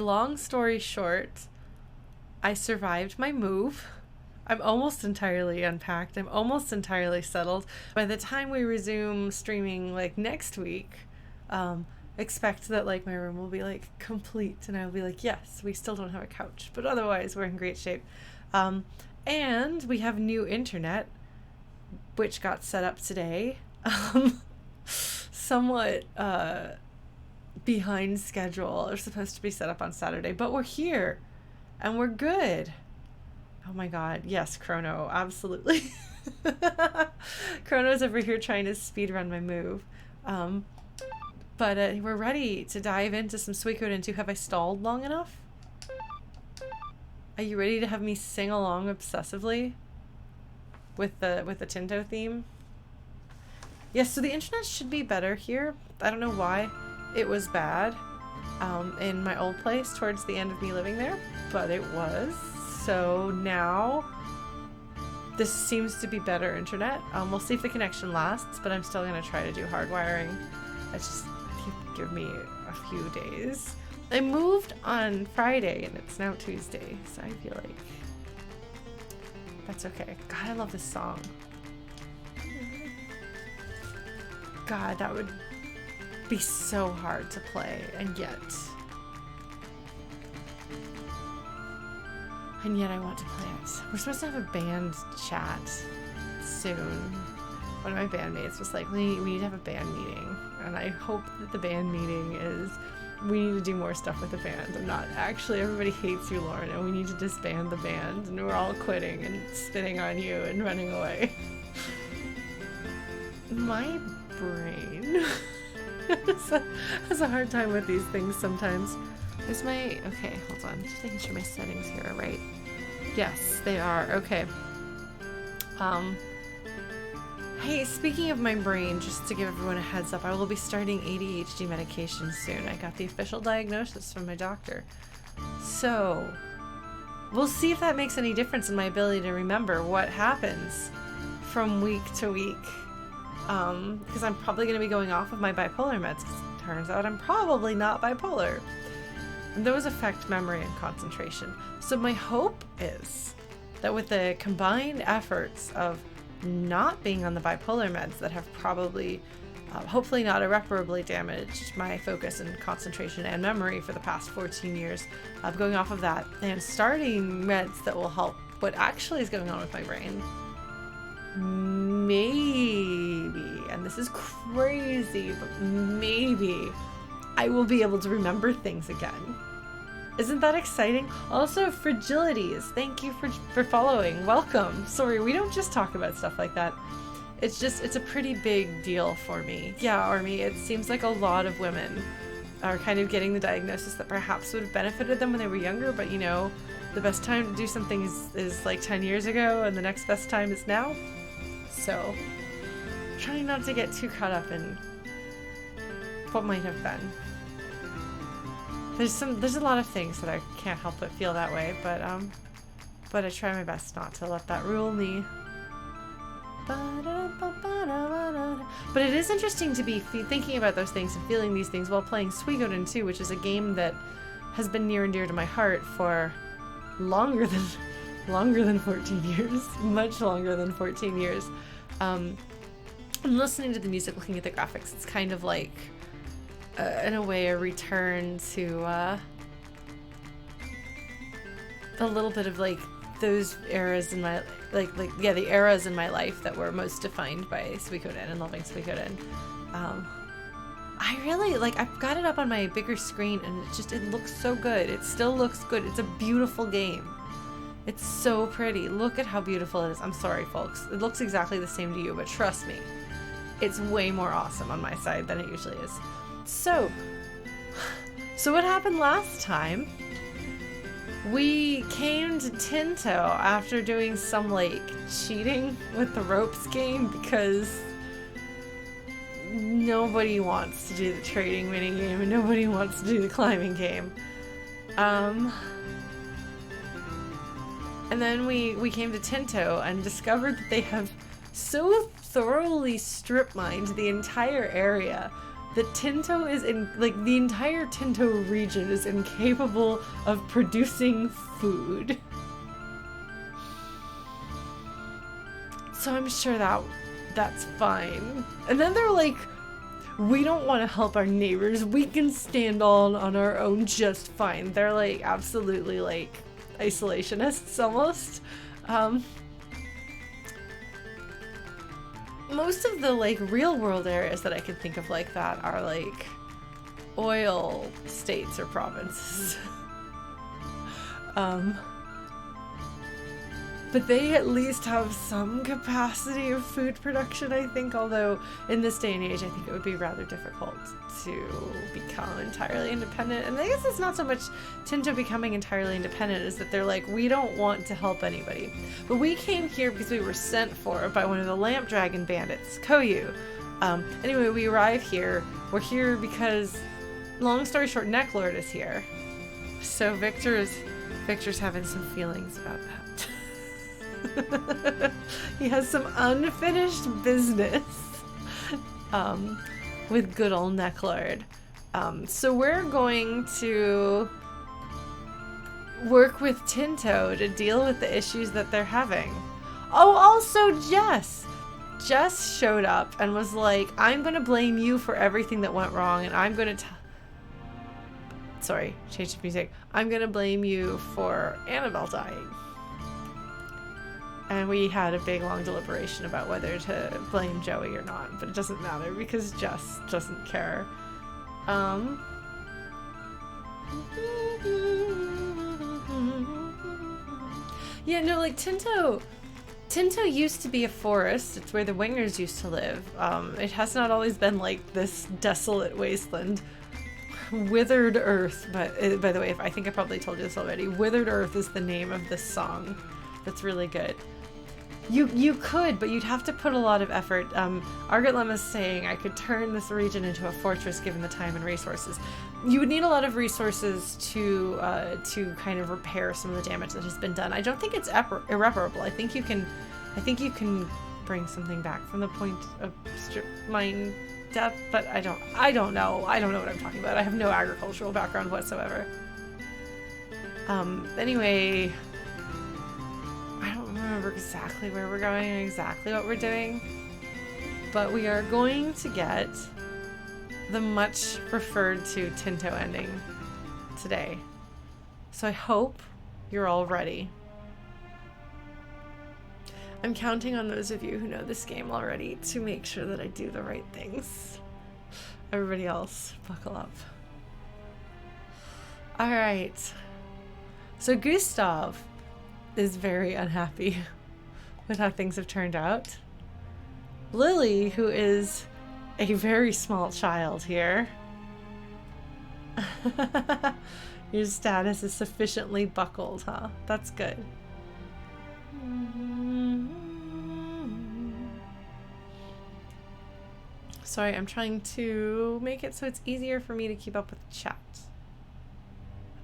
Long story short, I survived my move. I'm almost entirely unpacked. I'm almost entirely settled. By the time we resume streaming like next week, expect that like my room will be like complete and I'll be like, yes, we still don't have a couch, but otherwise we're in great shape. And we have new internet, which got set up today. Somewhat behind schedule. They're supposed to be set up on Saturday, but we're here and we're good. Oh my god, yes, Chrono, absolutely. Chrono's over here trying to speed run my move. But we're ready to dive into some Suikoden II. Have I stalled long enough? Are you ready to have me sing along obsessively with the Tinto theme? Yes, so the internet should be better here. I don't know why it was bad in my old place towards the end of me living there, but it was. So now this seems to be better internet. We'll see if the connection lasts, but I'm still going to try to do hardwiring. It's just give me a few days. I moved on Friday and it's now Tuesday, so I feel like that's okay. God, I love this song. God, that would be so hard to play, and yet I want to play it. We're supposed to have a band chat soon. One of my bandmates was like, we need to have a band meeting, and I hope that the band meeting is we need to do more stuff with the band. I'm not actually, everybody hates you, Lauren, and we need to disband the band, and we're all quitting and spitting on you and running away. My brain has a hard time with these things sometimes. Is my... Okay, hold on. Just making sure my settings here are right. Yes, they are. Okay. Hey, speaking of my brain, just to give everyone a heads up, I will be starting ADHD medication soon. I got the official diagnosis from my doctor. So, we'll see if that makes any difference in my ability to remember what happens from week to week. Because I'm probably going to be going off of my bipolar meds. Turns out I'm probably not bipolar. And those affect memory and concentration. So my hope is that with the combined efforts of not being on the bipolar meds that have probably, hopefully not irreparably damaged my focus and concentration and memory for the past 14 years, of going off of that and starting meds that will help what actually is going on with my brain, maybe, and this is crazy, but maybe I will be able to remember things again. Isn't that exciting? Also, fragilities. Thank you for following. Welcome. Sorry, we don't just talk about stuff like that. It's a pretty big deal for me. Yeah, Army, it seems like a lot of women are kind of getting the diagnosis that perhaps would have benefited them when they were younger, but you know, the best time to do something is like 10 years ago, and the next best time is now. So, trying not to get too caught up in what might have been. There's a lot of things that I can't help but feel that way, but I try my best not to let that rule me. But it is interesting to be thinking about those things and feeling these things while playing Suikoden II, which is a game that has been near and dear to my heart for longer than 14 years, much longer than 14 years. I'm listening to the music, looking at the graphics. It's kind of like, in a way, a return to a little bit of like those eras in my the eras in my life that were most defined by Suikoden and loving Suikoden. I really like. I've got it up on my bigger screen, and it looks so good. It still looks good. It's a beautiful game. It's so pretty. Look at how beautiful it is. I'm sorry, folks. It looks exactly the same to you, but trust me, it's way more awesome on my side than it usually is. So what happened last time? We came to Tinto after doing some like cheating with the ropes game because nobody wants to do the trading minigame and nobody wants to do the climbing game. And then we came to Tinto and discovered that they have so thoroughly strip mined the entire area that Tinto is in, like, the entire Tinto region is incapable of producing food. So I'm sure that's fine. And then they're like, we don't want to help our neighbors. We can stand on our own just fine. They're like absolutely like isolationists almost. Most of the like real world areas that I can think of like that are like oil states or provinces. But they at least have some capacity of food production, I think, although in this day and age I think it would be rather difficult to become entirely independent. And I guess it's not so much Tinto becoming entirely independent as that they're like, we don't want to help anybody. But we came here because we were sent for by one of the Lamp Dragon bandits, Koyu. Anyway, we arrive here. We're here because, long story short, Neclord is here. So Victor's having some feelings about that. He has some unfinished business with good old Neclord. So we're going to work with Tinto to deal with the issues that they're having. Oh, also Jess showed up and was like, I'm going to blame you for everything that went wrong, and I'm going to sorry, change the music. I'm going to blame you for Annabelle dying. And we had a big, long deliberation about whether to blame Joey or not, but it doesn't matter because Jess doesn't care. Yeah, no, like Tinto used to be a forest. It's where the Wingers used to live. It has not always been like this desolate wasteland. Withered Earth, but by the way, I think I probably told you this already. Withered Earth is the name of this song. That's really good. You could, but you'd have to put a lot of effort. Argot is saying I could turn this region into a fortress given the time and resources. You would need a lot of resources to kind of repair some of the damage that has been done. I don't think it's irreparable. I think you can bring something back from the point of strip mine depth, but I don't know. I don't know what I'm talking about. I have no agricultural background whatsoever. Anyway, I don't remember exactly where we're going and exactly what we're doing, but we are going to get the much referred to Tinto ending today. So I hope you're all ready. I'm counting on those of you who know this game already to make sure that I do the right things. Everybody else, buckle up. All right. So Gustav is very unhappy with how things have turned out. Lily, who is a very small child here. Your status is sufficiently buckled, huh? That's good. Sorry, I'm trying to make it so it's easier for me to keep up with the chat.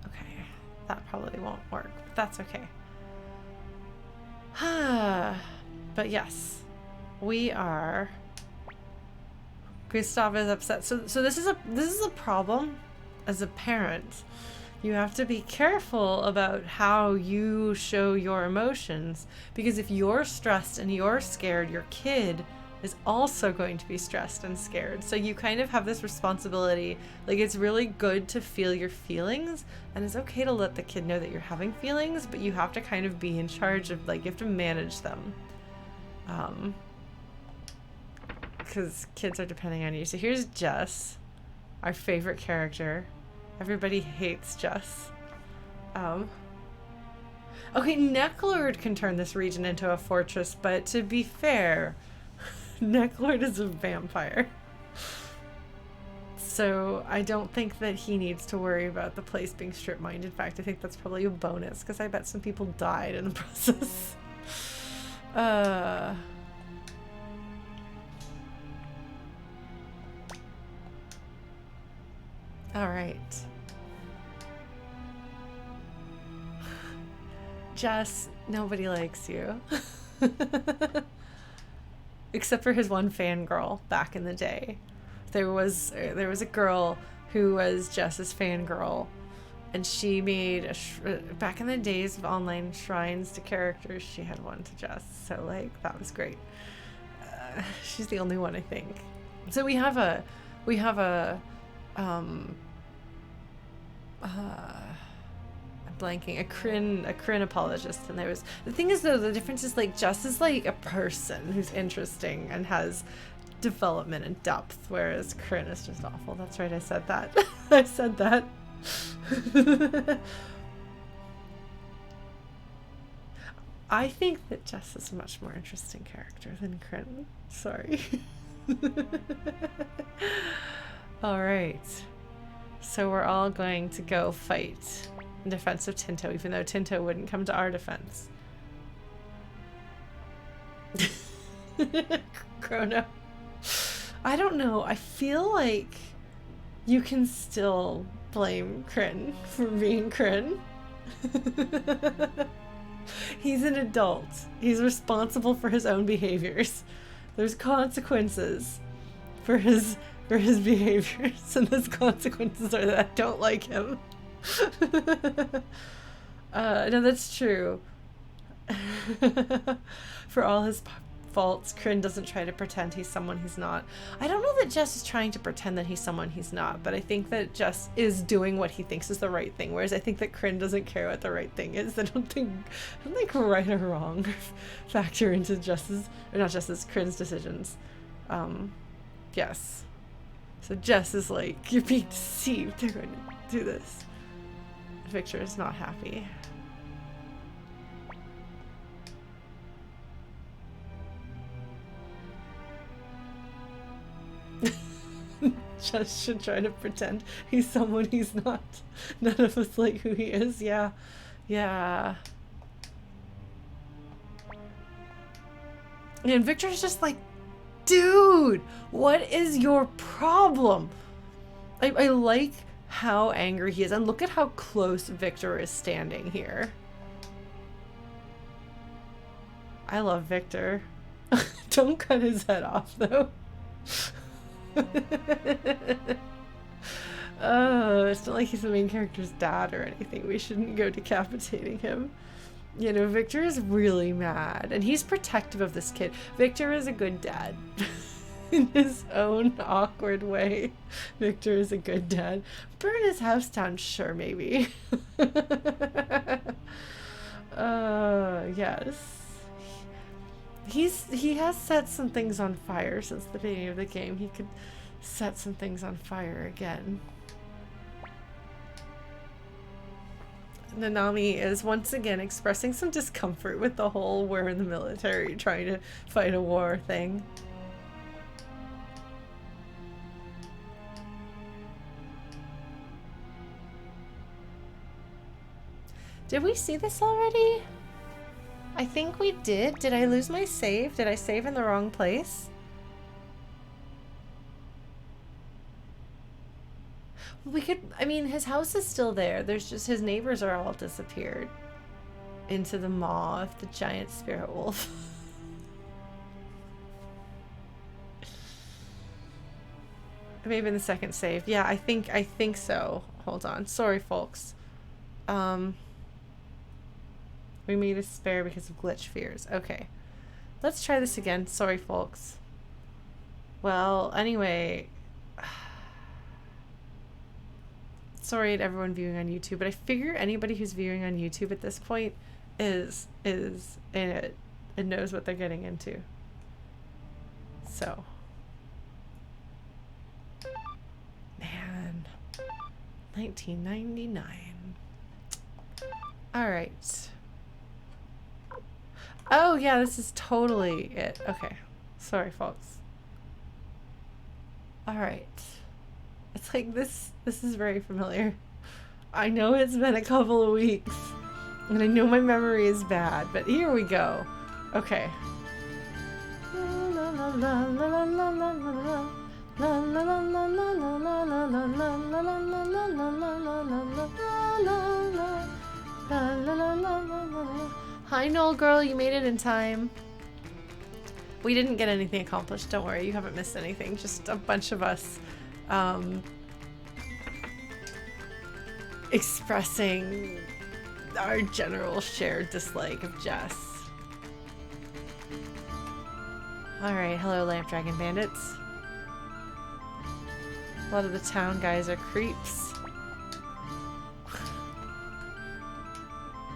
Okay, that probably won't work, but that's okay. But yes, we are. Gustav is upset. So this is a problem as a parent. You have to be careful about how you show your emotions, because if you're stressed and you're scared, your kid is also going to be stressed and scared. So you kind of have this responsibility. Like, it's really good to feel your feelings, and it's okay to let the kid know that you're having feelings, but you have to kind of be in charge of, like, you have to manage them. Because kids are depending on you. So here's Jess, our favorite character. Everybody hates Jess. Okay, Neclord can turn this region into a fortress, but to be fair, Neclord is a vampire. So I don't think that he needs to worry about the place being strip mined. In fact, I think that's probably a bonus, because I bet some people died in the process. Alright. Jess, nobody likes you. Except for his one fangirl back in the day. there was a girl who was Jess's fangirl, and she made back in the days of online shrines to characters, she had one to Jess, so like that was great. She's the only one, I think. So we have a I'm blanking, a Kryn apologist, and there was, the thing is though, the difference is like Jess is like a person who's interesting and has development and depth, whereas Kryn is just awful. That's right, I said that. I said that. I think that Jess is a much more interesting character than Kryn. Sorry. Alright. So we're all going to go fight in defense of Tinto, even though Tinto wouldn't come to our defense. Chrono. I don't know. I feel like you can still blame Kryn for being Kryn. He's an adult. He's responsible for his own behaviors. There's consequences for his behaviors, and those consequences are that I don't like him. No, that's true. For all his faults, Kryn doesn't try to pretend he's someone he's not. I don't know that Jess is trying to pretend that he's someone he's not, but I think that Jess is doing what he thinks is the right thing, whereas I think that Kryn doesn't care what the right thing is. I don't think right or wrong factor into Kryn's decisions. Yes. So Jess is like, you're being deceived, they're going to do this. Victor is not happy. Just should try to pretend he's someone he's not. None of us like who he is. Yeah. Yeah. And Victor's just like, dude, what is your problem? I like how angry he is. And look at how close Victor is standing here. I love Victor. Don't cut his head off, though. Oh, it's not like he's the main character's dad or anything. We shouldn't go decapitating him. You know, Victor is really mad, and he's protective of this kid. Victor is a good dad. In his own awkward way. Victor is a good dad. Burn his house down, sure, maybe. Yes. He has set some things on fire since the beginning of the game. He could set some things on fire again. Nanami is once again expressing some discomfort with the whole we're in the military trying to fight a war thing. Did we see this already? I think we did. Did I lose my save? Did I save in the wrong place? We could, I mean, his house is still there. There's just his neighbors are all disappeared into the maw of the giant spirit wolf. Maybe in the second save. Yeah, I think so. Hold on. Sorry, folks. We made a spare because of glitch fears. Okay. Let's try this again. Sorry, folks. Well, anyway. Sorry to everyone viewing on YouTube, but I figure anybody who's viewing on YouTube at this point is in it and knows what they're getting into. So. Man. 1999. Alright. Oh yeah, this is totally it. Okay. Sorry, folks. Alright. It's like this is very familiar. I know it's been a couple of weeks, and I know my memory is bad, but here we go. Okay. Hi, Noel girl, you made it in time. We didn't get anything accomplished. Don't worry, you haven't missed anything. Just a bunch of us expressing our general shared dislike of Jess. Alright, hello Lamp Dragon Bandits. A lot of the town guys are creeps.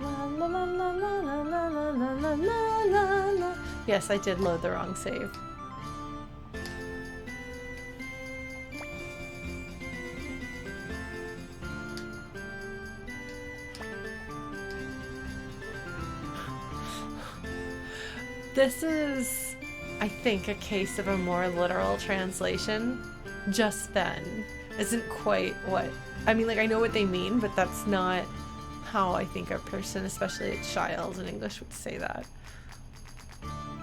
La, la, la, la, la, la, la, la, la, la, la. Yes, I did load the wrong save. This is, I think, a case of a more literal translation. Just then isn't quite what, I mean, like, I know what they mean, but that's not how I think a person, especially a child in English, would say that.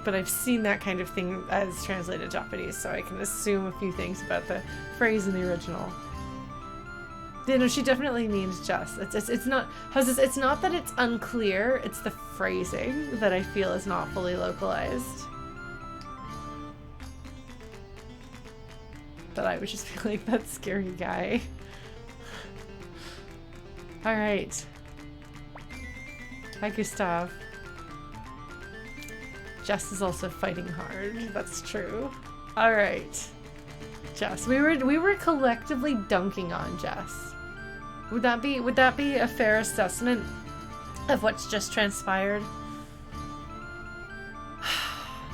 But I've seen that kind of thing as translated Japanese, so I can assume a few things about the phrase in the original. You know, she definitely means just. It's not, it's not that it's unclear, it's the phrasing that I feel is not fully localized. But I would just be like, that scary guy. Alright. Hi, Gustav. Jess is also fighting hard. That's true. Alright. Jess. We were collectively dunking on Jess. Would that be a fair assessment of what's just transpired?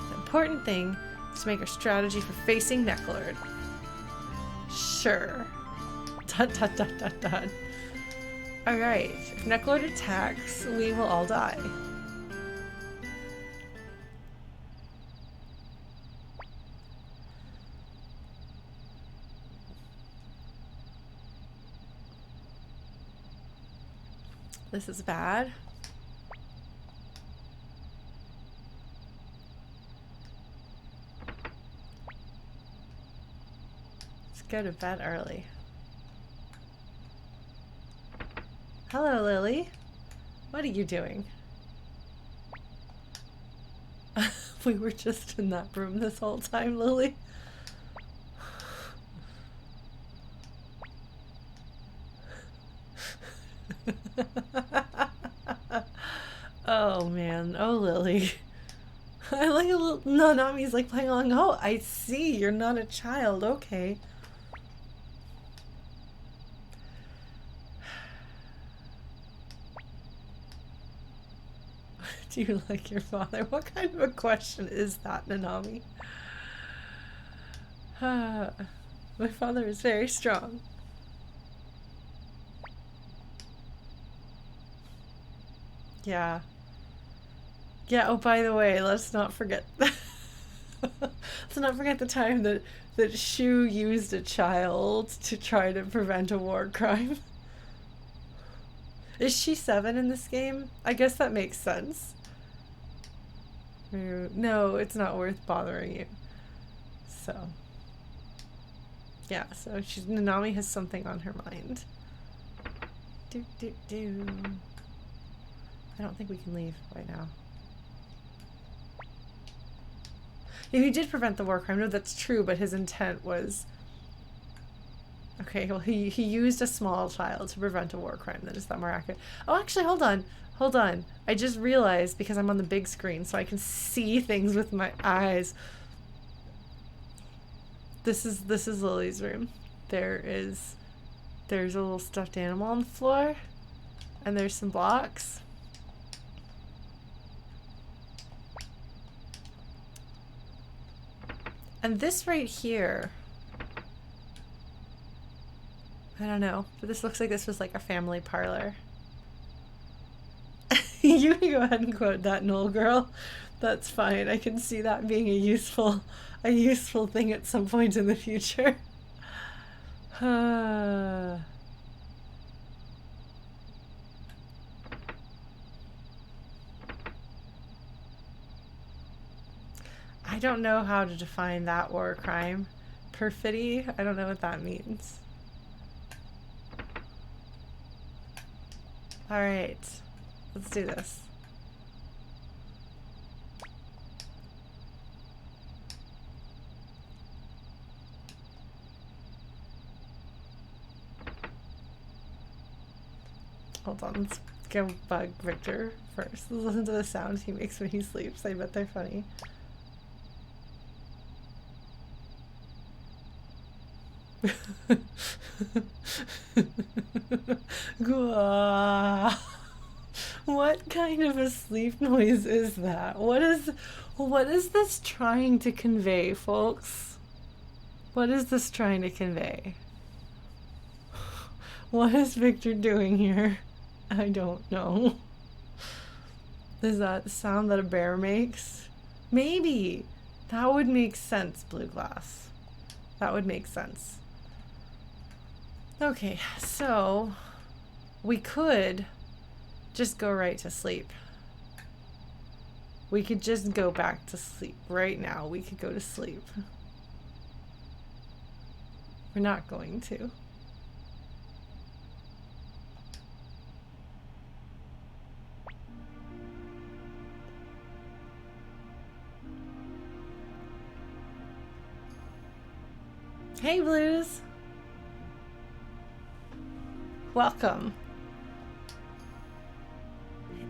The important thing is to make our strategy for facing Neclord. Sure. Dot dot dot dot dot. Alright. If Neclord attacks, we will all die. This is bad. Let's go to bed early. Hello, Lily. What are you doing? We were just in that room this whole time, Lily. Oh man, oh Lily. I like a little, no, Nami's like playing along. Oh, I see, you're not a child, okay. Do you like your father? What kind of a question is that, Nanami? My father is very strong. Yeah. Yeah, oh, by the way, let's not forget let's not forget the time that Shu used a child to try to prevent a war crime. Is she 7 in this game? I guess that makes sense. No, it's not worth bothering you. So. Yeah, so Nanami has something on her mind. Do. I don't think we can leave right now. Yeah, he did prevent the war crime. No, that's true, but his intent was... Okay, well, he used a small child to prevent a war crime. That is that more accurate. Oh, actually, hold on. Hold on. I just realized, because I'm on the big screen, so I can see things with my eyes. This is Lily's room. There's a little stuffed animal on the floor, and there's some blocks. And this right here, I don't know, but this looks like this was like a family parlor. You can go ahead and quote that, Knoll girl. That's fine. I can see that being a useful thing at some point in the future. I don't know how to define that war crime. Perfidy? I don't know what that means. Alright. Let's do this. Hold on, let's go bug Victor first. Let's listen to the sounds he makes when he sleeps. I bet they're funny. What kind of a sleep noise is that? What is this trying to convey, folks? What is this trying to convey? What is Victor doing here? I don't know. Is that the sound that a bear makes? Maybe. That would make sense, Blue Glass. That would make sense. Okay, so we could just go right to sleep. We could just go back to sleep right now. We could go to sleep. We're not going to. Hey, Blues. Welcome.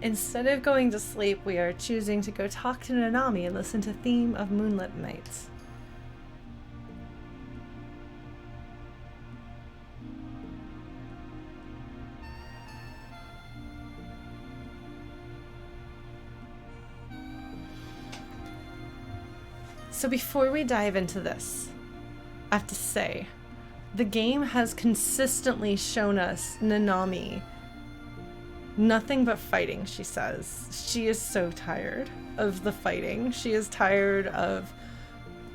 Instead of going to sleep, we are choosing to go talk to Nanami and listen to Theme of Moonlit Nights. So before we dive into this, I have to say, the game has consistently shown us Nanami nothing but fighting, she says. She is so tired of the fighting. She is tired of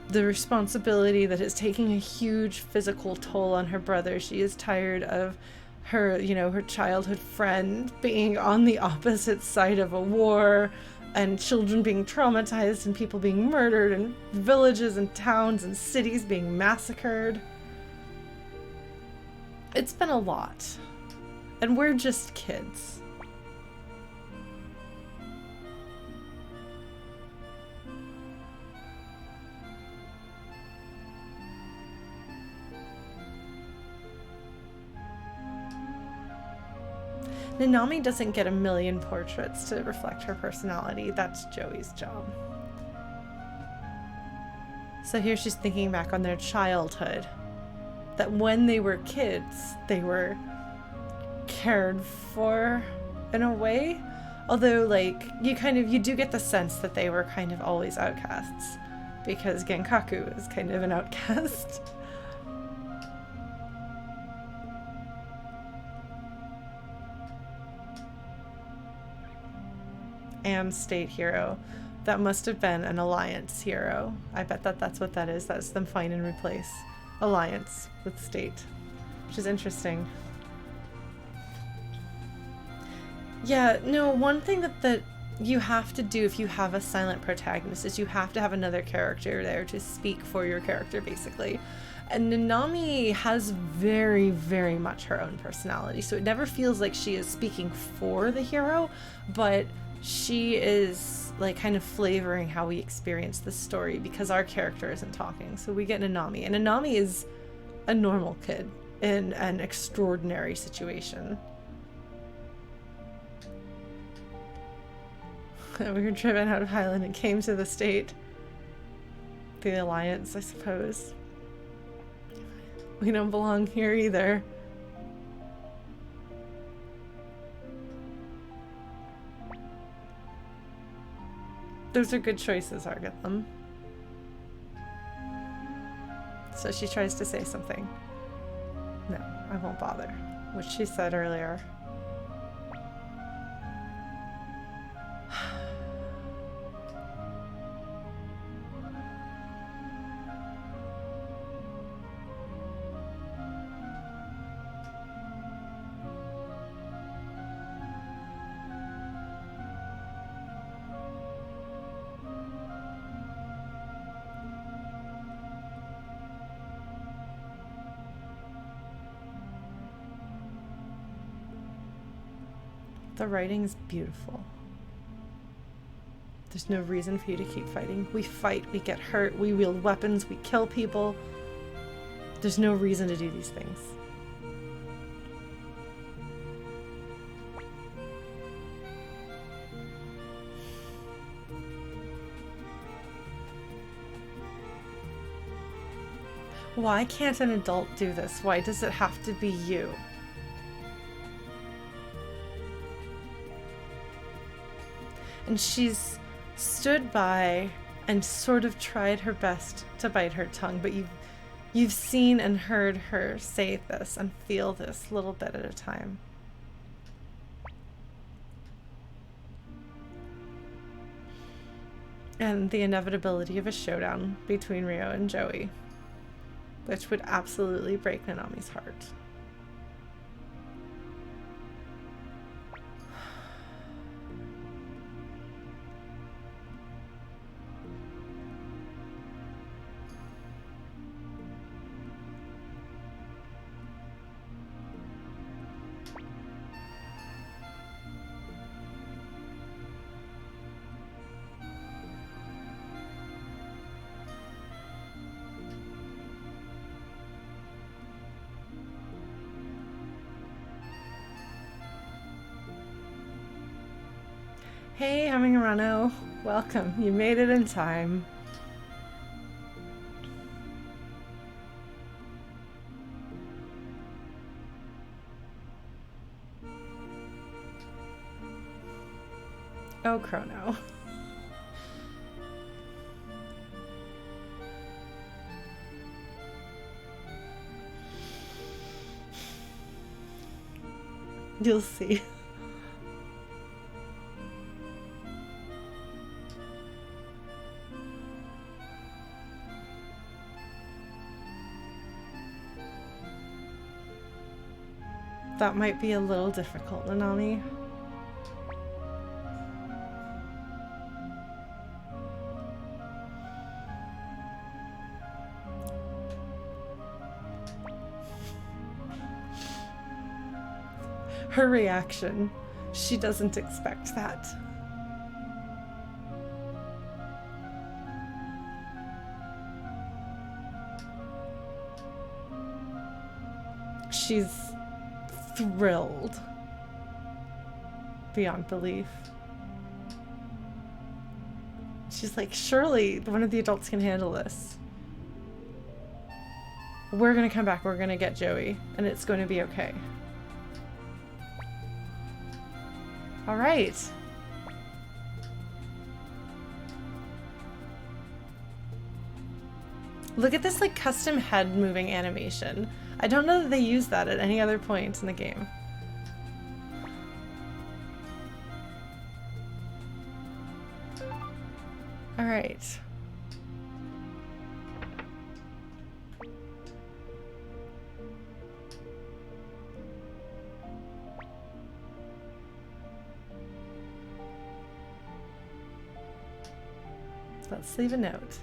the responsibility that is taking a huge physical toll on her brother. She is tired of her, her childhood friend being on the opposite side of a war, and children being traumatized, and people being murdered, and villages and towns and cities being massacred. It's been a lot. And we're just kids. Nanami doesn't get a million portraits to reflect her personality. That's Joey's job. So here she's thinking back on their childhood. That when they were kids, they were cared for in a way. Although, like, you do get the sense that they were kind of always outcasts. Because Genkaku is kind of an outcast. Am State Hero. That must have been an Alliance hero. I bet that's what that is. That's them find and replace Alliance with State. Which is interesting. Yeah, no, one thing that you have to do if you have a silent protagonist is you have to have another character there to speak for your character, basically. And Nanami has very, very much her own personality. So it never feels like she is speaking for the hero, but she is like kind of flavoring how we experience the story because our character isn't talking. So we get Nanami, and Nanami is a normal kid in an extraordinary situation. We were driven out of Highland and came to the State. The Alliance, I suppose. We don't belong here either. Those are good choices, Argatham. So she tries to say something. No, I won't bother. Which she said earlier. The writing's beautiful. There's no reason for you to keep fighting. We fight, we get hurt, we wield weapons, we kill people. There's no reason to do these things. Why can't an adult do this? Why does it have to be you? And she's stood by and sort of tried her best to bite her tongue, but you've seen and heard her say this and feel this little bit at a time. And the inevitability of a showdown between Rio and Joey, which would absolutely break Nanami's heart. Hey, Hamingarano. Welcome. You made it in time. Oh, Chrono. You'll see. That might be a little difficult, Nanami. Her reaction, she doesn't expect that. She's thrilled beyond belief. She's like, surely one of the adults can handle this. We're gonna come back, we're gonna get Joey, and it's going to be okay. All right. Look at this like custom head moving animation. I don't know that they use that at any other point in the game. All right. Let's leave a note.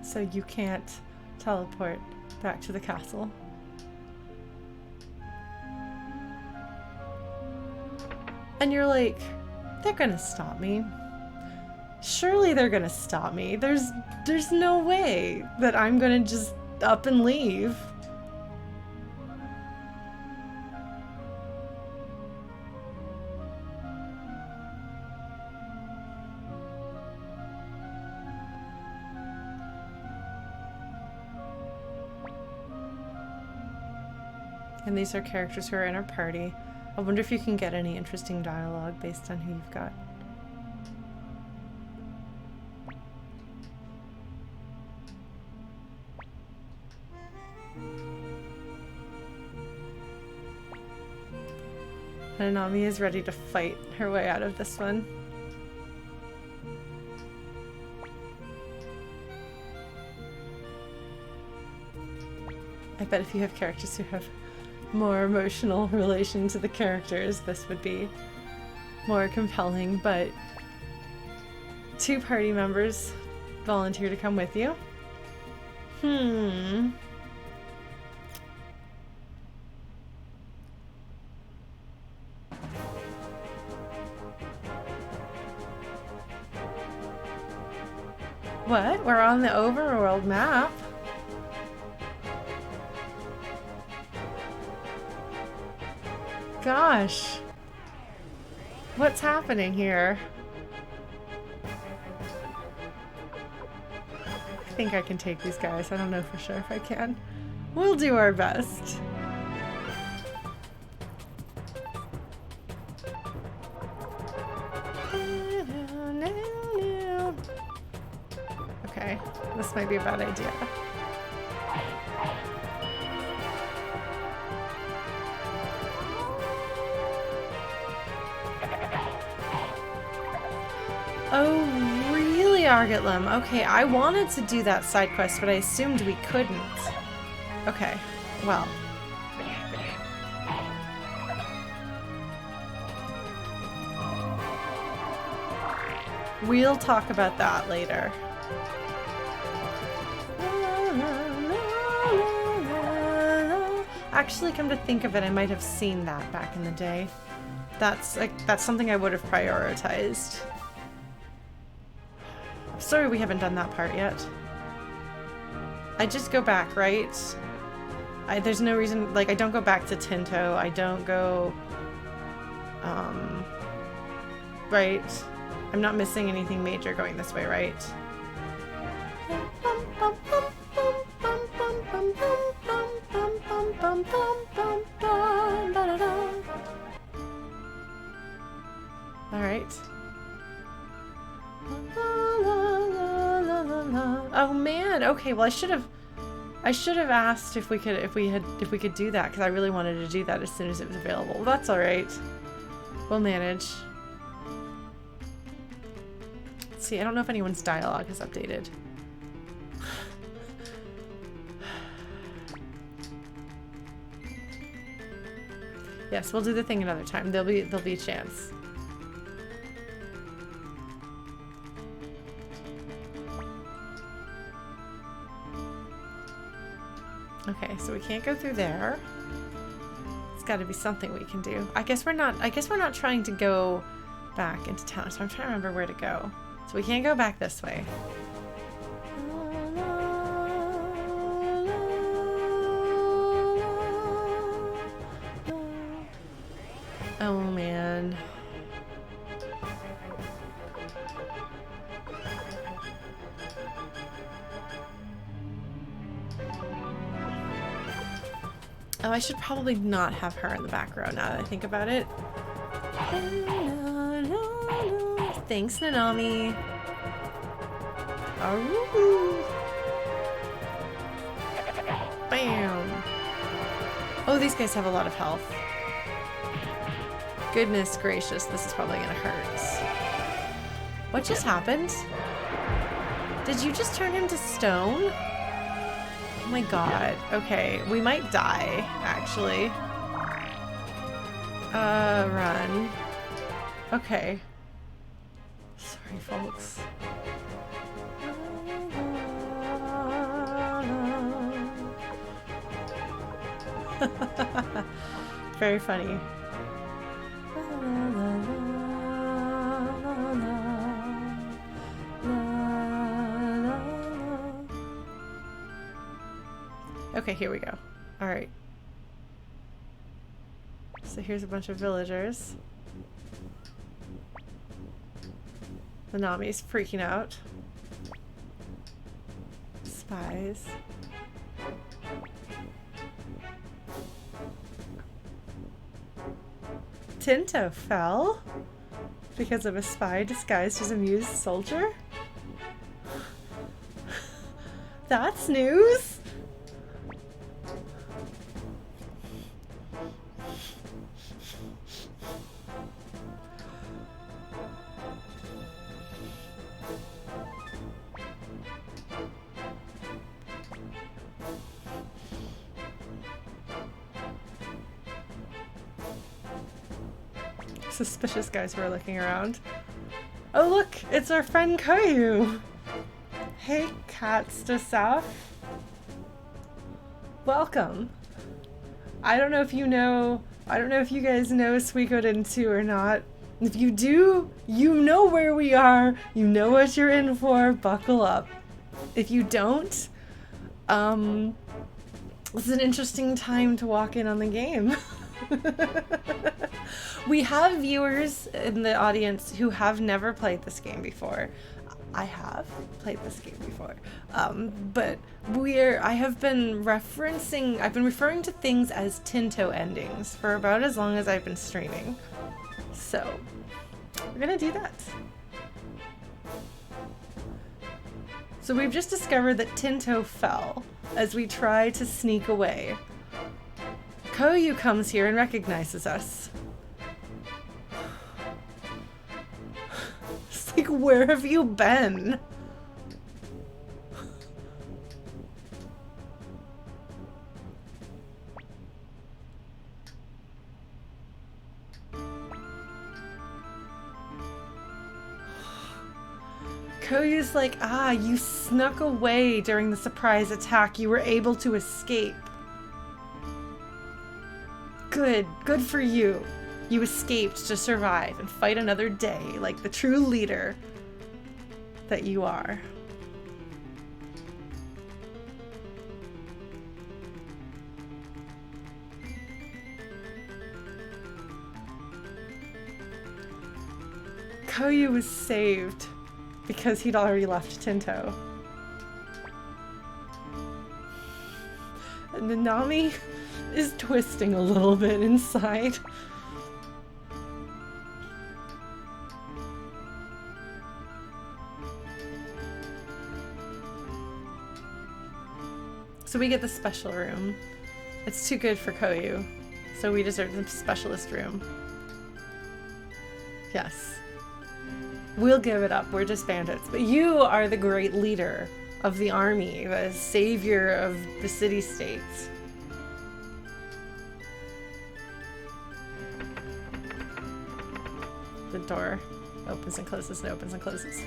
So you can't teleport back to the castle. And you're like, they're gonna stop me. Surely they're gonna stop me. There's no way that I'm gonna just up and leave. And these are characters who are in our party. I wonder if you can get any interesting dialogue based on who you've got. Nanami is ready to fight her way out of this one. I bet if you have characters who have more emotional relation to the characters, this would be more compelling, but 2 party members volunteer to come with you. What? We're on the overworld map. gosh. What's happening here? I think I can take these guys. I don't know for sure if I can. We'll do our best. Okay, this might be a bad idea. Oh, really, Argotlam? Okay, I wanted to do that side quest, but I assumed we couldn't. Okay, well. We'll talk about that later. Actually, come to think of it, I might have seen that back in the day. That's something I would have prioritized. Sorry we haven't done that part yet. I just go back, right? There's no reason, like, I don't go back to Tinto. I don't go, right? I'm not missing anything major going this way, right? All right. Oh man. Okay. Well, I should have asked if we could do that, because I really wanted to do that as soon as it was available. Well, that's all right. We'll manage. Let's see. I don't know if anyone's dialogue is updated. Yes, we'll do the thing another time. There'll be a chance. Okay, so we can't go through there. It's got to be something we can do. I guess we're not trying to go back into town, so I'm trying to remember where to go. So we can't go back this way. Oh man. Oh, I should probably not have her in the back row now that I think about it. Thanks, Nanami. Aroo. Bam. Oh, these guys have a lot of health. Goodness gracious, this is probably gonna hurt. What just happened? Did you just turn him to stone? Oh my god. Okay, we might die, actually. Run. Okay. Sorry, folks. Very funny. Okay, here we go. All right. So here's a bunch of villagers. The Nami's freaking out. Spies. Tinto fell because of a spy disguised as a Muse soldier? That's news! Suspicious guys who are looking around. Oh look, it's our friend Koyu! Hey Katstasaf. Welcome. I don't know if you guys know Suikoden II or not. If you do, you know where we are, you know what you're in for, buckle up. If you don't, this is an interesting time to walk in on the game. We have viewers in the audience who have never played this game before. I have played this game before, but I've been referring to things as Tinto endings for about as long as I've been streaming. So, we're gonna do that. So we've just discovered that Tinto fell as we try to sneak away. Koyu comes here and recognizes us. It's like, where have you been? Koyu's like, you snuck away during the surprise attack. You were able to escape. Good for you. You escaped to survive and fight another day like the true leader that you are. Koyu was saved because he'd already left Tinto. And Nanami is twisting a little bit inside. So we get the special room. It's too good for Koyu, so we deserve the specialist room. Yes. We'll give it up, we're just bandits. But you are the great leader of the army, the savior of the city-states. The door opens and closes and opens and closes.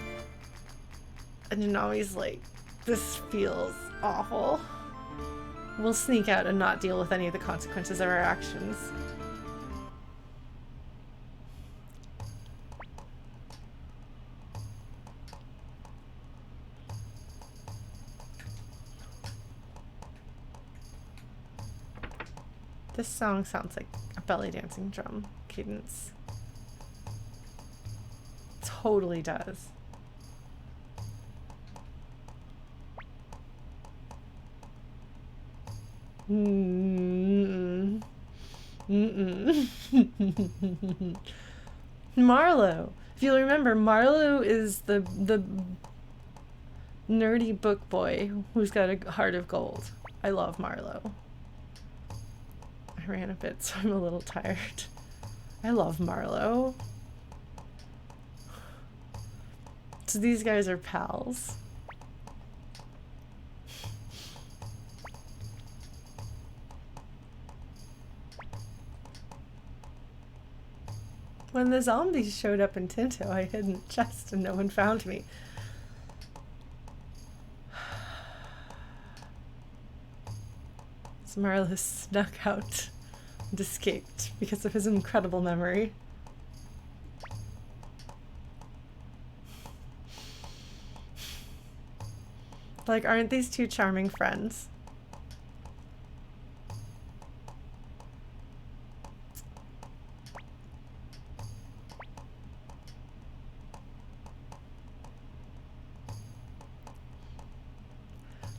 And Nanami's like, this feels awful. We'll sneak out and not deal with any of the consequences of our actions. This song sounds like a belly dancing drum cadence. Totally does. Marlowe. If you'll remember, Marlowe is the nerdy book boy who's got a heart of gold. I love Marlowe. I ran a bit, so I'm a little tired. I love Marlowe. So these guys are pals. When the zombies showed up in Tinto, I hid in a chest and no one found me. So Marlowe snuck out and escaped because of his incredible memory. Like, aren't these two charming friends?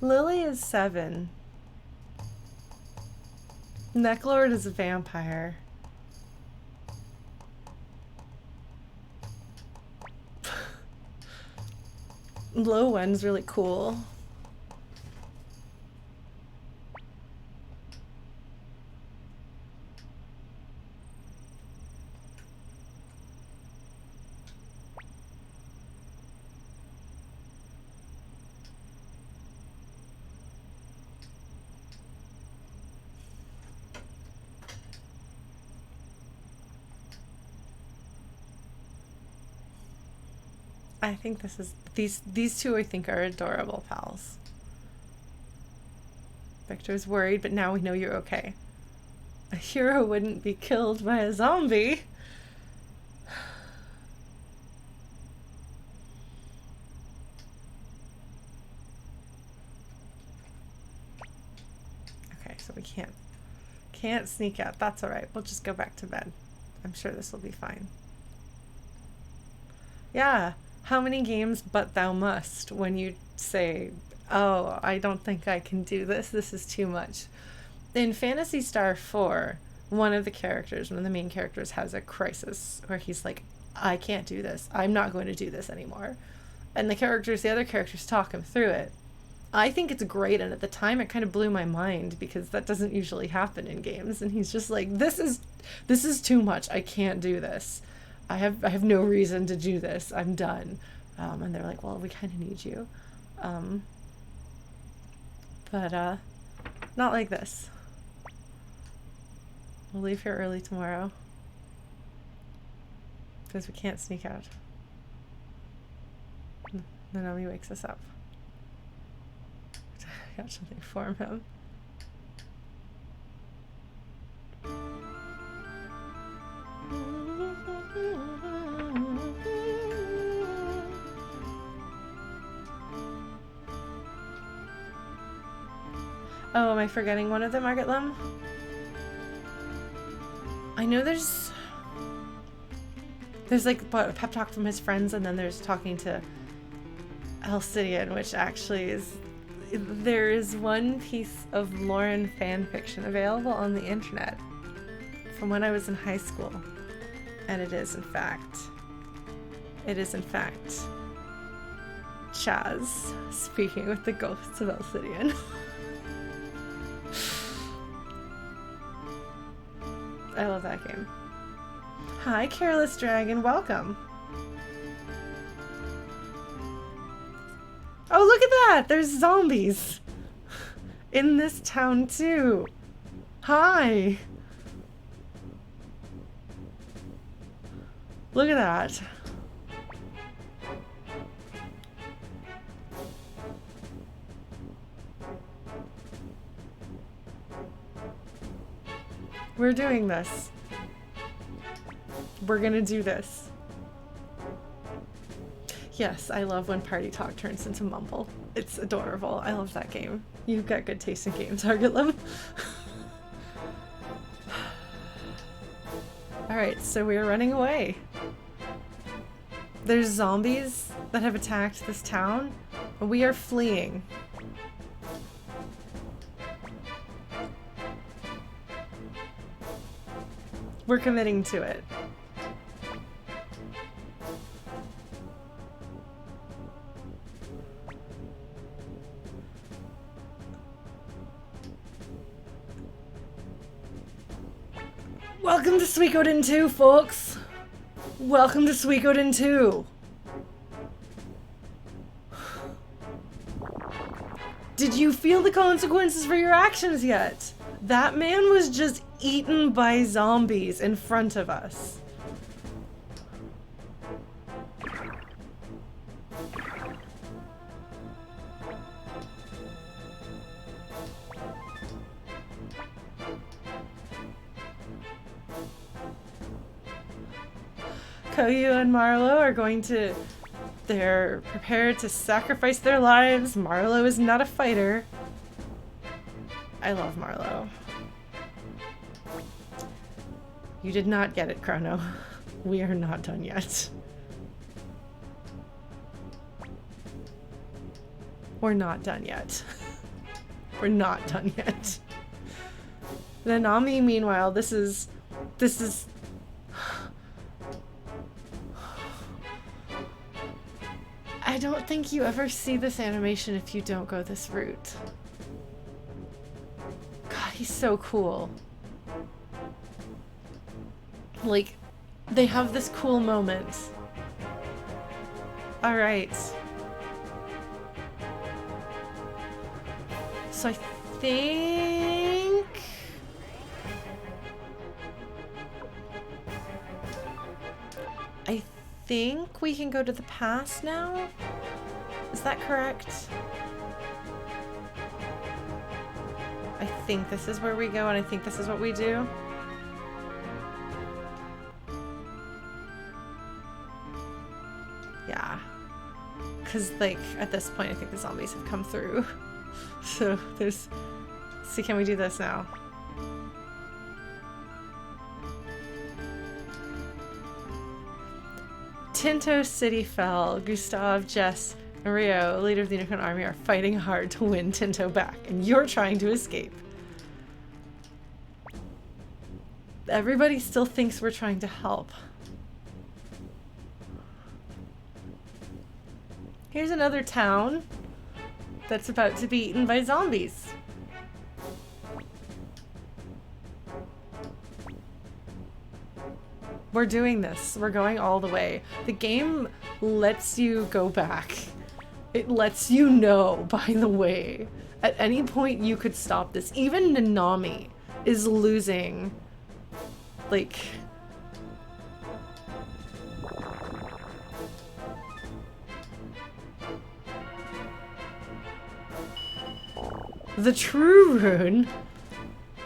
Lily is 7. Neclord is a vampire. Low Wen's really cool. I think this is these two I think are adorable pals. Victor's worried, but now we know you're okay. A hero wouldn't be killed by a zombie. Okay, so we can't Can't sneak out. That's alright. We'll just go back to bed. I'm sure this will be fine. Yeah. How many games but thou must when you say, oh, I don't think I can do this. This is too much. In Phantasy Star 4, one of the main characters has a crisis where he's like, I can't do this. I'm not going to do this anymore. And the other characters talk him through it. I think it's great, and at the time it kind of blew my mind because that doesn't usually happen in games. And he's just like, this is too much. I can't do this. I have no reason to do this. I'm done. And they're like, well, we kind of need you. But not like this. We'll leave here early tomorrow because we can't sneak out. Nanami wakes us up. I got something for him. Oh, am I forgetting one of them, Margaret Lum? I know there's like a pep talk from his friends, and then there's talking to Alcidian, which actually there is one piece of Lauren fan fiction available on the internet from when I was in high school, and it is in fact Chaz speaking with the ghosts of Alcidian. I love that game. Hi, Careless Dragon. Welcome. Oh, look at that! There's zombies in this town, too. Hi. Look at that. We're doing this. We're gonna do this. Yes, I love when party talk turns into mumble. It's adorable. I love that game. You've got good taste in games, Argitlum. Alright, so we are running away. There's zombies that have attacked this town. We are fleeing. We're committing to it. Welcome to Suikoden II, folks! Welcome to Suikoden II! Did you feel the consequences for your actions yet? That man was just eaten by zombies in front of us. Koyu and Marlo are they're prepared to sacrifice their lives. Marlo is not a fighter. I love Marlo. You did not get it, Chrono. We are not done yet. We're not done yet. We're not done yet. Nanami, meanwhile, this is... I don't think you ever see this animation if you don't go this route. God, he's so cool. Like, they have this cool moment. Alright. So I think... I think we can go to the past now? Is that correct? I think this is where we go, and I think this is what we do. Yeah. Because, like, at this point, I think the zombies have come through. So, there's... See, can we do this now? Tinto City fell. Gustav, Jess, and Rio, leader of the Unicorn Army, are fighting hard to win Tinto back, and you're trying to escape. Everybody still thinks we're trying to help. Here's another town that's about to be eaten by zombies. We're doing this. We're going all the way. The game lets you go back. It lets you know, by the way. At any point you could stop this. Even Nanami is losing, like... The true Rune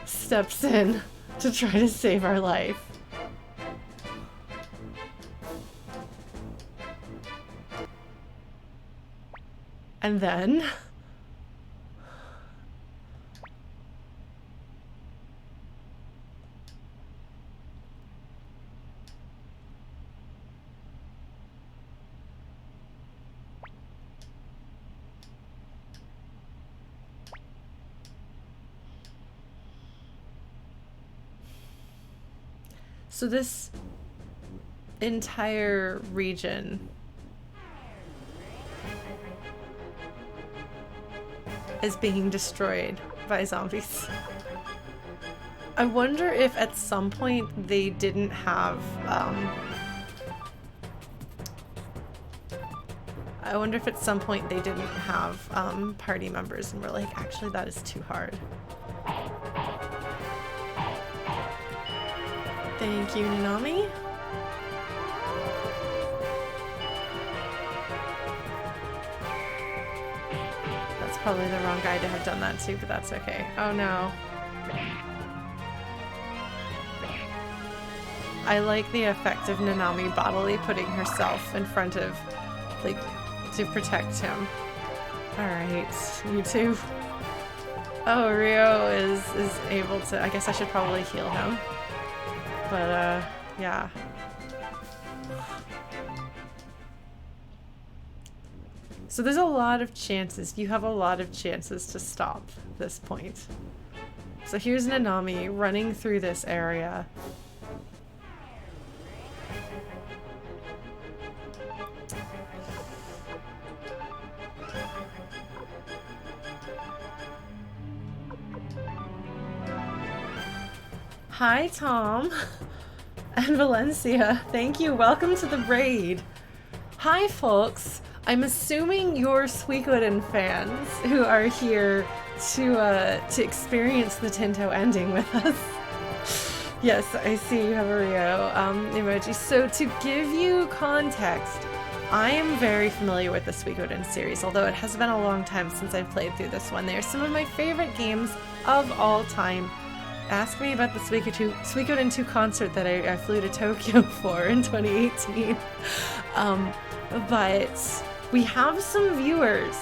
steps in to try to save our life. And then... So this entire region is being destroyed by zombies. I wonder if at some point they didn't have, I wonder if at some point they didn't have party members and were like, actually that is too hard. Thank you, Nanami. That's probably the wrong guy to have done that to, but that's okay. Oh no. I like the effect of Nanami bodily putting herself in front of, like, to protect him. Alright, you two. Oh, Rio is able to, I guess I should probably heal him. But, yeah. So there's a lot of chances. You have a lot of chances to stop this point. So here's Nanami running through this area. Hi, Tom and Valencia. Thank you. Welcome to the raid. Hi, folks. I'm assuming you're Suikoden fans who are here to experience the Tinto ending with us. Yes, I see you have a Rio emoji. So to give you context, I am very familiar with the Suikoden series, although it has been a long time since I've played through this one. They are some of my favorite games of all time. Ask me about the Suikoden II concert that I flew to Tokyo for in 2018. But we have some viewers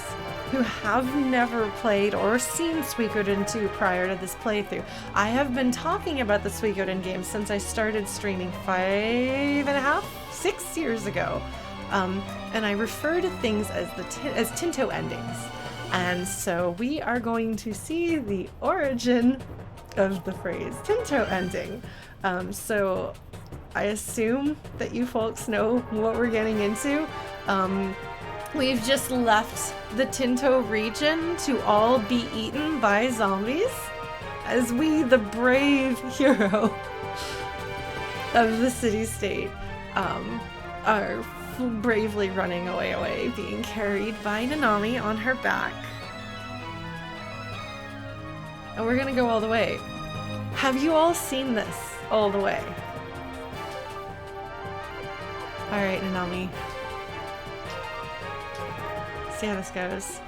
who have never played or seen Suikoden II prior to this playthrough. I have been talking about the Suikoden game since I started streaming 5.5, 6 years ago. And I refer to things as Tinto endings. And so we are going to see the origin of the phrase Tinto ending. So I assume that you folks know what we're getting into. We've just left the Tinto region to all be eaten by zombies as we, the brave hero of the city-state, are bravely running away, being carried by Nanami on her back. And we're gonna go all the way. Have you all seen this all the way? Alright, Nanami. See how this goes.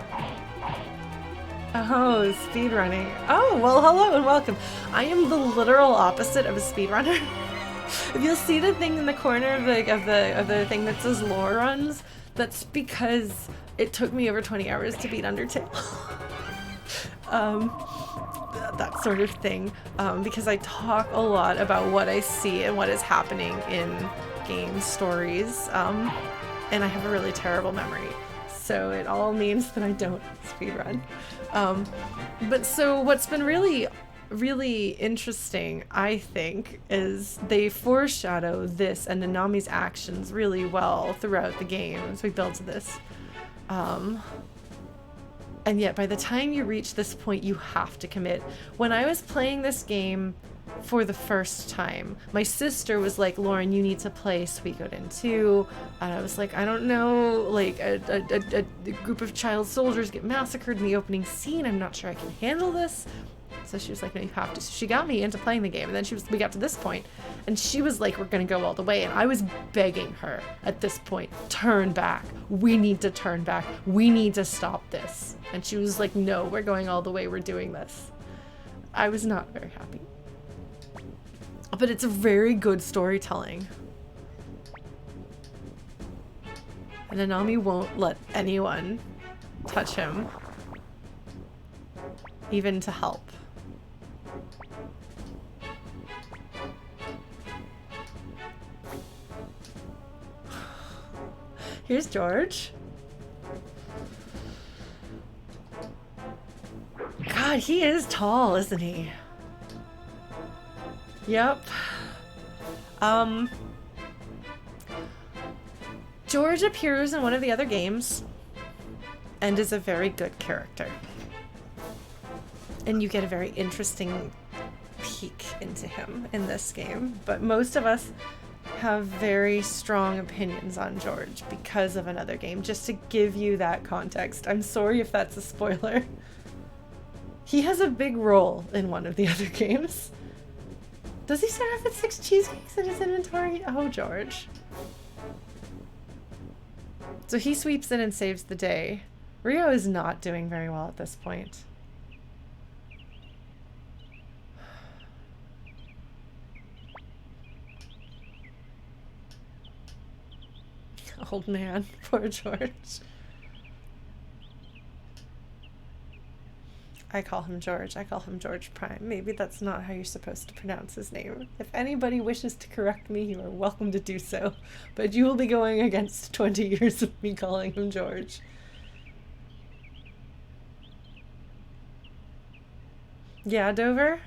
Oh, speedrunning. Oh, well, hello and welcome. I am the literal opposite of a speedrunner. If you'll see the thing in the corner of the thing that says lore runs, that's because it took me over 20 hours to beat Undertale. That sort of thing, because I talk a lot about what I see and what is happening in game stories, and I have a really terrible memory. So it all means that I don't speedrun. But so what's been really, really interesting, I think, is they foreshadow this and Nanami's actions really well throughout the game as we build to this. And yet by the time you reach this point, you have to commit. When I was playing this game for the first time, my sister was like, Lauren, you need to play Suikoden II. And I was like, I don't know, like a group of child soldiers get massacred in the opening scene. I'm not sure I can handle this. So she was like, no, you have to. So she got me into playing the game, and then we got to this point, and she was like, we're gonna go all the way. And I was begging her at this point, turn back. We need to turn back. We need to stop this. And she was like, no, we're going all the way. We're doing this. I was not very happy. But it's a very good storytelling. And Nanami won't let anyone touch him, even to help. Here's George. God, he is tall, isn't he? Yep. George appears in one of the other games and is a very good character. And you get a very interesting peek into him in this game. But most of us have very strong opinions on George because of another game, just to give you that context. I'm sorry if that's a spoiler. He has a big role in one of the other games. Does he start off with 6 cheesecakes in his inventory? Oh, George. So he sweeps in and saves the day. Rio is not doing very well at this point. Old man, poor George. I call him George. I call him George Prime. Maybe that's not how you're supposed to pronounce his name. If anybody wishes to correct me, you are welcome to do so. But you will be going against 20 years of me calling him George. Yeah, Dover?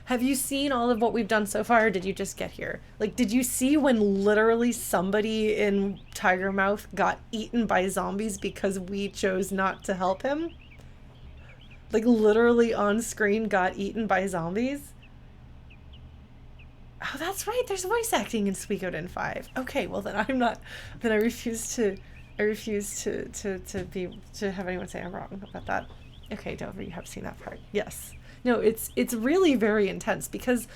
Have you seen all of what we've done so far, or did you just get here? Like, did you see when literally somebody in Tiger Mouth got eaten by zombies because we chose not to help him? Like, literally on screen got eaten by zombies? Oh, that's right. There's voice acting in Suikoden 5. Okay, well then I'm not. Then I refuse to have anyone say I'm wrong about that. Okay, Dover, you have seen that part. Yes. No, it's really very intense because,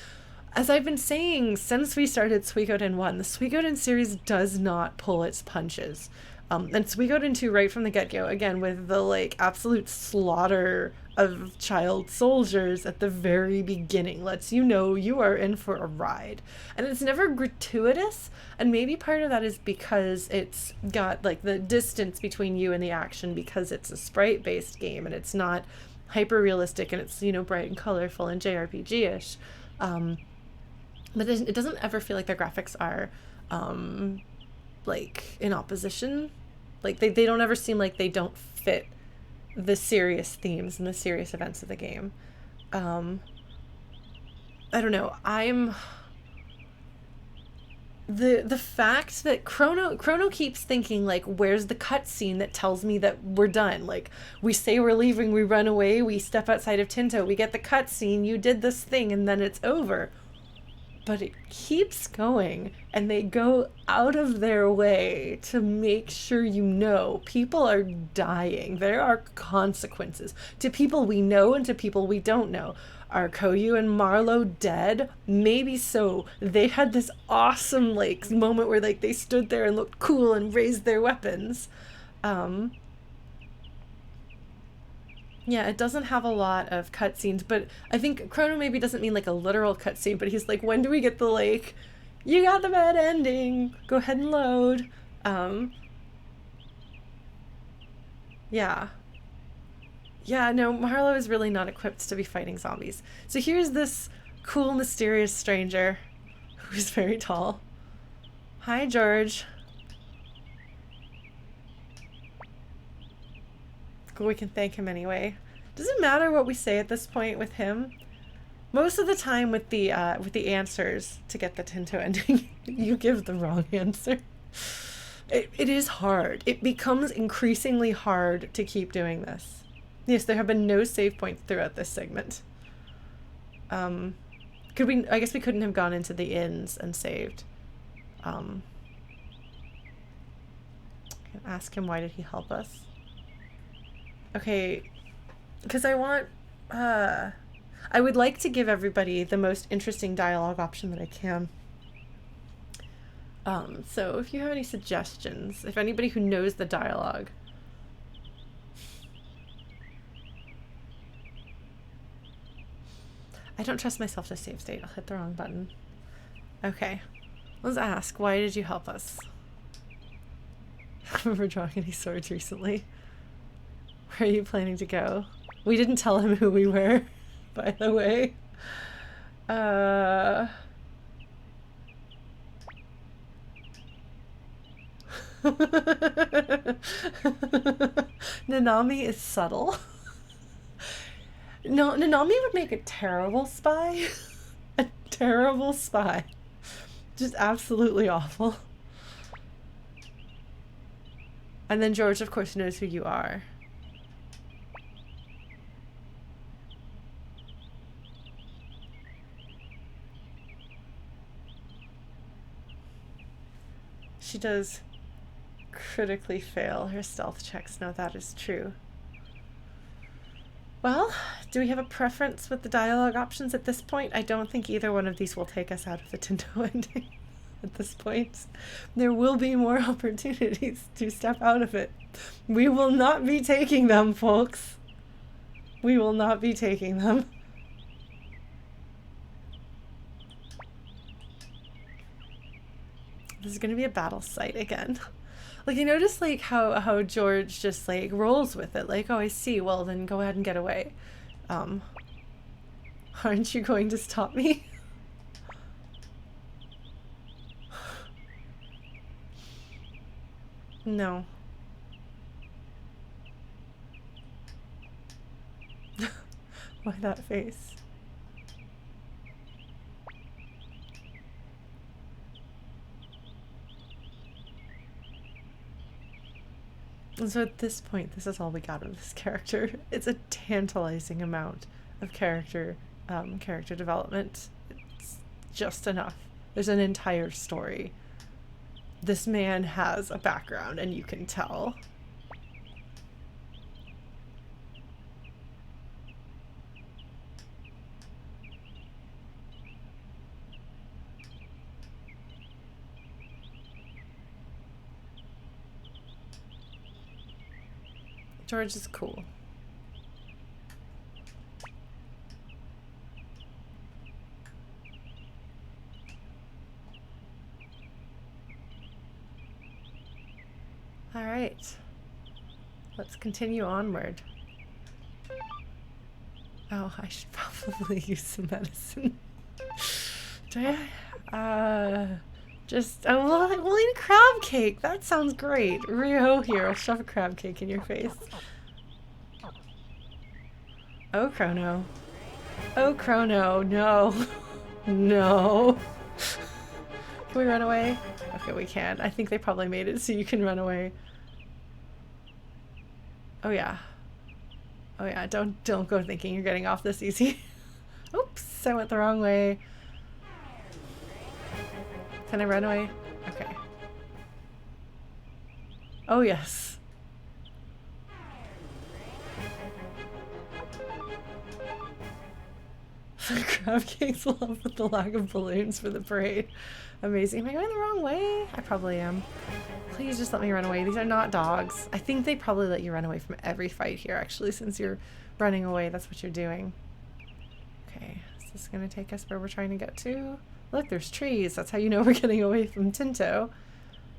as I've been saying since we started Suikoden 1, the Suikoden series does not pull its punches. And Suikoden 2 right from the get-go, again, with the, like, absolute slaughter of child soldiers at the very beginning, lets you know you are in for a ride. And it's never gratuitous, and maybe part of that is because it's got, like, the distance between you and the action because it's a sprite-based game, and it's not hyper-realistic, and it's, you know, bright and colorful and JRPG-ish. But it doesn't ever feel like their graphics are, like, in opposition. Like, they don't ever seem like they don't fit the serious themes and the serious events of the game. I don't know. The fact that Chrono keeps thinking, like, where's the cutscene that tells me that we're done? Like, we say we're leaving, we run away, we step outside of Tinto, we get the cutscene, you did this thing, and then it's over. But it keeps going, and they go out of their way to make sure you know people are dying. There are consequences to people we know and to people we don't know. Are Koyu and Marlowe dead? Maybe so. They had this awesome, like, moment where, like, they stood there and looked cool and raised their weapons. Yeah, it doesn't have a lot of cutscenes, but I think Chrono maybe doesn't mean, like, a literal cutscene, but he's like, when do we get the, like, you got the bad ending, go ahead and load. Yeah. Yeah, no, Marlowe is really not equipped to be fighting zombies. So here's this cool, mysterious stranger who's very tall. Hi, George. We can thank him anyway. Does it matter what we say at this point with him? Most of the time with the answers to get the Tinto ending, you give the wrong answer. It is hard. It becomes increasingly hard to keep doing this. Yes, there have been no save points throughout this segment. I guess we couldn't have gone into the inns and saved. Can ask him why did he help us. Okay, because I would like to give everybody the most interesting dialogue option that I can. So if you have any suggestions, if anybody who knows the dialogue. I don't trust myself to save state. I'll hit the wrong button. Okay. Let's ask, why did you help us? Remember drawing any swords recently? Where are you planning to go? We didn't tell him who we were, by the way. Nanami is subtle. No, Nanami would make a terrible spy. A terrible spy. Just absolutely awful. And then George, of course, knows who you are. She does critically fail her stealth checks. No, that is true. Well, do we have a preference with the dialogue options at this point? I don't think either one of these will take us out of the Tinto ending at this point. There will be more opportunities to step out of it. We will not be taking them, folks. We will not be taking them. This is going to be a battle site again. Like, you notice, like, how George just, like, rolls with it. Like, oh, I see. Well, then go ahead and get away. Aren't you going to stop me? No. Why that face? And so at this point, this is all we got of this character. It's a tantalizing amount of character development. It's just enough. There's an entire story. This man has a background, and you can tell. George is cool. All right. Let's continue onward. Oh, I should probably use some medicine. Do I? We'll eat a crab cake. That sounds great. Rio, here, I'll shove a crab cake in your face. Oh, Chrono. Oh, Chrono, no. No. Can we run away? Okay, we can. I think they probably made it so you can run away. Oh, yeah. Oh, yeah, don't go thinking you're getting off this easy. Oops, I went the wrong way. Can I run away? Okay. Oh, yes. Crab cakes love with the lack of balloons for the parade. Amazing. Am I going the wrong way? I probably am. Please just let me run away. These are not dogs. I think they probably let you run away from every fight here, actually, since you're running away. That's what you're doing. Okay. Is this going to take us where we're trying to get to? Look, there's trees. That's how you know we're getting away from Tinto.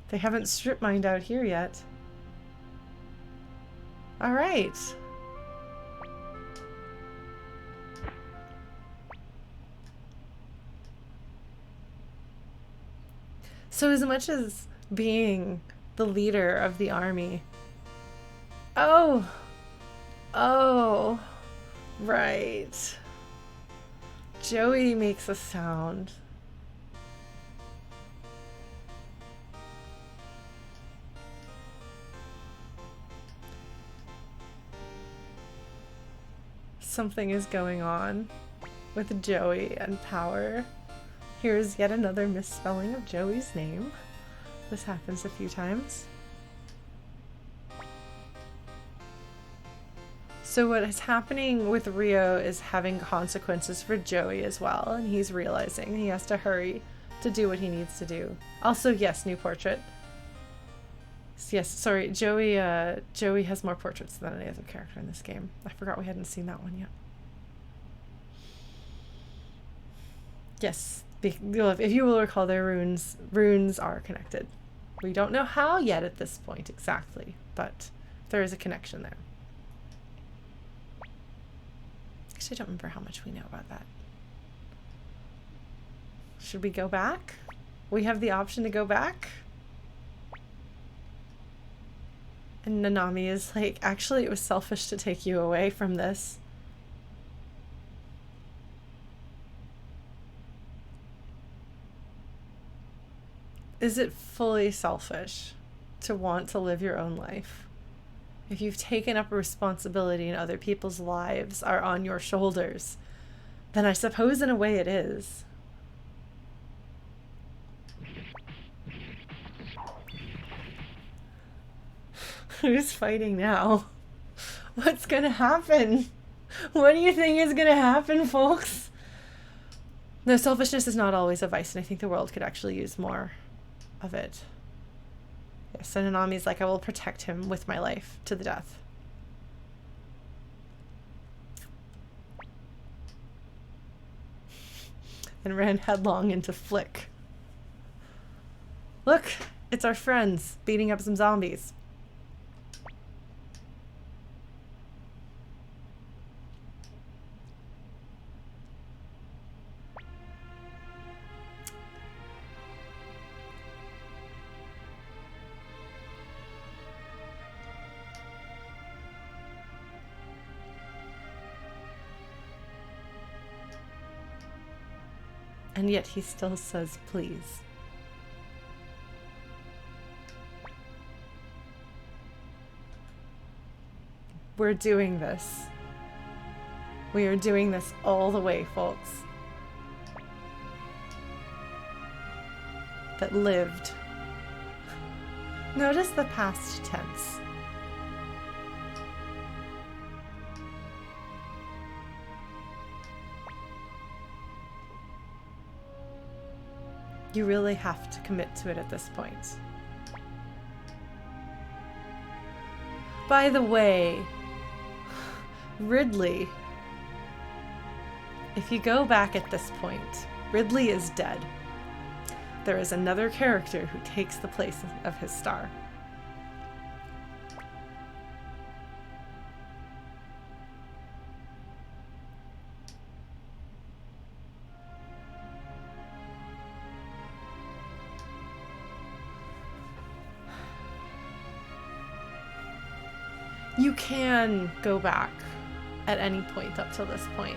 They haven't strip mined out here yet. All right. So as much as being the leader of the army... Oh! Oh! Right. Joey makes a sound. Something is going on with Joey and power. Here's yet another misspelling of Joey's name. This happens a few times. So what is happening with Rio is having consequences for Joey as well, and he's realizing he has to hurry to do what he needs to do. Also, yes, new portrait. Yes, sorry, Joey has more portraits than any other character in this game. I forgot we hadn't seen that one yet. Yes, if you will recall, their runes are connected. We don't know how yet at this point exactly, but there is a connection there. Actually, I don't remember how much we know about that. Should we go back? We have the option to go back? And Nanami is like, actually, it was selfish to take you away from this. Is it fully selfish to want to live your own life? If you've taken up a responsibility and other people's lives are on your shoulders, then I suppose in a way it is. Who's fighting now? What's gonna happen? What do you think is gonna happen, folks? No, selfishness is not always a vice, and I think the world could actually use more of it. Yes, and Nanami's like, I will protect him with my life to the death. And ran headlong into Flick. Look, it's our friends beating up some zombies. And yet he still says, please. We're doing this. We are doing this all the way, folks. That lived. Notice the past tense. You really have to commit to it at this point. By the way, Ridley, if you go back at this point, Ridley is dead. There is another character who takes the place of his star. You can go back at any point up till this point.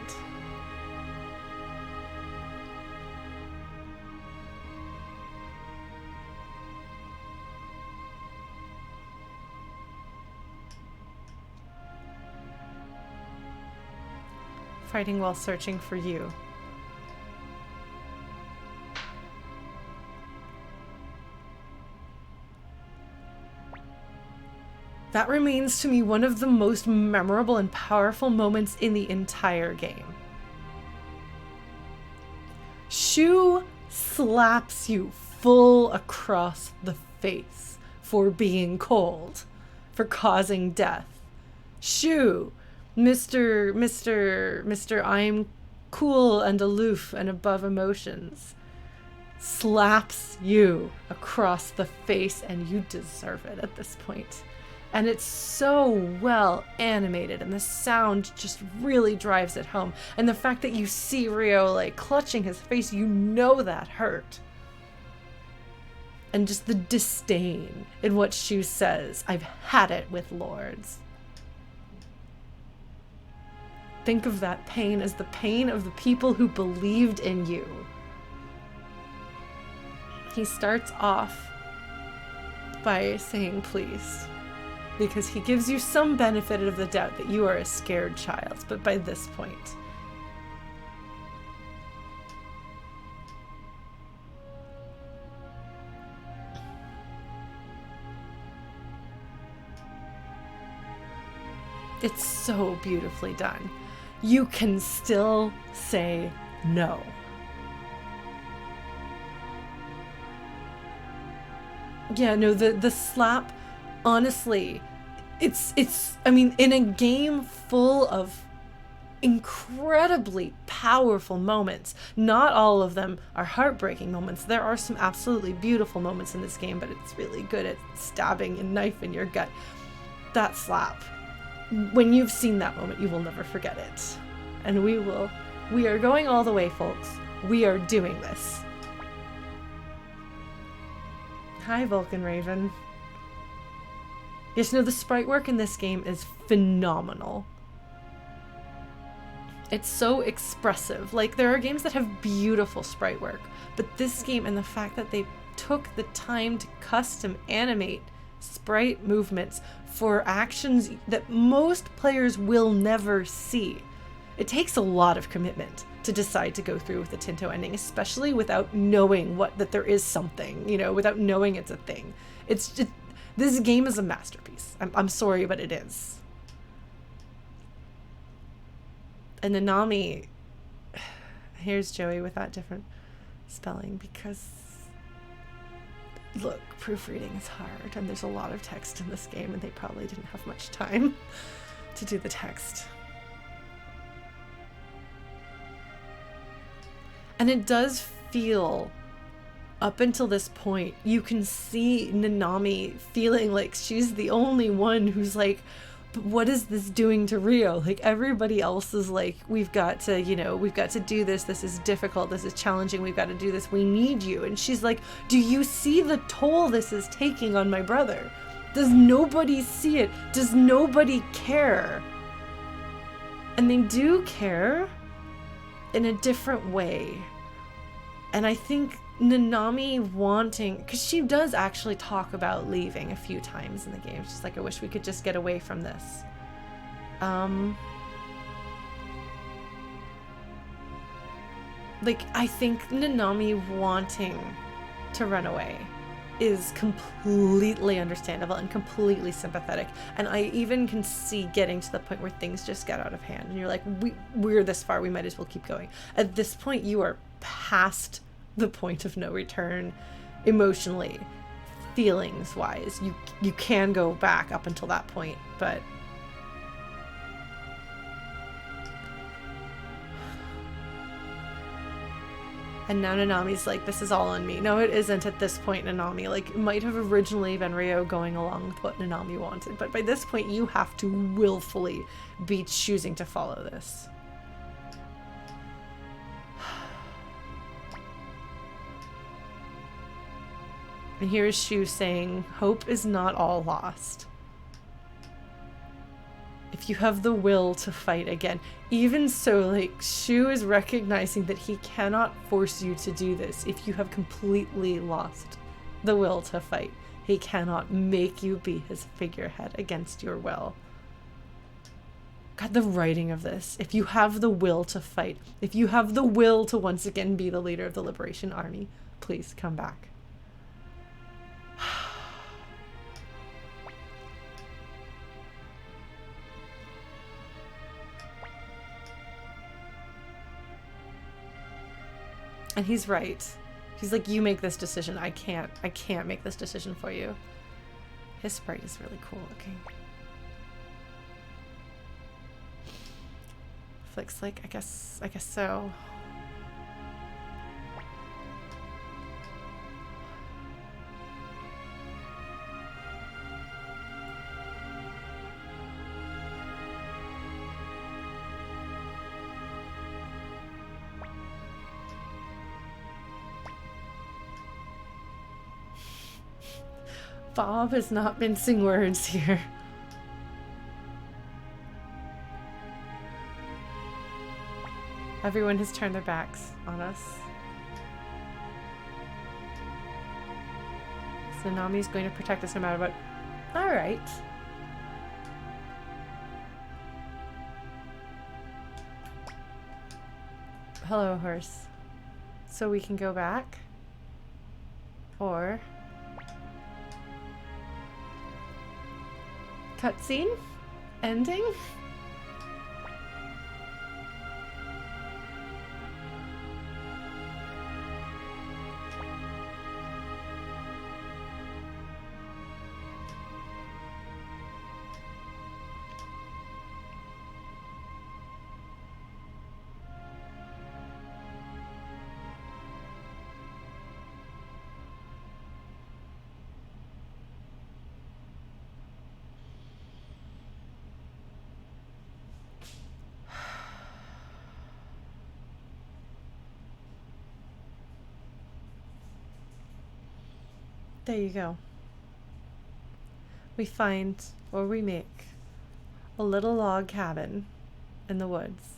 Fighting while searching for you. That remains to me one of the most memorable and powerful moments in the entire game. Shu slaps you full across the face for being for causing death. Shu, Mr. I'm cool and aloof and above emotions, slaps you across the face, and you deserve it at this point. And it's so well animated, and the sound just really drives it home. And the fact that you see Rio like clutching his face, you know that hurt. And just the disdain in what Shu says. I've had it with lords. Think of that pain as the pain of the people who believed in you. He starts off by saying please, because he gives you some benefit of the doubt that you are a scared child, but by this point, it's so beautifully done. You can still say no. Yeah, no, the slap, honestly, it's I mean, in a game full of incredibly powerful moments, not all of them are heartbreaking moments. There are some absolutely beautiful moments in this game, but it's really good at stabbing a knife in your gut. That slap, when you've seen that moment, you will never forget it. And we are going all the way, folks. We are doing this. Hi, Vulcan Raven. Yes, no, the sprite work in this game is phenomenal. It's so expressive. Like, there are games that have beautiful sprite work, but this game, and the fact that they took the time to custom animate sprite movements for actions that most players will never see. It takes a lot of commitment to decide to go through with the Tinto ending, especially without knowing that there is something, you know, without knowing it's a thing. It's just, this game is a masterpiece. I'm sorry, but it is. And Nanami, here's Joey with that different spelling, because look, proofreading is hard and there's a lot of text in this game and they probably didn't have much time to do the text. And it does feel, up until this point, you can see Nanami feeling like she's the only one who's like, but what is this doing to Rio? Like, everybody else is like, we've got to, you know, we've got to do this. This is difficult. This is challenging. We've got to do this. We need you. And she's like, do you see the toll this is taking on my brother? Does nobody see it? Does nobody care? And they do care in a different way. And I think Nanami wanting, because she does actually talk about leaving a few times in the game. She's like, I wish we could just get away from this. Like, I think Nanami wanting to run away is completely understandable and completely sympathetic. And I even can see getting to the point where things just get out of hand. And you're like, we're this far, we might as well keep going. At this point, you are past the point of no return emotionally, feelings wise. You can go back up until that point, but and now Nanami's like, this is all on me. No, it isn't at this point, Nanami. Like, it might have originally been Rio going along with what Nanami wanted, but by this point you have to willfully be choosing to follow this. And here is Shu saying, hope is not all lost. If you have the will to fight again. Even so, like, Shu is recognizing that he cannot force you to do this if you have completely lost the will to fight. He cannot make you be his figurehead against your will. God, the writing of this. If you have the will to fight, if you have the will to once again be the leader of the Liberation Army, please come back. And he's right. He's like, you make this decision. I can't make this decision for you. His sprite is really cool looking. Flick's like, I guess so. Bob is not mincing words here. Everyone has turned their backs on us. So Nami's going to protect us no matter what. Alright. Hello, horse. So we can go back? Or... cutscene? Ending? There you go. We find, or we make, a little log cabin in the woods.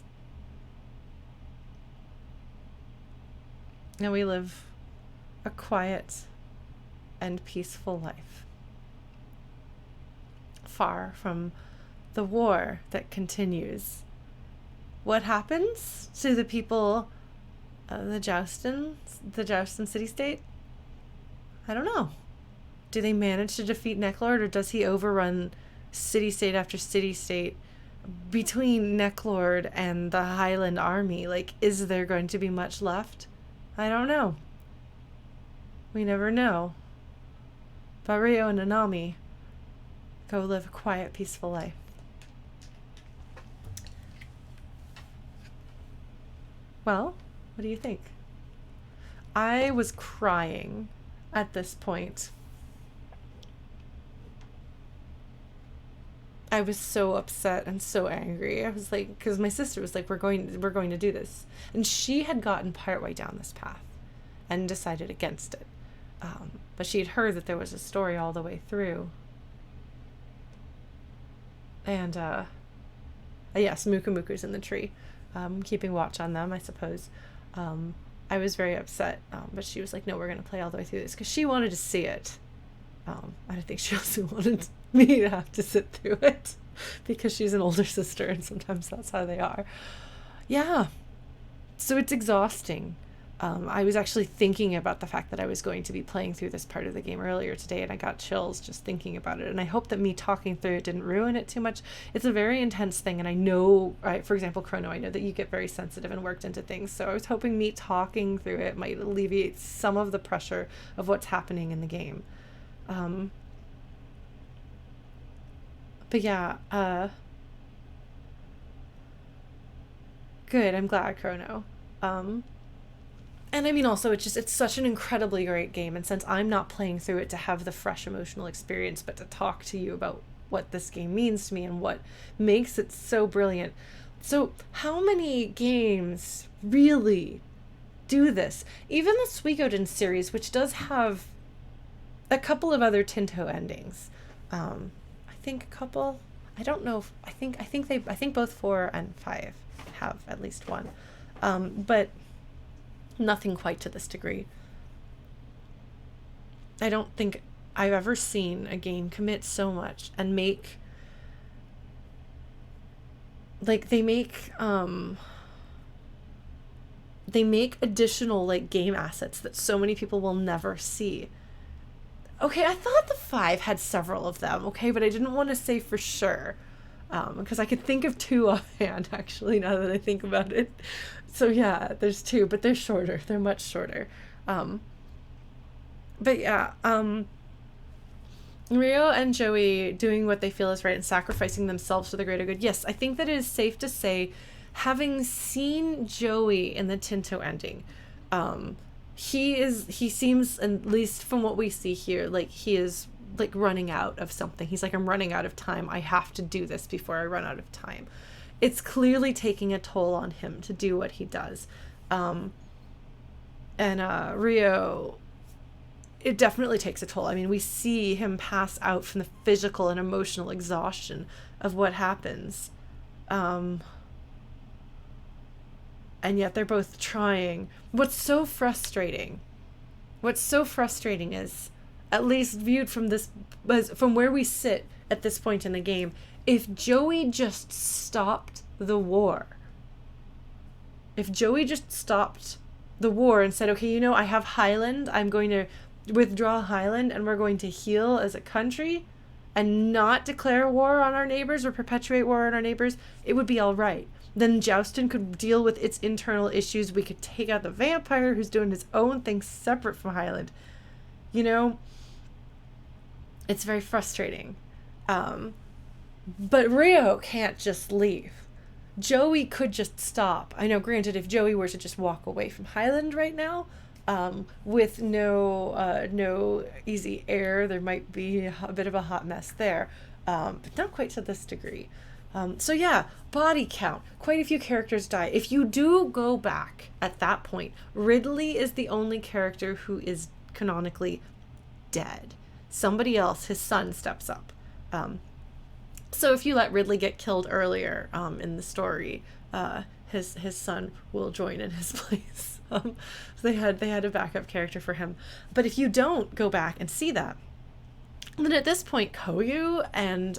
And we live a quiet and peaceful life. Far from the war that continues. What happens to the people of the Joustin city-state? I don't know. Do they manage to defeat Neclord, or does he overrun city-state after city-state between Neclord and the Highland army? Like, is there going to be much left? I don't know. We never know. But Rio and Nanami go live a quiet, peaceful life. Well, what do you think? I was crying at this point. I was so upset and so angry. I was like, because my sister was like, we're going to do this. And she had gotten partway down this path and decided against it. But she had heard that there was a story all the way through. And, yes, Mukamuku's in the tree. Keeping watch on them, I suppose. I was very upset, but she was like, no, we're going to play all the way through this, because she wanted to see it. I think she also wanted me to have to sit through it, because she's an older sister, and sometimes that's how they are. Yeah. So it's exhausting. I was actually thinking about the fact that I was going to be playing through this part of the game earlier today, and I got chills just thinking about it. And I hope that me talking through it didn't ruin it too much. It's a very intense thing, and I know, for example, Chrono, I know that you get very sensitive and worked into things. So I was hoping me talking through it might alleviate some of the pressure of what's happening in the game. But yeah, good. I'm glad, Chrono. And I mean, also, it's such an incredibly great game. And since I'm not playing through it to have the fresh emotional experience, but to talk to you about what this game means to me and what makes it so brilliant. So how many games really do this? Even the Suikoden series, which does have a couple of other Tinto endings. I think a couple. I don't know. I think both 4 and 5 have at least one. But nothing quite to this degree. I don't think I've ever seen a game commit so much and make, like, they make additional, like, game assets that so many people will never see. Okay, I thought the 5 had several of them, okay, but I didn't want to say for sure, because I could think of 2 offhand, actually, now that I think about it. So yeah, there's 2, but they're shorter. They're much shorter. But yeah, Rio and Joey doing what they feel is right and sacrificing themselves for the greater good. Yes, I think that it is safe to say, having seen Joey in the Tinto ending, he seems, at least from what we see here, like he is like running out of something. He's like, I'm running out of time. I have to do this before I run out of time. It's clearly taking a toll on him to do what he does. And Rio, it definitely takes a toll. I mean, we see him pass out from the physical and emotional exhaustion of what happens. And yet they're both trying. What's so frustrating is, at least viewed from from where we sit at this point in the game, if Joey just stopped the war, and said, okay, I have Highland, I'm going to withdraw Highland, and we're going to heal as a country and not declare war on our neighbors or perpetuate war on our neighbors, it would be all right. Then Joustin could deal with its internal issues. We could take out the vampire who's doing his own thing separate from Highland. It's very frustrating. But Rio can't just leave. Joey could just stop. I know, granted, if Joey were to just walk away from Highland right now, with no easy air, there might be a bit of a hot mess there, but not quite to this degree. So yeah, body count. Quite a few characters die. If you do go back at that point, Ridley is the only character who is canonically dead. Somebody else, his son, steps up. So if you let Ridley get killed earlier in the story, his son will join in his place. So they had a backup character for him. But if you don't go back and see that, then at this point, Koyu and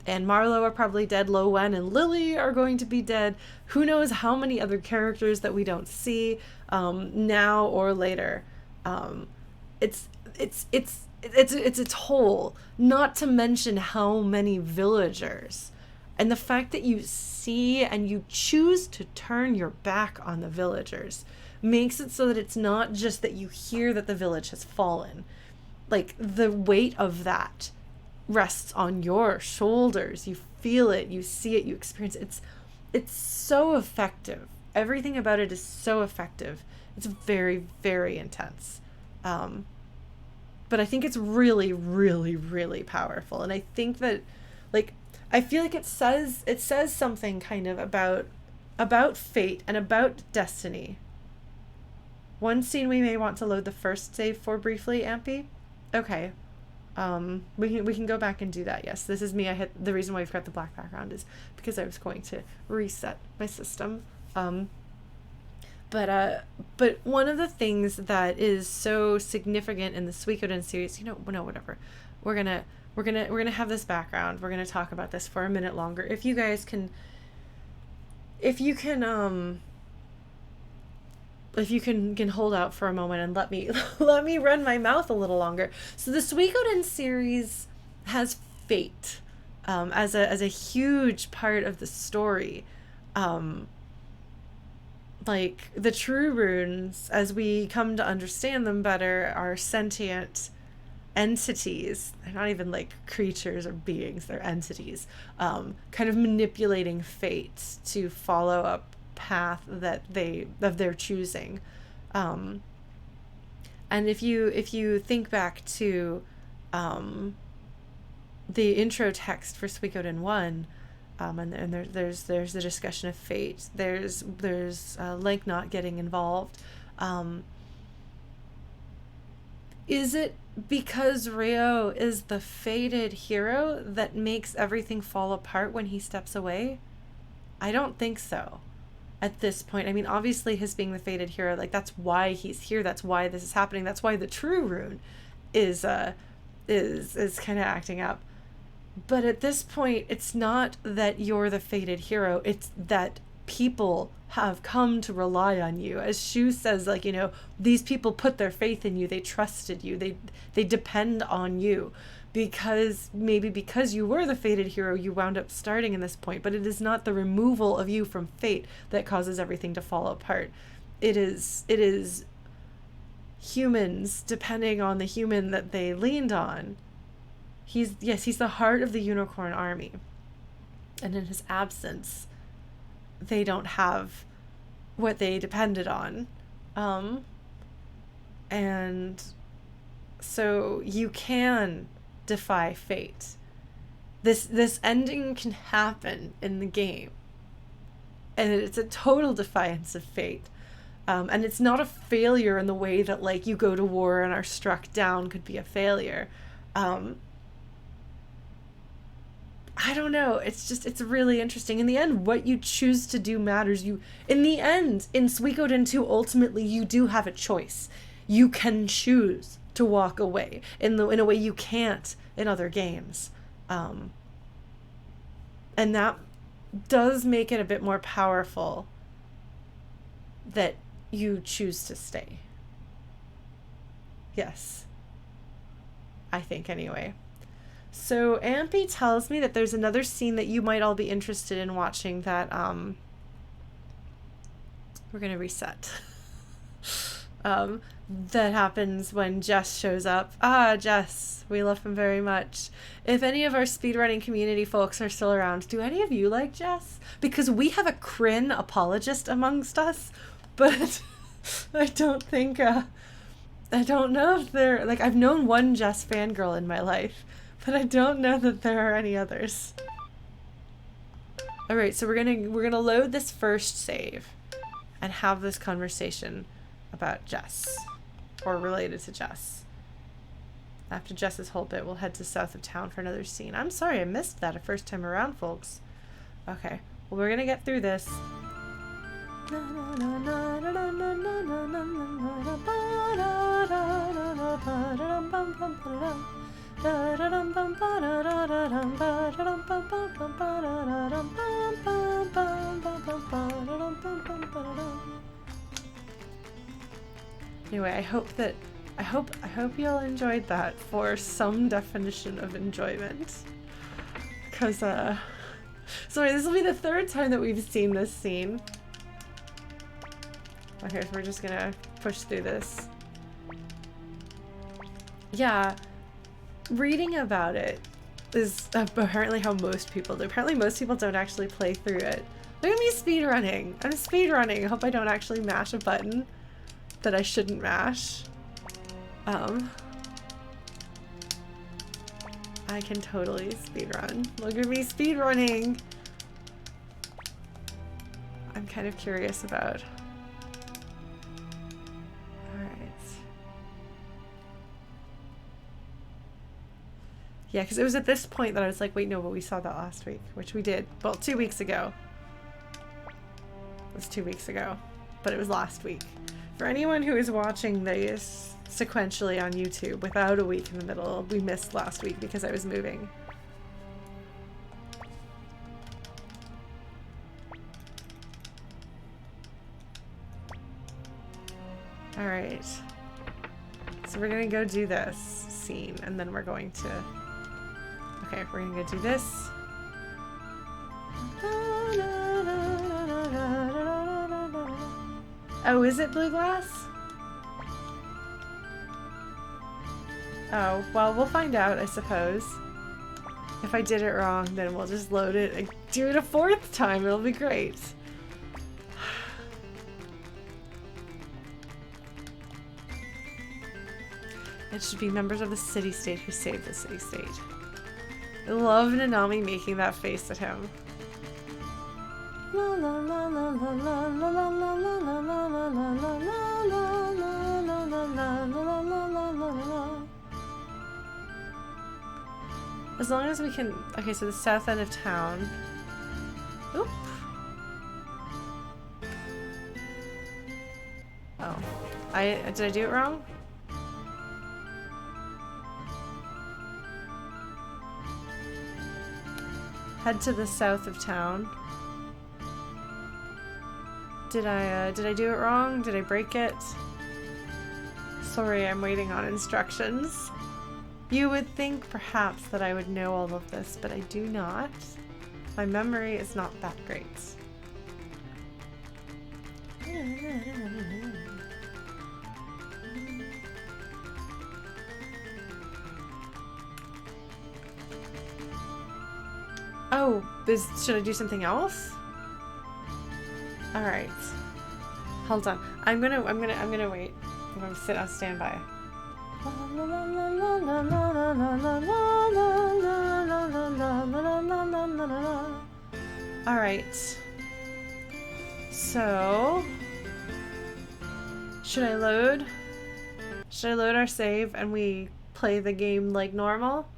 Marlo are probably dead. Lo Wen and Lily are going to be dead. Who knows how many other characters that we don't see now or later. It's a toll, not to mention how many villagers. And the fact that you see and you choose to turn your back on the villagers makes it so that it's not just that you hear that the village has fallen. Like, the weight of that rests on your shoulders. You feel it, you see it, you experience it. It's so effective. Everything about it is so effective. It's very, very intense. But I think it's really, really, really powerful. And I think that, I feel like it says something kind of about fate and about destiny. One scene we may want to load the first save for briefly, Ampy. Okay. We can go back and do that. Yes, this is me. The reason why we've got the black background is because I was going to reset my system. But one of the things that is so significant in the Suikoden series, whatever. We're gonna have this background. We're gonna talk about this for a minute longer. If you can hold out for a moment and let me run my mouth a little longer. So the Suikoden series has fate as a huge part of the story. The true runes, as we come to understand them better, are sentient entities. They're not even creatures or beings, they're entities, kind of manipulating fate to follow a path of their choosing. And if you think back to the intro text for Suikoden 1, and there's a discussion of fate. There's Link not getting involved. Is it because Ryo is the fated hero that makes everything fall apart when he steps away? I don't think so. At this point, I mean, obviously his being the fated hero, that's why he's here. That's why this is happening. That's why the true Rune is kind of acting up. But at this point, it's not that you're the fated hero. It's that people have come to rely on you. As Shu says, these people put their faith in you. They trusted you. They depend on you. Because you were the fated hero, you wound up starting in this point. But it is not the removal of you from fate that causes everything to fall apart. It is humans depending on the human that they leaned on. He's the heart of the unicorn army. And in his absence, they don't have what they depended on. And so you can defy fate. This ending can happen in the game. And it's a total defiance of fate. And it's not a failure in the way that, like, you go to war and are struck down could be a failure. I don't know. It's really interesting. In the end, what you choose to do matters. In the end, in Suikoden II, ultimately, you do have a choice. You can choose to walk away in a way you can't in other games. And that does make it a bit more powerful that you choose to stay. Yes. I think, anyway. So Ampy tells me that there's another scene that you might all be interested in watching that, we're going to reset. That happens when Jess shows up. Jess, we love him very much. If any of our speedrunning community folks are still around, do any of you like Jess? Because we have a Kryn apologist amongst us, but I don't think, I don't know if they're, like, I've known one Jess fangirl in my life, but I don't know that there are any others. Alright, so we're gonna load this first save and have this conversation about Jess, or related to Jess. After Jess's whole bit, we'll head to south of town for another scene. I'm sorry I missed that a first time around, folks. Okay, well, we're gonna get through this. Anyway, I hope y'all enjoyed that for some definition of enjoyment. Cause sorry, this will be the third time that we've seen this scene. Okay, so we're just gonna push through this. Yeah, reading about it is apparently how most people do. Apparently most people don't actually play through it. Look at me speedrunning. I'm speedrunning. I hope I don't actually mash a button that I shouldn't mash. I can totally speedrun. Look at me speedrunning. I'm kind of curious about. Yeah, because it was at this point that I was like, wait, no, but we saw that last week, which we did. Well, 2 weeks ago. It was 2 weeks ago, but it was last week. For anyone who is watching this sequentially on YouTube without a week in the middle, we missed last week because I was moving. Alright. So we're gonna go do this scene, and then we're going to... Okay, we're gonna go do this. Oh, is it blue glass? Oh, well, we'll find out, I suppose. If I did it wrong, then we'll just load it and do it a fourth time. It'll be great. It should be members of the city-state who saved the city-state. I love Nanami making that face at him. As long as we can... Okay, so the south end of town. Oop. Oh. Did I do it wrong? Head to the south of town. Did I do it wrong? Did I break it? Sorry, I'm waiting on instructions. You would think perhaps that I would know all of this, but I do not. My memory is not that great. Oh, should I do something else? All right. Hold on. I'm gonna wait. I'm gonna sit on standby. All right. So Should I load? Should I load our save and we play the game like normal?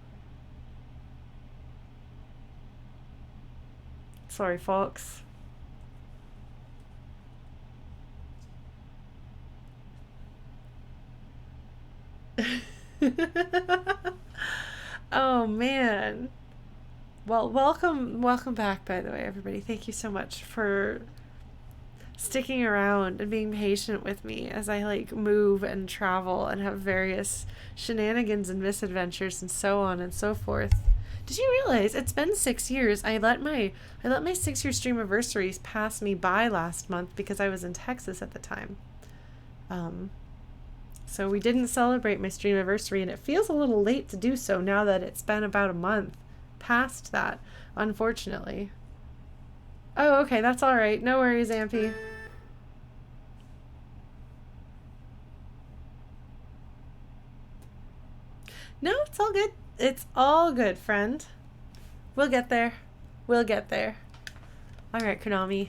Sorry, folks. Oh man. Well, welcome back, by the way, everybody. Thank you so much for sticking around and being patient with me as I like move and travel and have various shenanigans and misadventures and so on and so forth. Did you realize it's been 6 years? I let my 6-year streamiversary pass me by last month because I was in Texas at the time. So we didn't celebrate my streamiversary, and it feels a little late to do so now that it's been about a month past that, unfortunately. Oh, okay, that's all right. No worries, Ampy. No, it's all good. It's all good, friend. We'll get there. We'll get there. All right, Konami.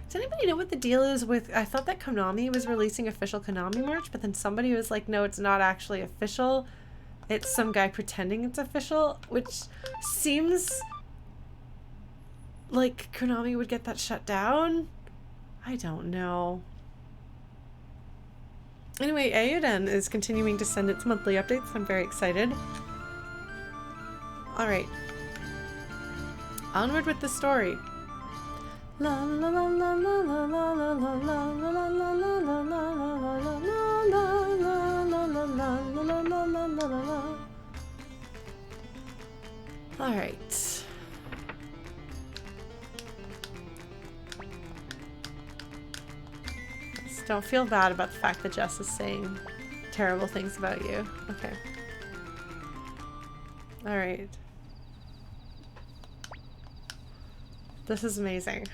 Does anybody know what the deal is with... I thought that Konami was releasing official Konami merch, but then somebody was like, no, it's not actually official. It's some guy pretending it's official, which seems like Konami would get that shut down. I don't know. Anyway, Ayuden is continuing to send its monthly updates. I'm very excited. All right. Onward with the story. La la la la la la la la la la la la la la la. All right. Don't feel bad about the fact that Jess is saying terrible things about you. Okay. All right. This is amazing.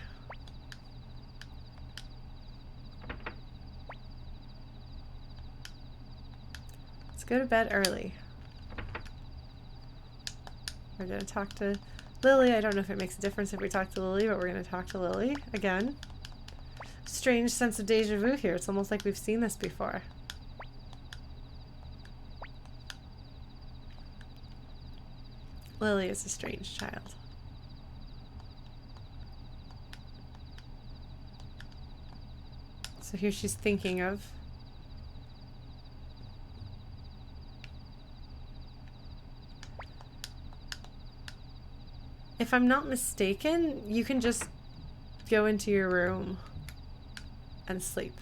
Let's go to bed early. We're gonna talk to Lily. I don't know if it makes a difference if we talk to Lily, but we're gonna talk to Lily again. Strange sense of deja vu here. It's almost like we've seen this before. Lily is a strange child. So here she's thinking of... If I'm not mistaken, you can just go into your room and sleep.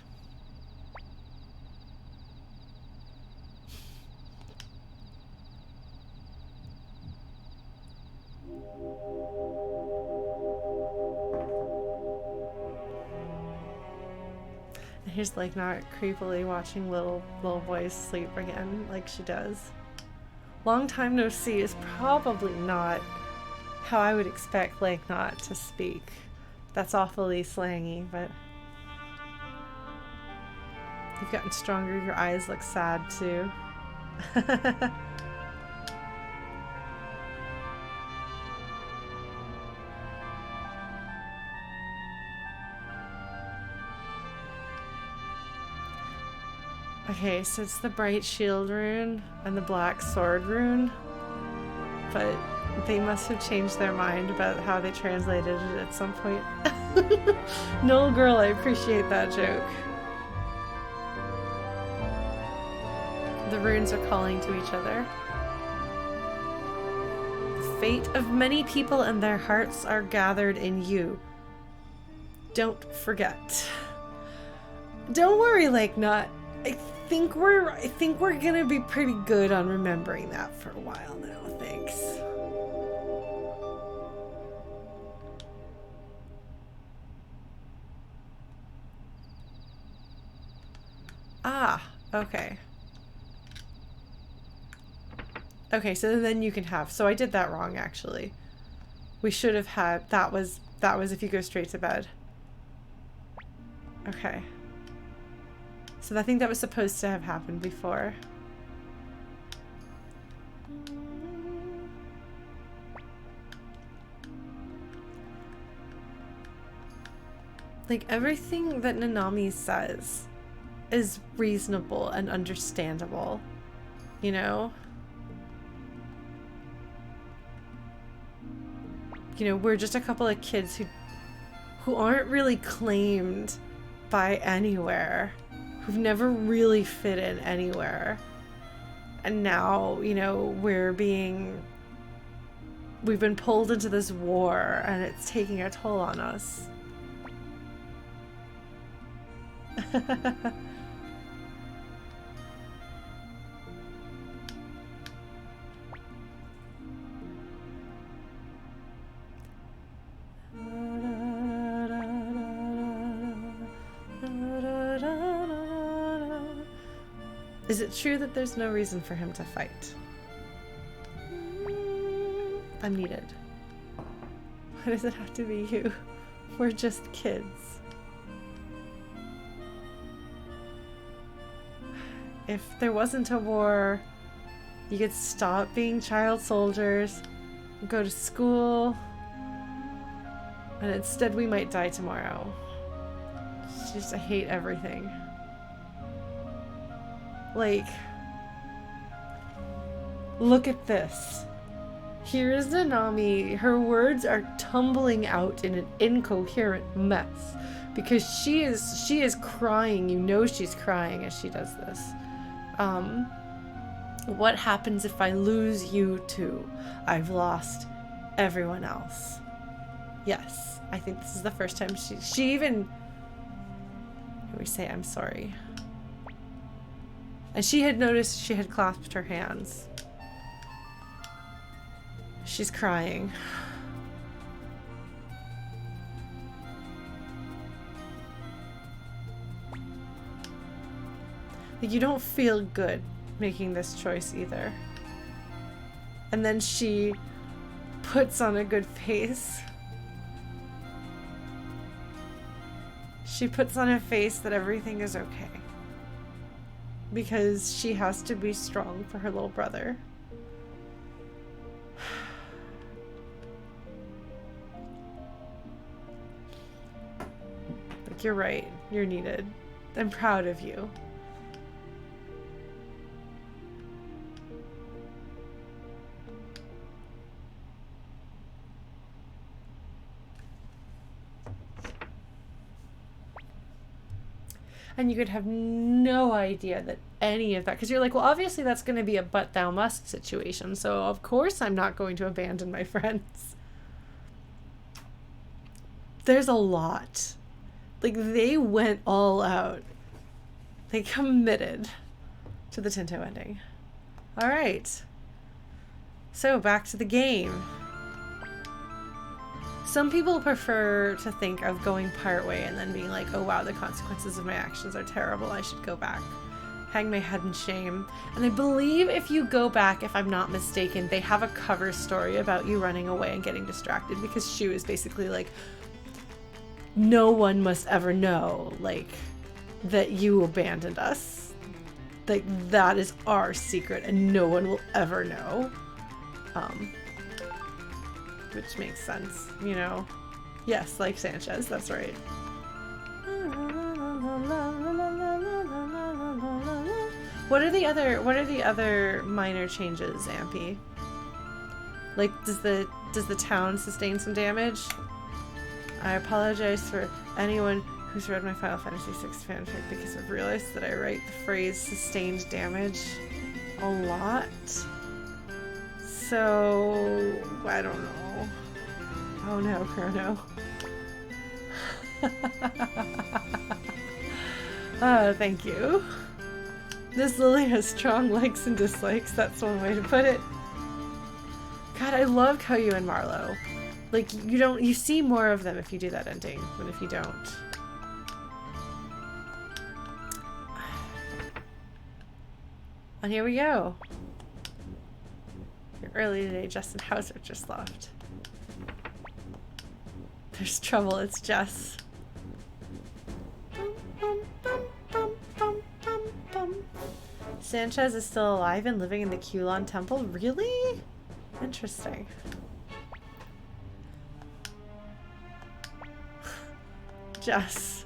And here's like not creepily watching little boys sleep again like she does. Long time no see is probably not how I would expect like not to speak. That's awfully slangy, but you've gotten stronger. Your eyes look sad too. Okay, so it's the bright shield rune and the black sword rune, but they must have changed their mind about how they translated it at some point. No, girl, I appreciate that joke. The runes are calling to each other. The fate of many people and their hearts are gathered in you. Don't forget. Don't worry, Lake Nut. I think we're gonna be pretty good on remembering that for a while now. Thanks. Ah, okay. Okay, so then you can have. So I did that wrong, actually. We should have had. That was if you go straight to bed. Okay. So I think that was supposed to have happened before. Like, everything that Nanami says is reasonable and understandable, you know? You know, we're just a couple of kids who aren't really claimed by anywhere, who've never really fit in anywhere. And now, you know, we've been pulled into this war and it's taking a toll on us. Is it true that there's no reason for him to fight? I'm needed. Why does it have to be you? We're just kids. If there wasn't a war, you could stop being child soldiers, go to school, and instead we might die tomorrow. It's just, I hate everything. Like, look at this. Here is Nanami. Her words are tumbling out in an incoherent mess because she is crying. You know she's crying as she does this. What happens if I lose you too? I've lost everyone else. Yes, I think this is the first time she even we say I'm sorry. And she had noticed she had clasped her hands. She's crying. You don't feel good making this choice either. And then she puts on a good face. She puts on a face that everything is okay. Because she has to be strong for her little brother. Like, you're right. You're needed. I'm proud of you. And you could have no idea that any of that, because you're like, well, obviously that's going to be a but thou must situation, so of course I'm not going to abandon my friends. There's a lot. Like, they went all out. They committed to the Tinto ending. All right. So back to the game. Some people prefer to think of going partway and then being like, oh wow, the consequences of my actions are terrible, I should go back. Hang my head in shame. And I believe if you go back, if I'm not mistaken, they have a cover story about you running away and getting distracted, because Shu is basically like, no one must ever know, like, that you abandoned us. Like, that is our secret and no one will ever know. Which makes sense, you know? Yes, like Sanchez, that's right. What are the other minor changes, Ampy? Like, does the town sustain some damage? I apologize for anyone who's read my Final Fantasy VI fanfic because I've realized that I write the phrase sustained damage a lot. So, I don't know. Oh no, Chrono. Thank you. This Lily has strong likes and dislikes, that's one way to put it. God, I love Koyu and Marlowe. Like, you see more of them if you do that ending than if you don't. And here we go. You're early today, Justin Hauser just left. There's trouble, it's Jess. Sanchez is still alive and living in the Kulon Temple? Really? Interesting. Jess.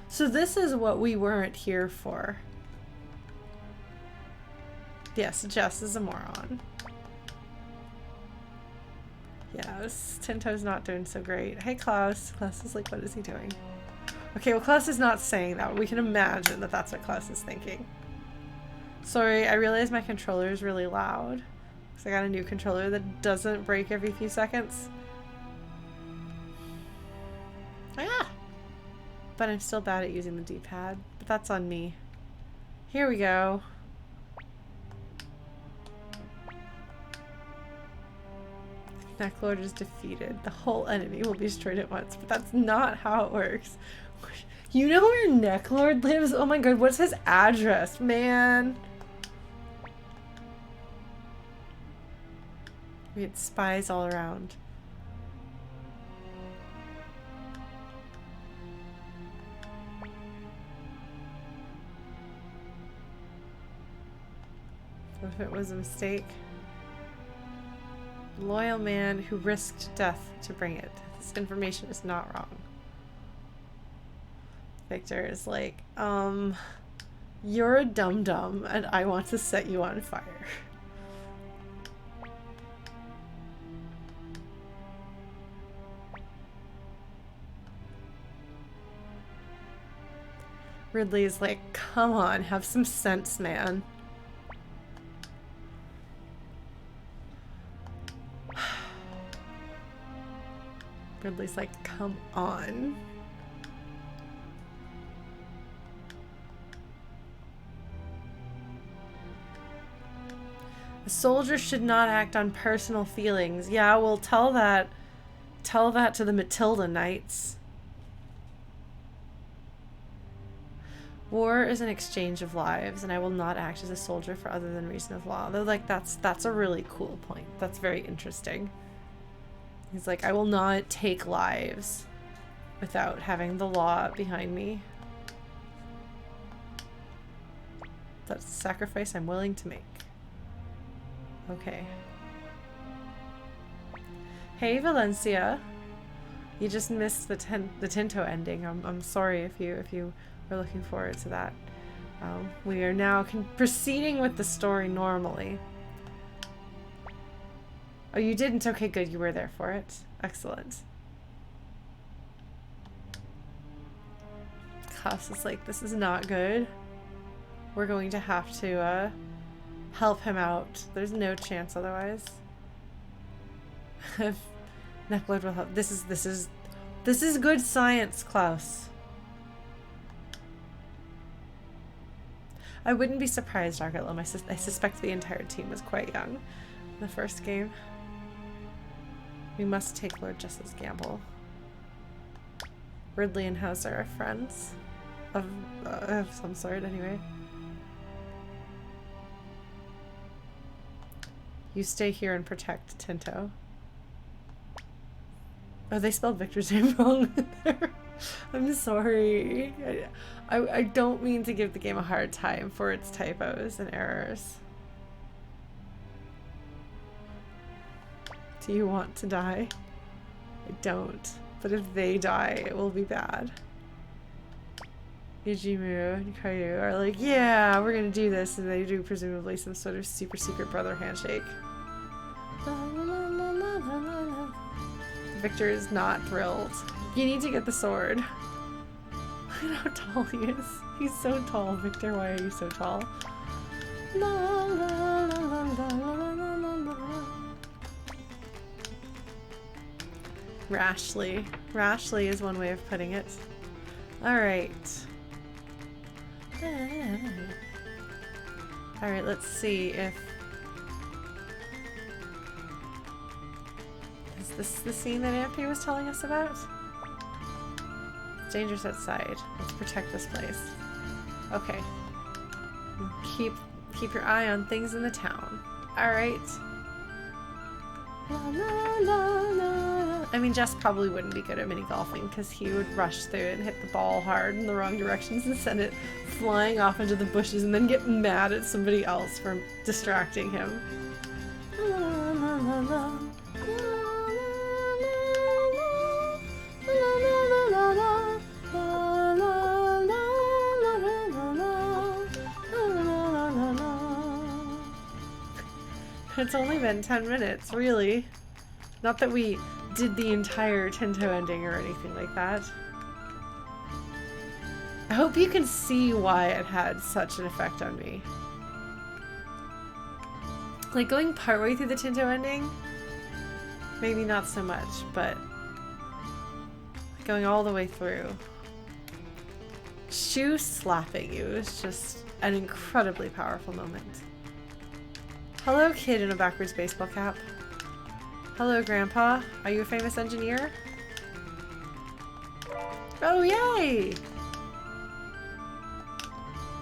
So this is what we weren't here for. Yes, Jess is a moron. Yes, Tinto's not doing so great. Hey, Klaus. Klaus is like, what is he doing? Okay, well, Klaus is not saying that. We can imagine that that's what Klaus is thinking. Sorry, I realize my controller is really loud. Because I got a new controller that doesn't break every few seconds. Ah! But I'm still bad at using the D-pad. But that's on me. Here we go. Neclord is defeated. The whole enemy will be destroyed at once. But that's not how it works. You know where Neclord lives? Oh my god, what's his address, man? We had spies all around. What if it was a mistake? Loyal man who risked death to bring it. This information is not wrong. Victor is like, you're a dum-dum and I want to set you on fire. Ridley is like, come on, have some sense, man. Ridley's like, come on. A soldier should not act on personal feelings. Yeah, well, tell that to the Matilda Knights. War is an exchange of lives, and I will not act as a soldier for other than reason of law. Though, like, that's a really cool point. That's very interesting. He's like, I will not take lives without having the law behind me. That's a sacrifice I'm willing to make. Okay. Hey, Valencia. You just missed the Tinto ending. I'm sorry if you were looking forward to that. We are now proceeding with the story normally. Oh, you didn't? Okay, good. You were there for it. Excellent. Klaus is like, this is not good. We're going to have to help him out. There's no chance otherwise. If Neclord will help. This is good science, Klaus. I wouldn't be surprised, Argalum. I suspect the entire team was quite young in the first game. We must take Lord Jess's gamble. Ridley and Hauser are friends of some sort, anyway. You stay here and protect Tinto. Oh, they spelled Victor's name wrong there. I'm sorry. I don't mean to give the game a hard time for its typos and errors. Do you want to die? I don't. But if they die, it will be bad. Ijimu and Kayu are like, yeah, we're gonna do this, and they do presumably some sort of super secret brother handshake. Victor is not thrilled. You need to get the sword. Look at how tall he is. He's so tall. Victor, why are you so tall? La, la, la, la, la, la, la, la. Rashly. Rashly is one way of putting it. Alright. Alright, let's see if... Is this the scene that Ampy was telling us about? It's dangerous outside. Let's protect this place. Okay. Keep your eye on things in the town. Alright. La, la, la, la. I mean, Jess probably wouldn't be good at mini golfing because he would rush through it and hit the ball hard in the wrong directions and send it flying off into the bushes and then get mad at somebody else for distracting him. La, la, la, la. La, la, la, it's only been 10 minutes, really. Not that we did the entire Tinto ending or anything like that. I hope you can see why it had such an effect on me. Like, going partway through the Tinto ending, maybe not so much, but going all the way through. Shoe slapping you is just an incredibly powerful moment. Hello, kid in a backwards baseball cap. Hello, Grandpa. Are you a famous engineer? Oh, yay!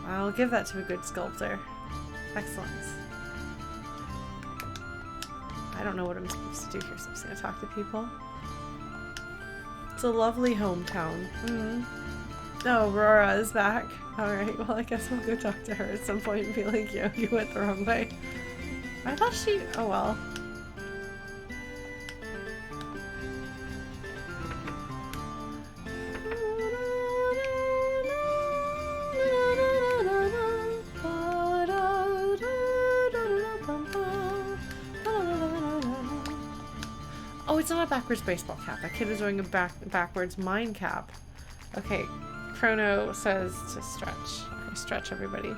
I'll give that to a good sculptor. Excellent. I don't know what I'm supposed to do here, so I'm just gonna talk to people. It's a lovely hometown. Oh, Aurora is back. Alright, well, I guess we'll go talk to her at some point and be like, yo, you went the wrong way. I thought she... oh, well. Oh, it's not a backwards baseball cap. That kid is wearing a backwards mine cap. Okay, Chrono says to stretch. Okay, stretch, everybody.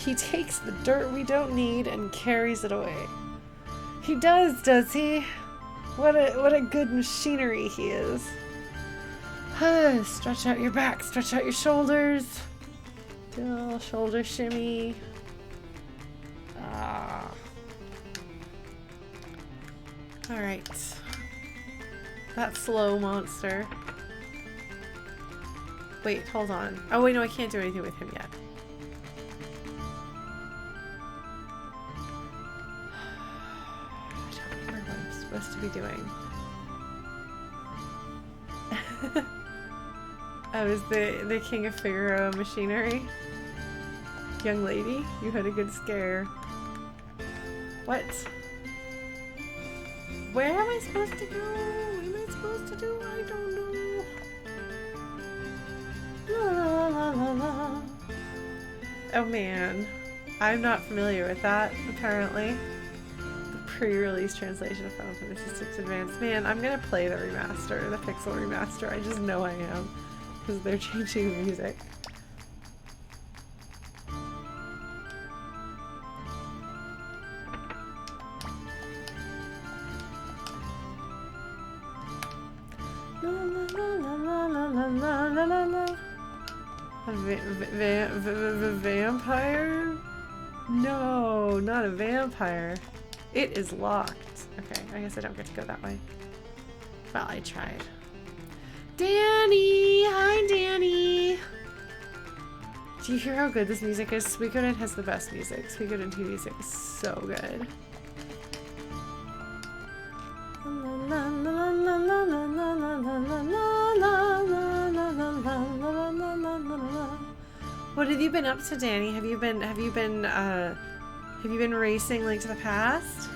He takes the dirt we don't need and carries it away. He does he? What a good machinery he is. Stretch out your back, stretch out your shoulders. Do a little shoulder shimmy. Alright. That slow monster. Wait, hold on. Oh wait, no, I can't do anything with him yet. I don't remember what I'm supposed to be doing. Oh, is the King of Figaro machinery? Young lady, you had a good scare. What? Where am I supposed to go? What am I supposed to do? I don't know. La, la, la, la. Oh man, I'm not familiar with that, apparently. The pre-release translation of Final Fantasy VI Advance. Man, I'm gonna play the remaster, the Pixel remaster. I just know I am, because they're changing the music. A vampire? No, not a vampire. It is locked. Okay, I guess I don't get to go that way. Well, I tried. Danny! Hi, Danny! Do you hear how good this music is? Suikoden has the best music. Suikoden II music is so good. What have you been up to, Danny? Have you been racing Link to the Past?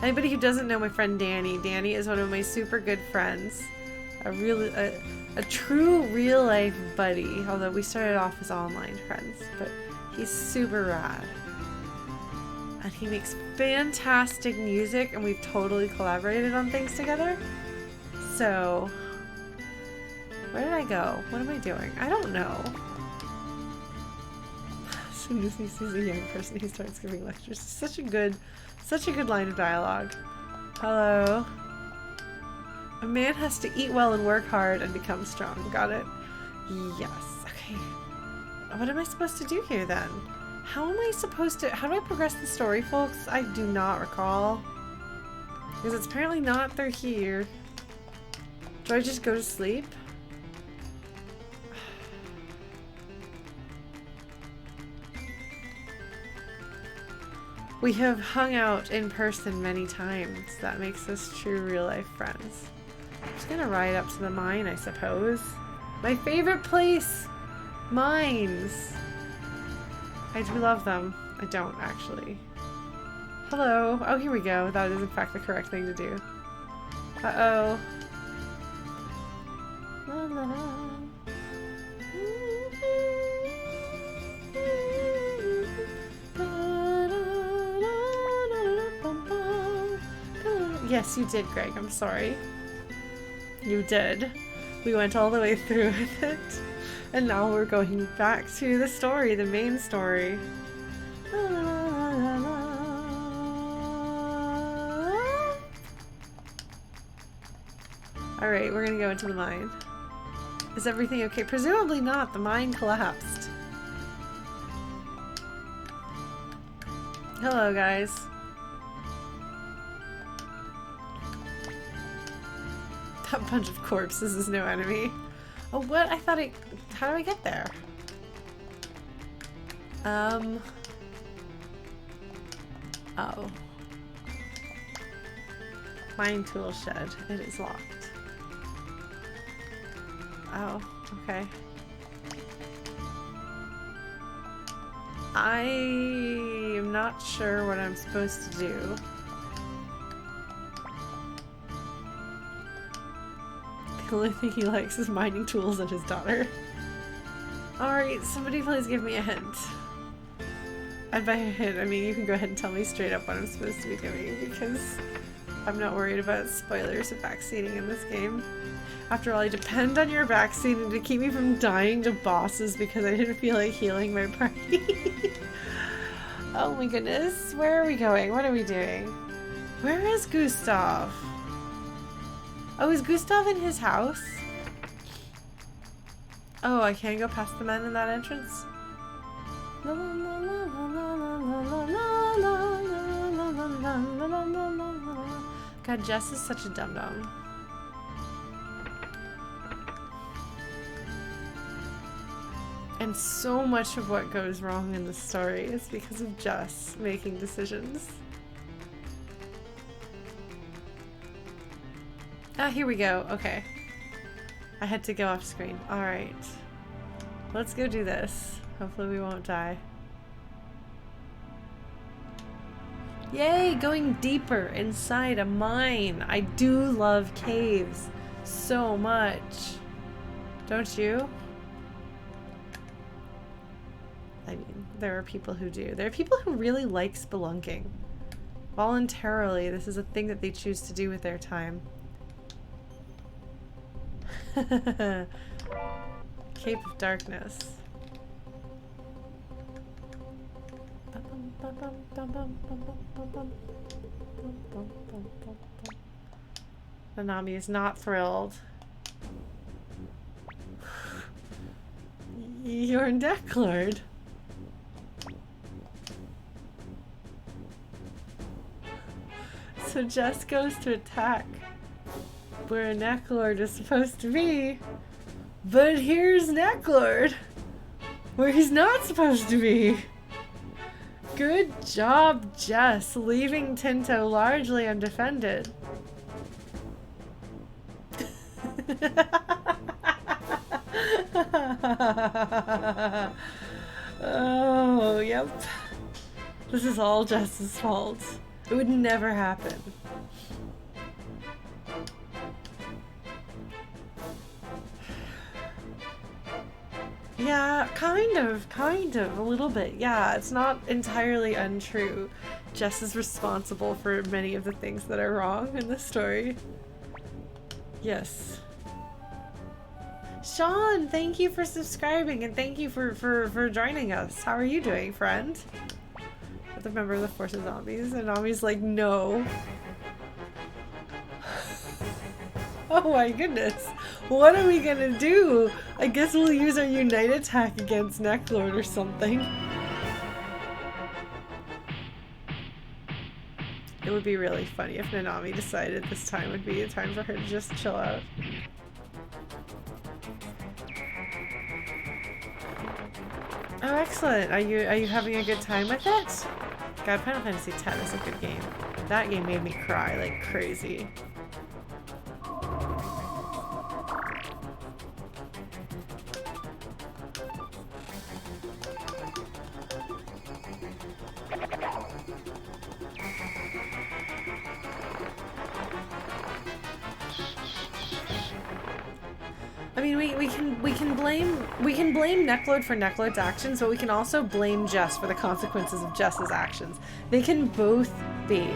Anybody who doesn't know my friend Danny, Danny is one of my super good friends. A true real life buddy, although we started off as online friends, but he's super rad. And he makes fantastic music, and we've totally collaborated on things together. So, where did I go? What am I doing? I don't know. As soon as he sees a young person, he starts giving lectures. Such a good line of dialogue. Hello. A man has to eat well and work hard and become strong. Got it? Yes. Okay. What am I supposed to do here then? How do I progress the story, folks? I do not recall. Because it's apparently not through here. Do I just go to sleep? We have hung out in person many times. That makes us true real-life friends. I'm just gonna ride up to the mine, I suppose. My favorite place! Mines! I do love them. I don't, actually. Hello. Oh, here we go. That is, in fact, the correct thing to do. Uh-oh. La, la, la. Yes, you did, Greg. I'm sorry. You did. We went all the way through with it. And now we're going back to the story, the main story. Alright, we're gonna go into the mine. Is everything okay? Presumably not. The mine collapsed. Hello, guys. That bunch of corpses is no enemy. Oh, what? I thought it... How do I get there? Oh. Mine tool shed. It is locked. Oh, okay. I am not sure what I'm supposed to do. The only thing he likes is mining tools and his daughter. Alright, somebody please give me a hint. And by a hint, I mean you can go ahead and tell me straight up what I'm supposed to be doing, because I'm not worried about spoilers of backseating in this game. After all, I depend on your backseating to keep me from dying to bosses because I didn't feel like healing my party. Oh my goodness, where are we going? What are we doing? Where is Gustav? Oh, is Gustav in his house? Oh, I can't go past the men in that entrance? God, Jess is such a dum-dum. And so much of what goes wrong in the story is because of Jess making decisions. Ah, here we go. Okay. I had to go off screen. Alright. Let's go do this. Hopefully we won't die. Yay! Going deeper inside a mine. I do love caves so much. Don't you? I mean, there are people who do. There are people who really like spelunking. Voluntarily, this is a thing that they choose to do with their time. Cape of Darkness. Nanami is not thrilled. You're Neclord. So Jess goes to attack where a Neclord is supposed to be, but here's Neclord where he's not supposed to be. Good job, Jess, leaving Tinto largely undefended. Oh, yep. This is all Jess's fault. It would never happen. Yeah, kind of, a little bit. Yeah, it's not entirely untrue. Jess is responsible for many of the things that are wrong in this story. Yes. Sean, thank you for subscribing and thank you for joining us. How are you doing, friend? With a member of the Force of Zombies, and Nami's like, no. Oh my goodness. What are we gonna do? I guess we'll use our Unite attack against Neclord or something. It would be really funny if Nanami decided this time would be a time for her to just chill out. Oh, excellent. Are you having a good time with it? God, Final Fantasy X is a good game. That game made me cry like crazy. I mean, we can blame Neclord for Neclord's actions, but we can also blame Jess for the consequences of Jess's actions. They can both be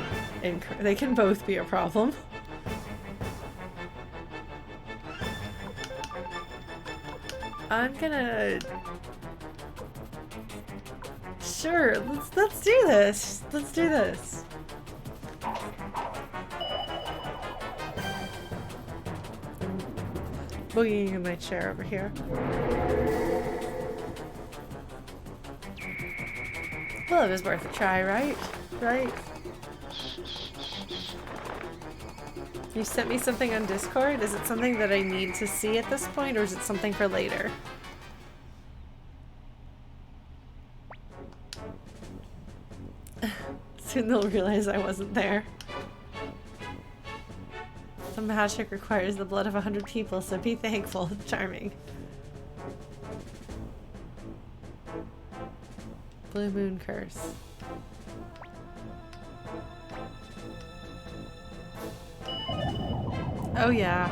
they can both be a problem. I'm gonna... Sure, let's do this. Let's do this. Boogieing in my chair over here. Well, it was worth a try, right? Right? You sent me something on Discord? Is it something that I need to see at this point, or is it something for later? Soon they'll realize I wasn't there. The magic requires the blood of 100 people, so be thankful. Charming. Blue moon curse. Oh yeah.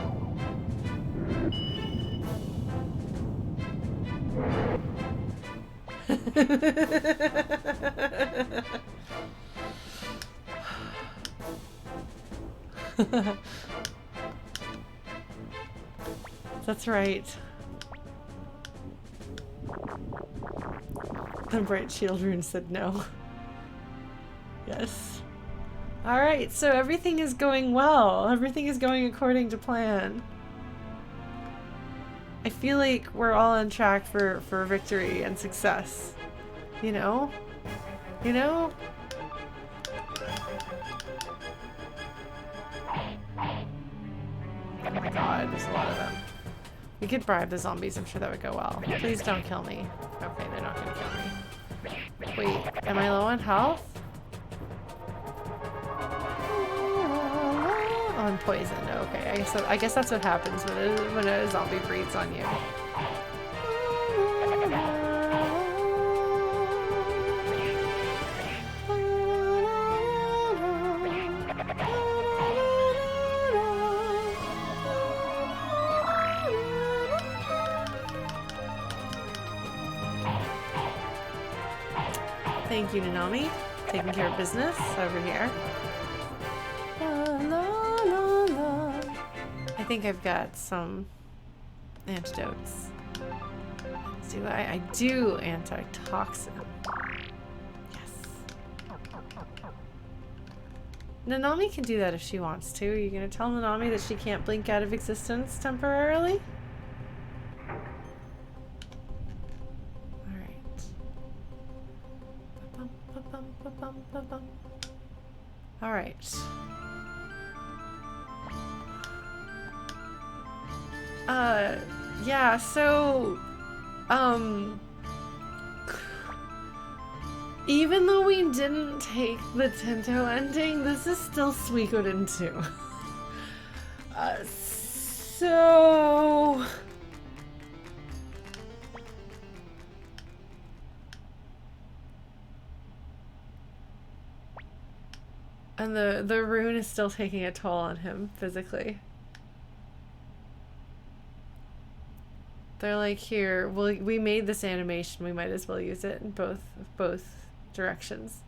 That's right. The bright shield rune said no. Yes. Alright, so everything is going well. Everything is going according to plan. I feel like we're all on track for victory and success. You know? You know? Oh my god, there's a lot of them. We could bribe the zombies, I'm sure that would go well. Please don't kill me. Okay, they're not gonna kill me. Wait, am I low on health? On poison, okay. I guess that's what happens when a zombie breathes on you. Thank you, Nanami. Taking care of business over here. I think I've got some antidotes. Do I? I do antitoxin. Yes. Nanami can do that if she wants to. Are you gonna tell Nanami that she can't blink out of existence temporarily? Alright. Yeah, so, even though we didn't take the Tinto ending, this is still Suikoden II. So... And the rune is still taking a toll on him physically. They're like, here, well, we made this animation, we might as well use it in both directions.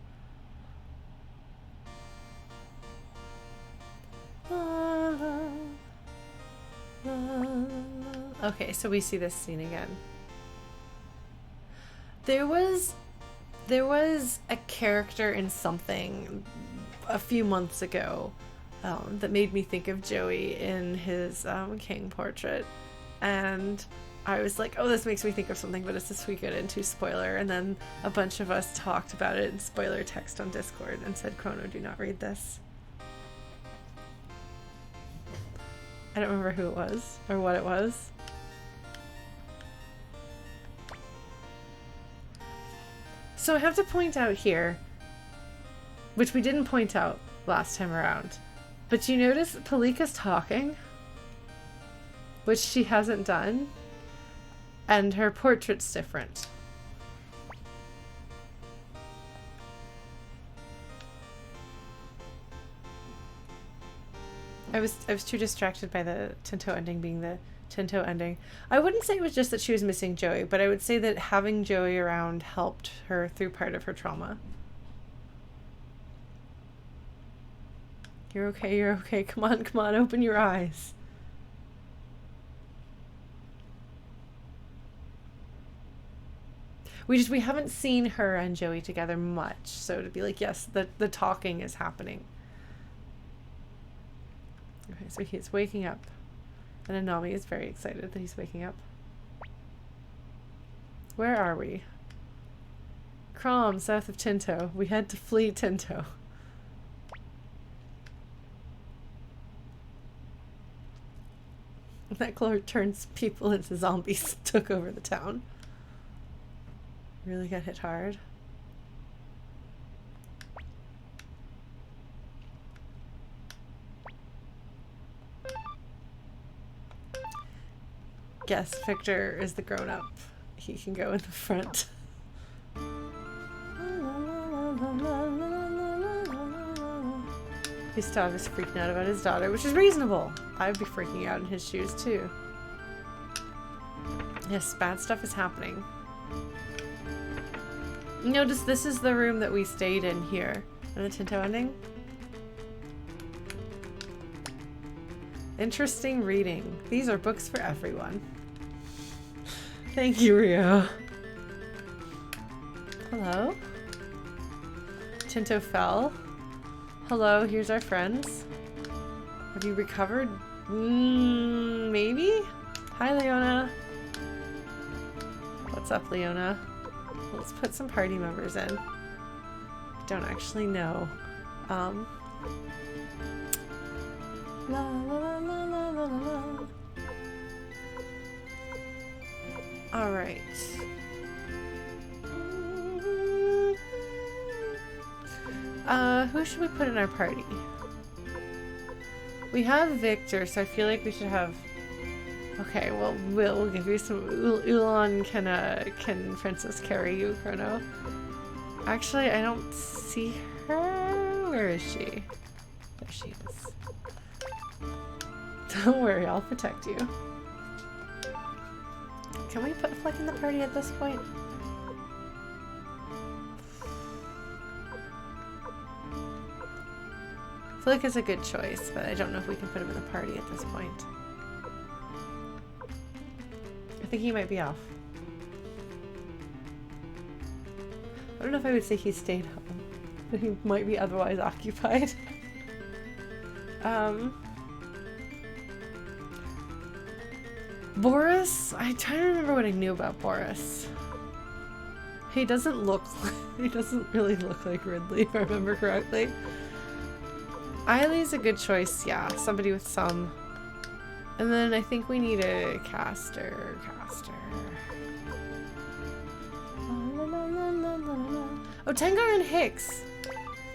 Okay, so we see this scene again. There was a character in something a few months ago that made me think of Joey in his king portrait, and I was like, oh, this makes me think of something, but it's a Suikoden II spoiler, and then a bunch of us talked about it in spoiler text on Discord and said, Chrono, do not read this. I don't remember who it was or what it was. So I have to point out here, which we didn't point out last time around, but you notice Palika's talking, which she hasn't done, and her portrait's different. I was too distracted by the Tinto ending being the Tinto ending. I wouldn't say it was just that she was missing Joey, but I would say that having Joey around helped her through part of her trauma. You're okay, you're okay. Come on, open your eyes. We haven't seen her and Joey together much, so to be like, yes, the talking is happening. Okay, so he's waking up. And Anami is very excited that he's waking up. Where are we? Crom, south of Tinto. We had to flee Tinto. Neclord turns people into zombies. Took over the town. Really got hit hard. Yes, Victor is the grown-up. He can go in the front. Gustav is freaking out about his daughter, which is reasonable. I'd be freaking out in his shoes too. Yes, bad stuff is happening. Notice this is the room that we stayed in here. And the Tinto ending. Interesting reading. These are books for everyone. Thank you, Rio. Hello? Tinto fell. Hello, here's our friends. Have you recovered? Maybe? Hi, Leona. What's up, Leona? Let's put some party members in. I don't actually know. La la la la la la la. Alright. Who should we put in our party? We have Victor, so I feel like we should have... Okay, well, we'll give you some... Ulan can Princess carry you, Chrono. Actually, I don't see her. Where is she? There she is. Don't worry, I'll protect you. Can we put Fleck in the party at this point? Fleck is a good choice, but I don't know if we can put him in the party at this point. I think he might be off. I don't know if I would say he stayed home, but he might be otherwise occupied. Boris? I try to remember what I knew about Boris. He doesn't look like, he doesn't really look like Ridley, if I remember correctly. Eileen's a good choice, yeah. Somebody with some. And then I think we need a caster. Oh, Tengar and Hicks.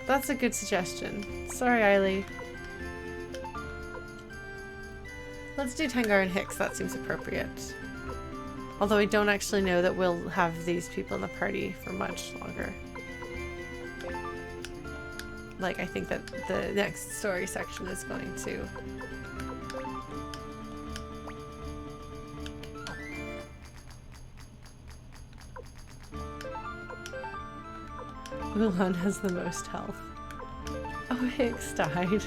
That's a good suggestion. Sorry, Eileen. Let's do Tengar and Hicks. That seems appropriate. Although I don't actually know that we'll have these people in the party for much longer. Like, I think that the next story section is going to... Ulan has the most health. Oh, Hicks died.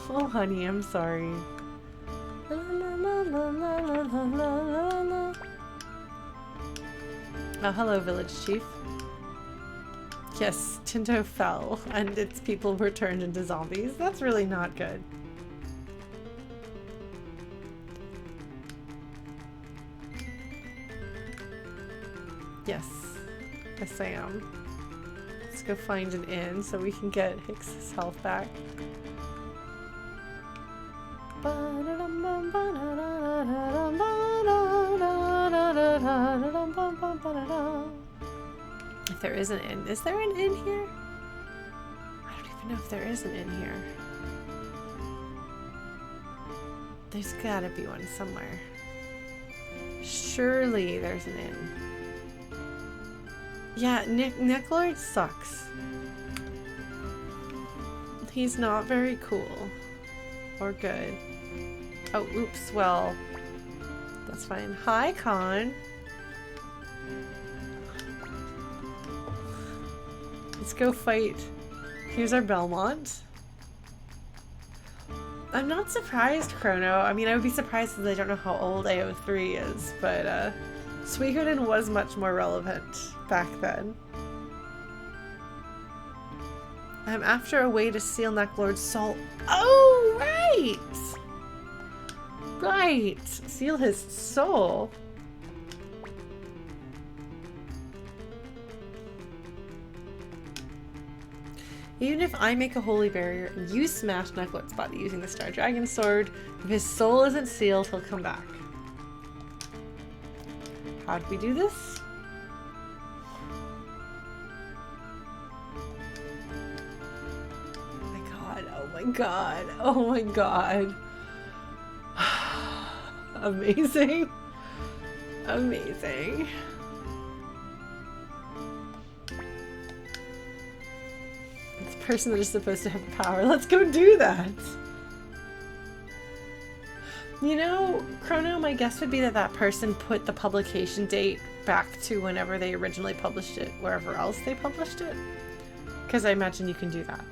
Oh, honey, I'm sorry. La, la, la, la, la, la, la, la. Oh, hello, village chief. Yes, Tinto fell, and its people were turned into zombies. That's really not good. Yes. Yes, I am. Let's go find an inn so we can get Hicks's health back. If there is an inn. Is there an inn here? I don't even know if there is an inn here. There's gotta be one somewhere. Surely there's an inn. Yeah, Neclord sucks. He's not very cool. Or good. Oh, oops, well, that's fine. Hi, Kahn. Let's go fight. Here's our Belmont. I'm not surprised, Chrono. I mean, I would be surprised because I don't know how old AO3 is, but Suikoden was much more relevant back then. I'm after a way to seal Neclord's soul. Oh, right! Right! Seal his soul. Even if I make a holy barrier and you smash Neclord's body using the Star Dragon Sword, if his soul isn't sealed, he'll come back. How do we do this? Oh my god, oh my god, oh my god. Amazing. Amazing. Person that is supposed to have power. Let's go do that. You know, Chrono, my guess would be that that person put the publication date back to whenever they originally published it, wherever else they published it. Because I imagine you can do that.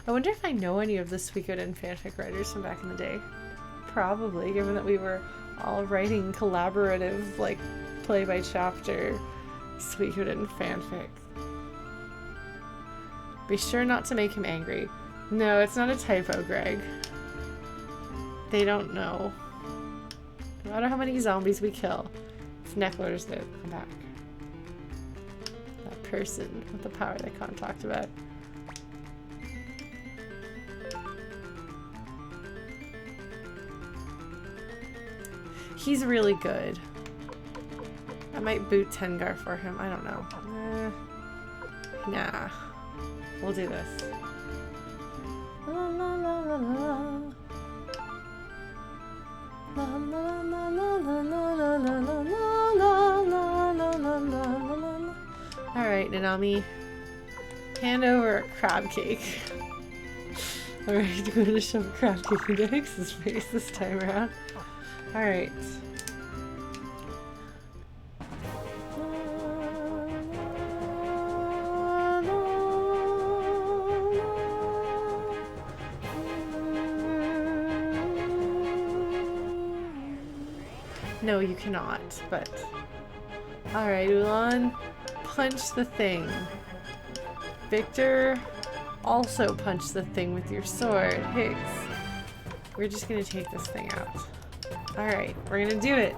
I wonder if I know any of the Suikoden fanfic writers from back in the day. Probably, given that we were all writing collaborative, like, play-by-chapter Suikoden fanfic. Be sure not to make him angry. No, it's not a typo, Greg. They don't know. No matter how many zombies we kill, it's Neclord's that come back. That person with the power that Kahn talked about. He's really good. I might boot Tengar for him. I don't know. Nah. We'll do this. La la la la la. La la la la la la la la la la la la la. Alright, Nanami. Hand over a crab cake. Alright, we're gonna shove a crab cake into Hix's face this time around. Alright. No, you cannot, but... Alright, Ulan. Punch the thing. Victor, also punch the thing with your sword. Higgs, we're just gonna take this thing out. Alright, we're gonna do it.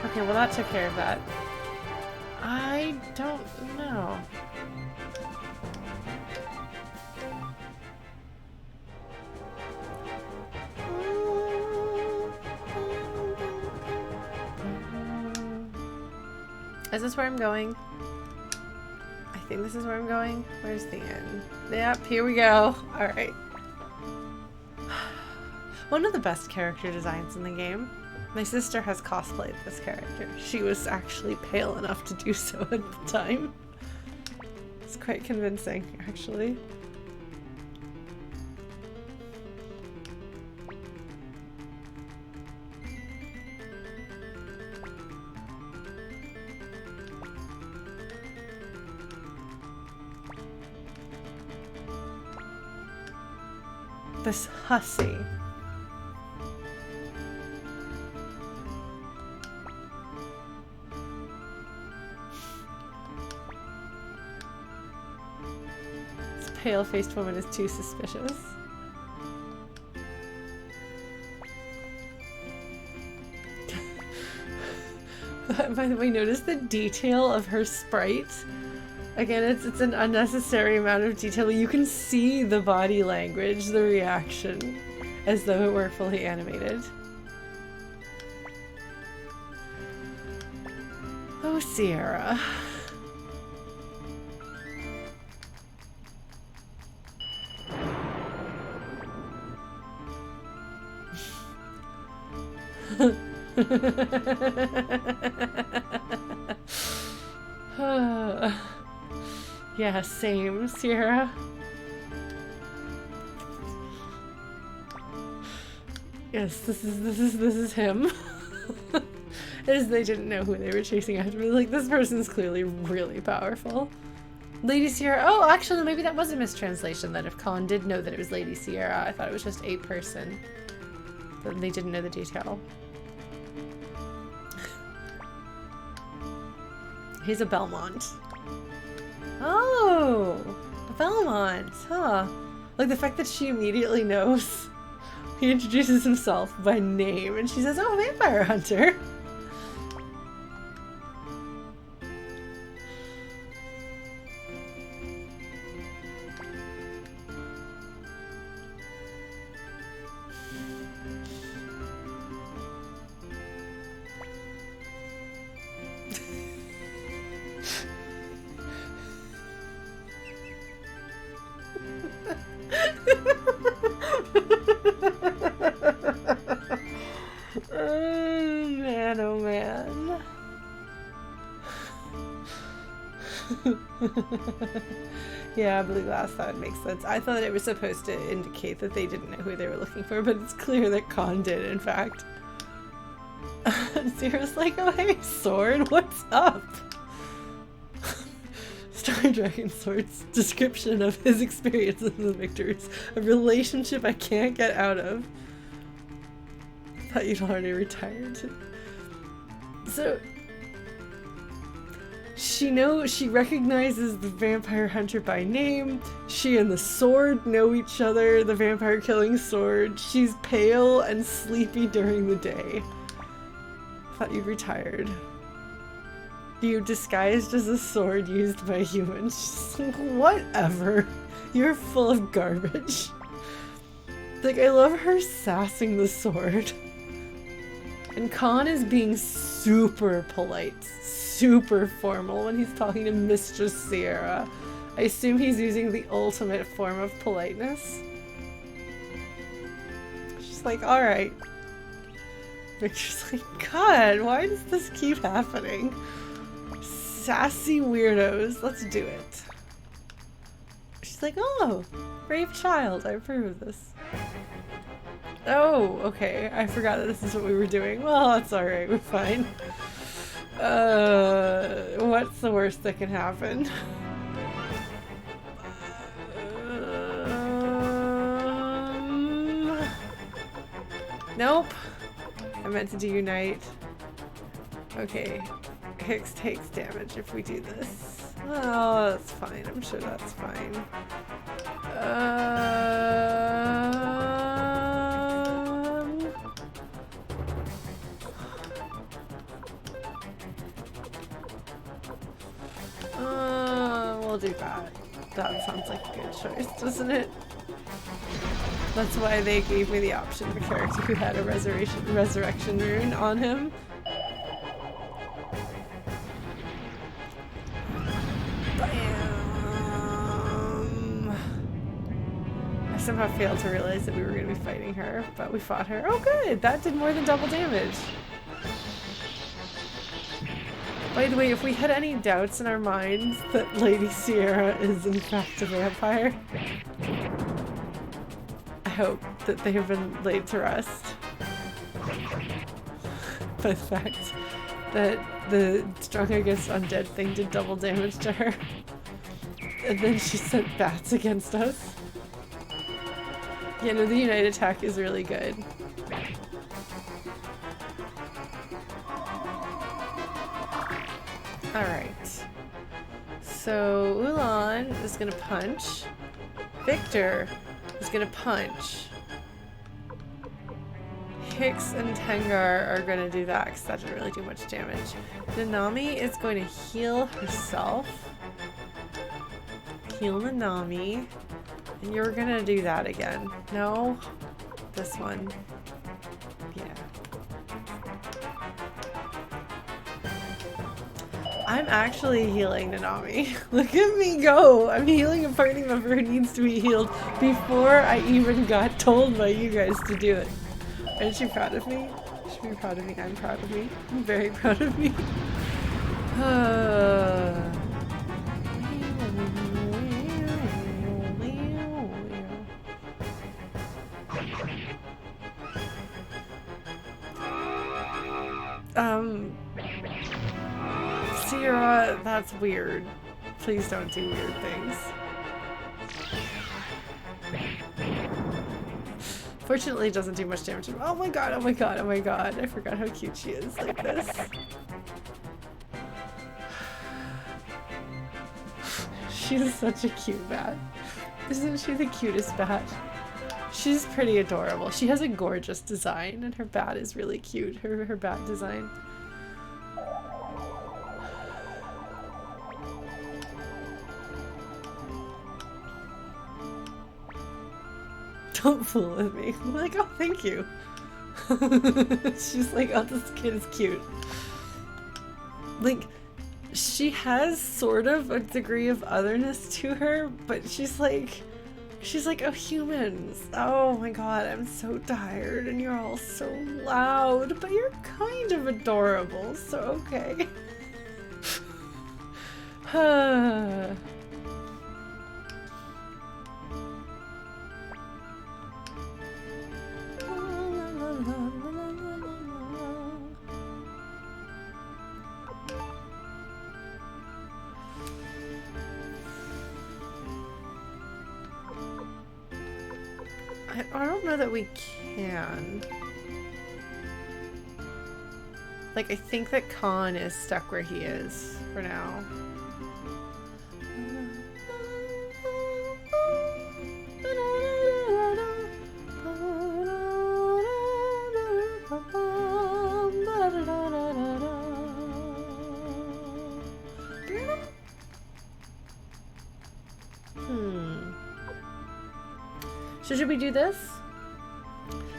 Okay, well that took care of that. I don't know. Is this where I'm going? I think this is where I'm going. Where's the end? Yep, here we go. Alright. One of the best character designs in the game. My sister has cosplayed this character. She was actually pale enough to do so at the time. It's quite convincing, actually. This hussy. This pale-faced woman is too suspicious. By the way, notice the detail of her sprite. Again, it's an unnecessary amount of detail. You can see the body language, the reaction, as though it were fully animated. Oh, Sierra. Yeah, same, Sierra. Yes, this is him. As they didn't know who they were chasing after. Like, this person's clearly really powerful. Lady Sierra. Oh, actually, maybe that was a mistranslation. That if Kahn did know that it was Lady Sierra, I thought it was just a person. But they didn't know the detail. He's a Belmont. Oh, a Belmont, huh? Like the fact that she immediately knows. He introduces himself by name and she says, "Oh, vampire hunter." Oh man. Yeah, blue glass, that would make sense. I thought it was supposed to indicate that they didn't know who they were looking for, but it's clear that Kahn did, in fact. Sierra's like, "Oh hey, Sword, what's up?" Star Dragon Sword's description of his experiences with Victor's a relationship I can't get out of. Thought you'd already retired. So she recognizes the vampire hunter by name. She and the Sword know each other, the vampire killing Sword. She's pale and sleepy during the day. Thought you'd retired. You disguised as a sword used by humans. She's like, whatever. You're full of garbage. Like, I love her sassing the Sword. And Kahn is being super polite, super formal when he's talking to Mistress Sierra. I assume he's using the ultimate form of politeness. She's like, alright. Victor's like, God, why does this keep happening? Sassy weirdos, let's do it. She's like, oh, brave child, I approve of this. Oh, okay, I forgot that this is what we were doing. Well, that's alright, we're fine. What's the worst that can happen? Nope. I meant to do unite. Okay. Hicks takes damage if we do this. Oh, that's fine. I'm sure that's fine. We'll do that. That sounds like a good choice, doesn't it? That's why they gave me the option of a character who had a resurrection rune on him. I somehow failed to realize that we were going to be fighting her, but we fought her. Oh good! That did more than double damage! By the way, if we had any doubts in our minds that Lady Sierra is in fact a vampire, I hope that they have been laid to rest by the fact that the strong against undead thing did double damage to her. And then she sent bats against us. Yeah, no, the Unite attack is really good. Alright. So, Ulan is gonna punch. Victor is gonna punch. Hicks and Tengar are gonna do that because that didn't really do much damage. Nanami is going to heal herself. Heal Nanami. And you're gonna do that again. No? This one. Yeah. I'm actually healing Nanami. Look at me go! I'm healing a party member who needs to be healed before I even got told by you guys to do it. Aren't you proud of me? You should be proud of me. I'm proud of me. I'm very proud of me. Sierra, that's weird. Please don't do weird things. Fortunately, it doesn't do much damage. Oh my god, oh my god, oh my god. I forgot how cute she is like this. She's such a cute bat. Isn't she the cutest bat? She's pretty adorable. She has a gorgeous design and her bat is really cute. Her bat design. Don't fool with me. I'm like, oh, thank you. She's like, oh, this kid is cute. Like, she has sort of a degree of otherness to her, but she's like, oh, humans. Oh my god, I'm so tired and you're all so loud, but you're kind of adorable, so okay. I don't know that we can. Like, I think that Kahn is stuck where he is for now. So should we do this?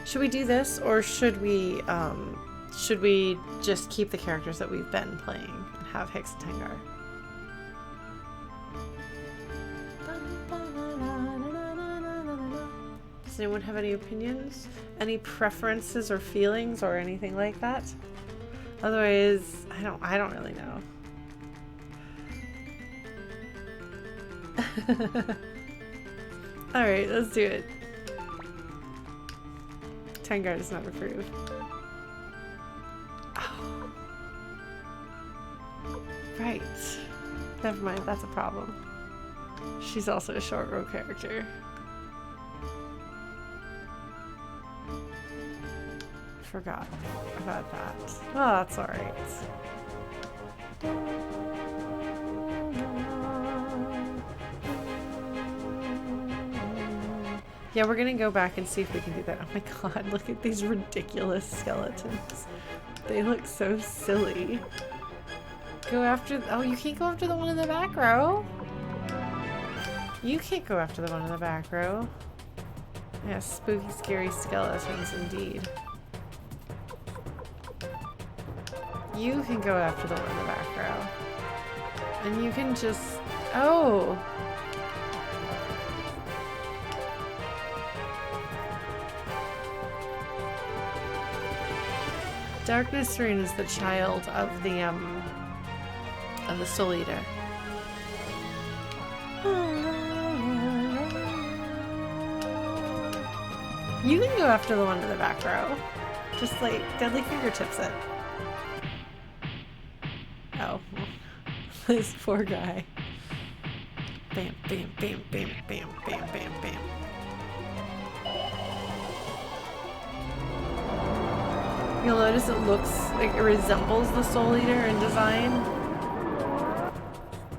Should we do this, or should we just keep the characters that we've been playing and have Hicks and Tengar? Does anyone have any opinions? Any preferences or feelings or anything like that? Otherwise, I don't really know. Alright, let's do it. Tengar does not approve. Oh. Right. Never mind, that's a problem. She's also a short row character. Forgot about that. Oh, that's alright. Yeah, we're gonna go back and see if we can do that. Oh my god, look at these ridiculous skeletons. They look so silly. Go after... Oh, you can't go after the one in the back row? You can't go after the one in the back row. Yeah, spooky, scary skeletons indeed. You can go after the one in the back row. And you can just... Oh! Darkness Rune is the child of the Soul Eater. You can go after the one in the back row. Just like deadly fingertips it. Oh, this poor guy. Bam, bam, bam, bam, bam, bam, bam, bam. You'll notice it looks like it resembles the Soul Eater in design.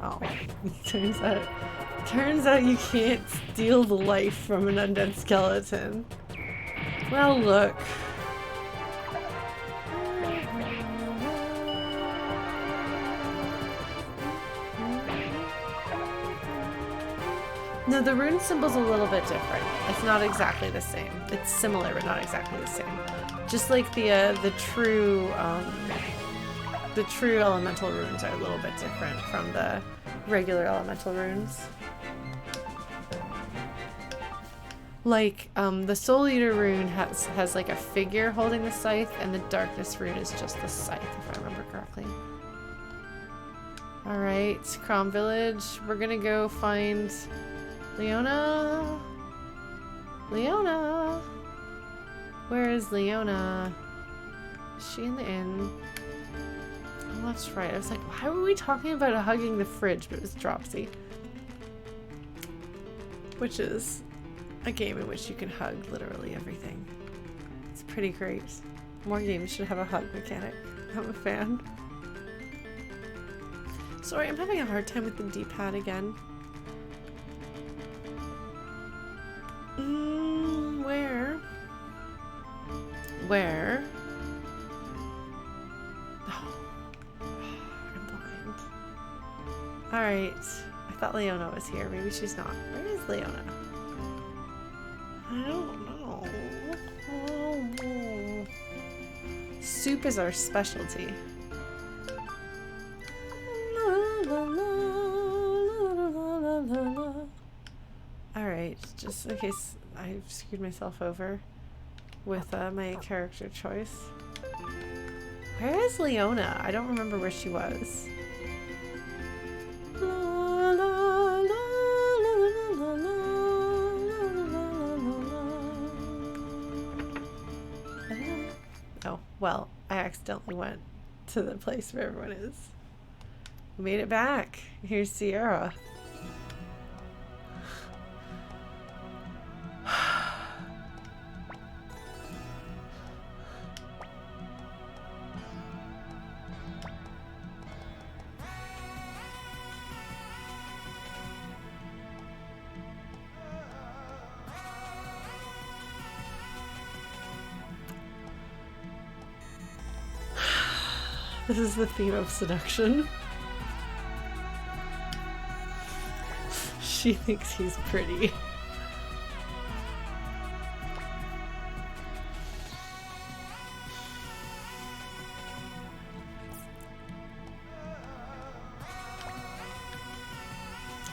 Oh, turns out you can't steal the life from an undead skeleton. Well, look. No, the rune symbol's a little bit different. It's not exactly the same. It's similar, but not exactly the same. Just like the true elemental runes are a little bit different from the regular elemental runes. Like the Soul Eater rune has like a figure holding the scythe, and the Darkness rune is just the scythe, if I remember correctly. All right, Crom Village. We're gonna go find Leona. Leona. Where is Leona? Is she in the inn? that's right. I was like, why were we talking about hugging the fridge? But it was Dropsy. Which is a game in which you can hug literally everything. It's pretty great. More games should have a hug mechanic. I'm a fan. Sorry, I'm having a hard time with the D-pad again. Where? Where? Oh, I'm blind. Alright. I thought Leona was here. Maybe she's not. Where is Leona? I don't know. Oh. Soup is our specialty. Alright, just in case I screwed myself over with my character choice. Where is Leona? I don't remember where she was. Oh, well, I accidentally went to the place where everyone is. We made it back. Here's Sierra. This is the theme of seduction. She thinks he's pretty.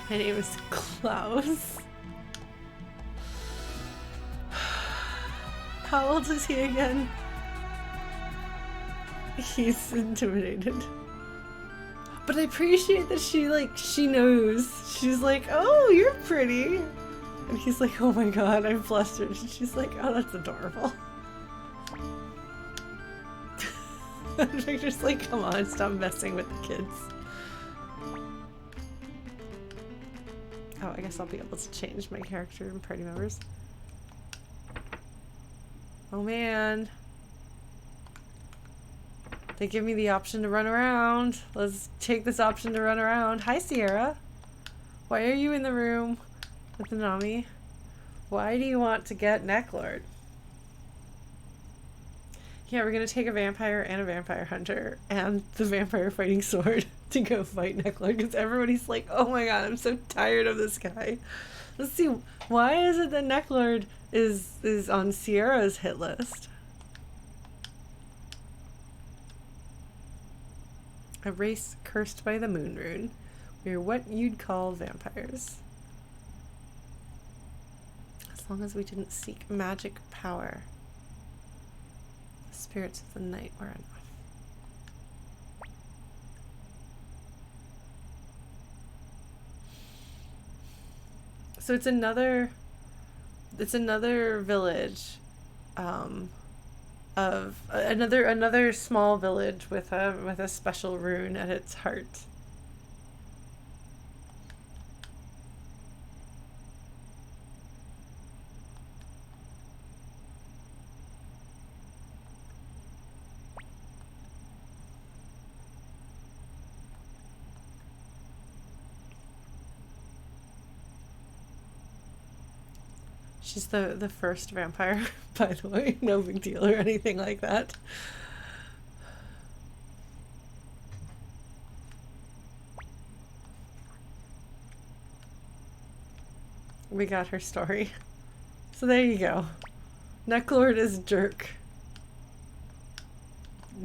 My name is Klaus. How old is he again? He's intimidated. But I appreciate that she knows. She's like, oh, you're pretty. And he's like, oh my god, I'm flustered. And she's like, oh, that's adorable. And Victor's like, come on, stop messing with the kids. Oh, I guess I'll be able to change my character and party members. Oh man. They give me the option to run around. Let's take this option to run around. Hi, Sierra. Why are you in the room with the Nami? Why do you want to get Neclord? Yeah, we're gonna take a vampire and a vampire hunter and the vampire fighting sword to go fight Neclord because everybody's like, oh my god, I'm so tired of this guy. Let's see, why is it that Neclord is on Sierra's hit list? A race cursed by the moon rune. We're what you'd call vampires. As long as we didn't seek magic power. The spirits of the night were enough. So it's another village of another small village with a special rune at its heart. She's the first vampire, by the way. No big deal or anything like that. We got her story. So there you go. Neclord is jerk.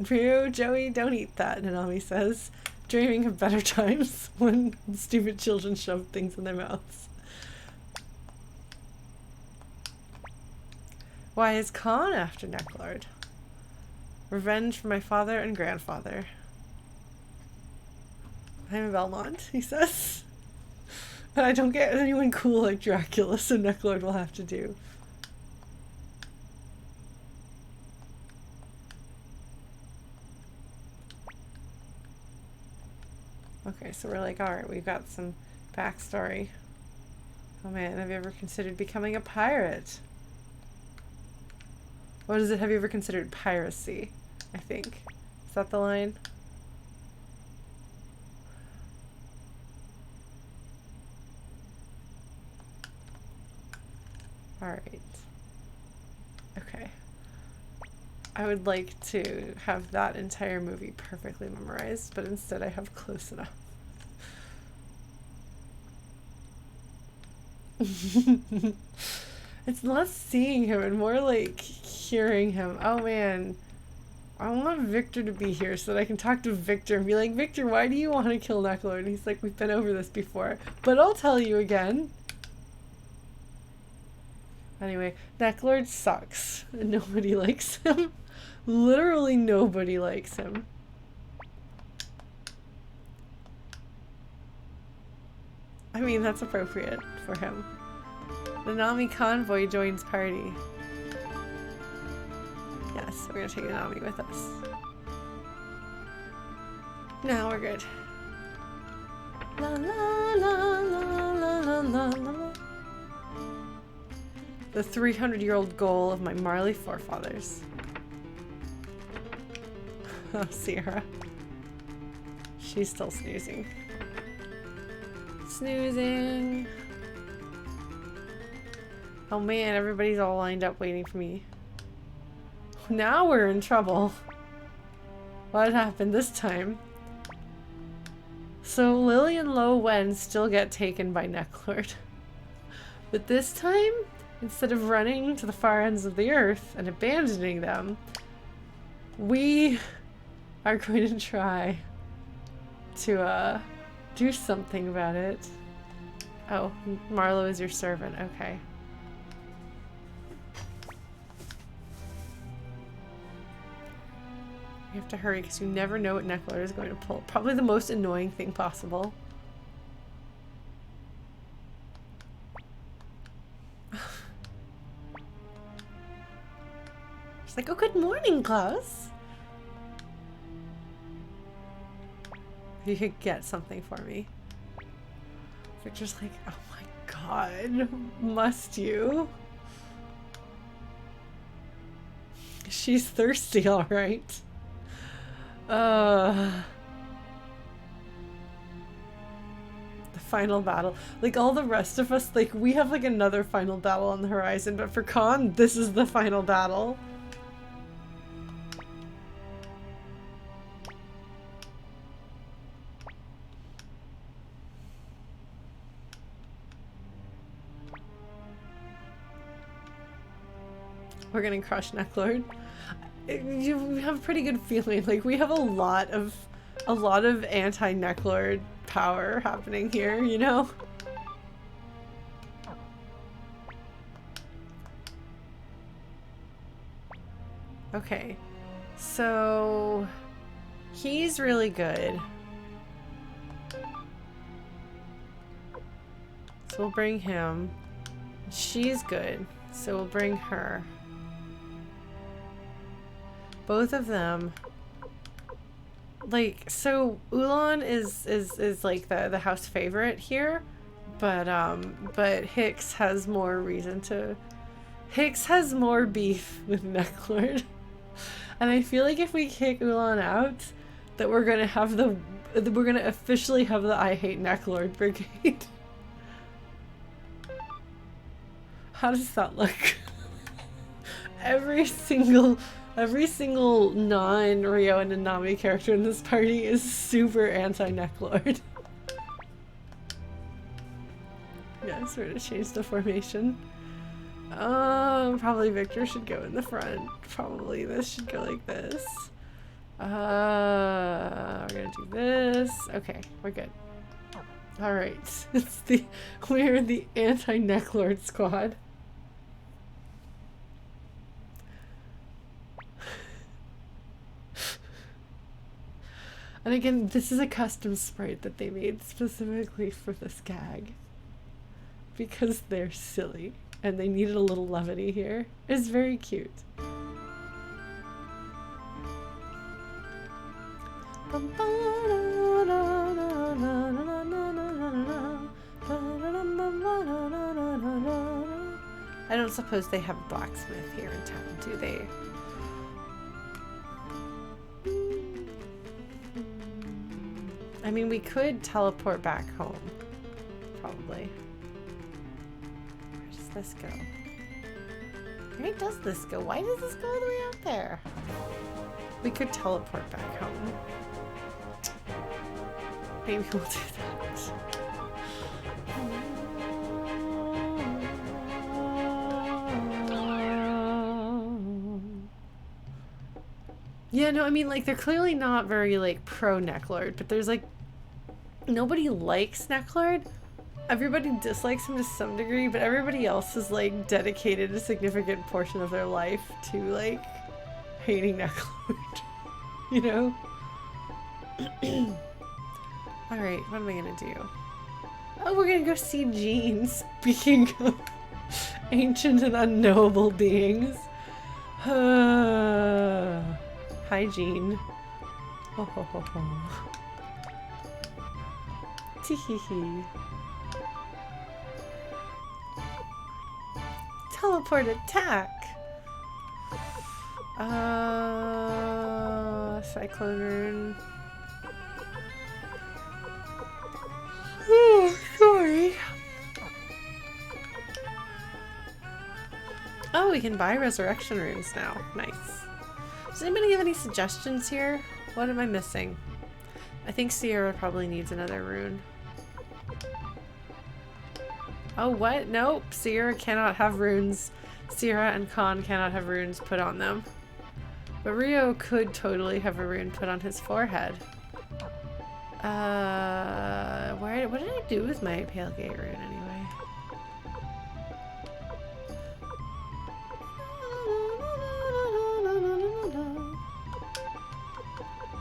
Rio, Joey, don't eat that, Nanami says, dreaming of better times when stupid children shove things in their mouths. Why is Kahn after Neclord? Revenge for my father and grandfather. I'm a Belmont, he says. But I don't get anyone cool like Dracula, so Neclord will have to do. Okay, so we're like, alright, we've got some backstory. Oh man, have you ever considered becoming a pirate? What is it? Have you ever considered piracy? I think. Is that the line? Alright. Okay. I would like to have that entire movie perfectly memorized, but instead I have close enough. It's less seeing him and more like hearing him. Oh man. I want Victor to be here so that I can talk to Victor and be like, Victor, why do you want to kill Neclord? And he's like, we've been over this before, but I'll tell you again. Anyway, Neclord sucks. Nobody likes him. Literally nobody likes him. I mean, that's appropriate for him. The Nami convoy joins party. Yes, we're gonna take Nami with us. Now we're good. La la la la la la la la. The 300-year-old goal of my Marley forefathers. Oh, Sierra. She's still snoozing. Snoozing. Oh man, everybody's all lined up waiting for me. Now we're in trouble. What happened this time? So Lily and Lo Wen still get taken by Neclord. But this time, instead of running to the far ends of the earth and abandoning them, we are going to try to do something about it. Oh, Marlo is your servant. Okay. You have to hurry because you never know what Neclord is going to pull. Probably the most annoying thing possible. She's like, oh, good morning, Klaus. If you could get something for me. Victor's like, oh my god, must you? She's thirsty, alright. The final battle. Like, all the rest of us, like, we have, like, another final battle on the horizon, but for Kahn, this is the final battle. We're gonna crush Neclord. You have a pretty good feeling. Like, we have a lot of anti-Neclord power happening here, you know? Okay. So he's really good. So we'll bring him. She's good. So we'll bring her. Both of them. Like, so Ulan is like the house favorite here, but Hicks has more reason to. Hicks has more beef with Neclord, and I feel like if we kick Ulan out, that we're gonna officially have the I Hate Neclord brigade. How does that look? Every single non-Ryo and Nanami character in this party is super anti-Neclord. Yes, we're gonna change the formation. Probably Victor should go in the front. Probably this should go like this. We're gonna do this. Okay, we're good. Alright. We're the anti-Neclord squad. And again, this is a custom sprite that they made specifically for this gag. Because they're silly. And they needed a little levity here. It's very cute. I don't suppose they have a blacksmith here in town, do they? I mean, we could teleport back home. Probably. Where does this go? Where does this go? Why does this go all the way out there? We could teleport back home. Maybe we'll do that. Yeah, no, I mean, like, they're clearly not very, like, pro-Neclord, but there's, like, nobody likes Neclord. Everybody dislikes him to some degree, but everybody else has, like, dedicated a significant portion of their life to, like, hating Neclord. You know? Alright, what am I gonna do? Oh, we're gonna go see Jean, speaking of ancient and unknowable beings. Hi, Jean. Ho ho ho ho. Tee-hee-hee. Teleport attack! Cyclone Rune. Oh, sorry. Oh, we can buy resurrection runes now. Nice. Does anybody have any suggestions here? What am I missing? I think Sierra probably needs another rune. Oh, what? Nope. Sierra cannot have runes. Sierra and Kahn cannot have runes put on them. But Rio could totally have a rune put on his forehead. What did I do with my Pale Gate rune anyway?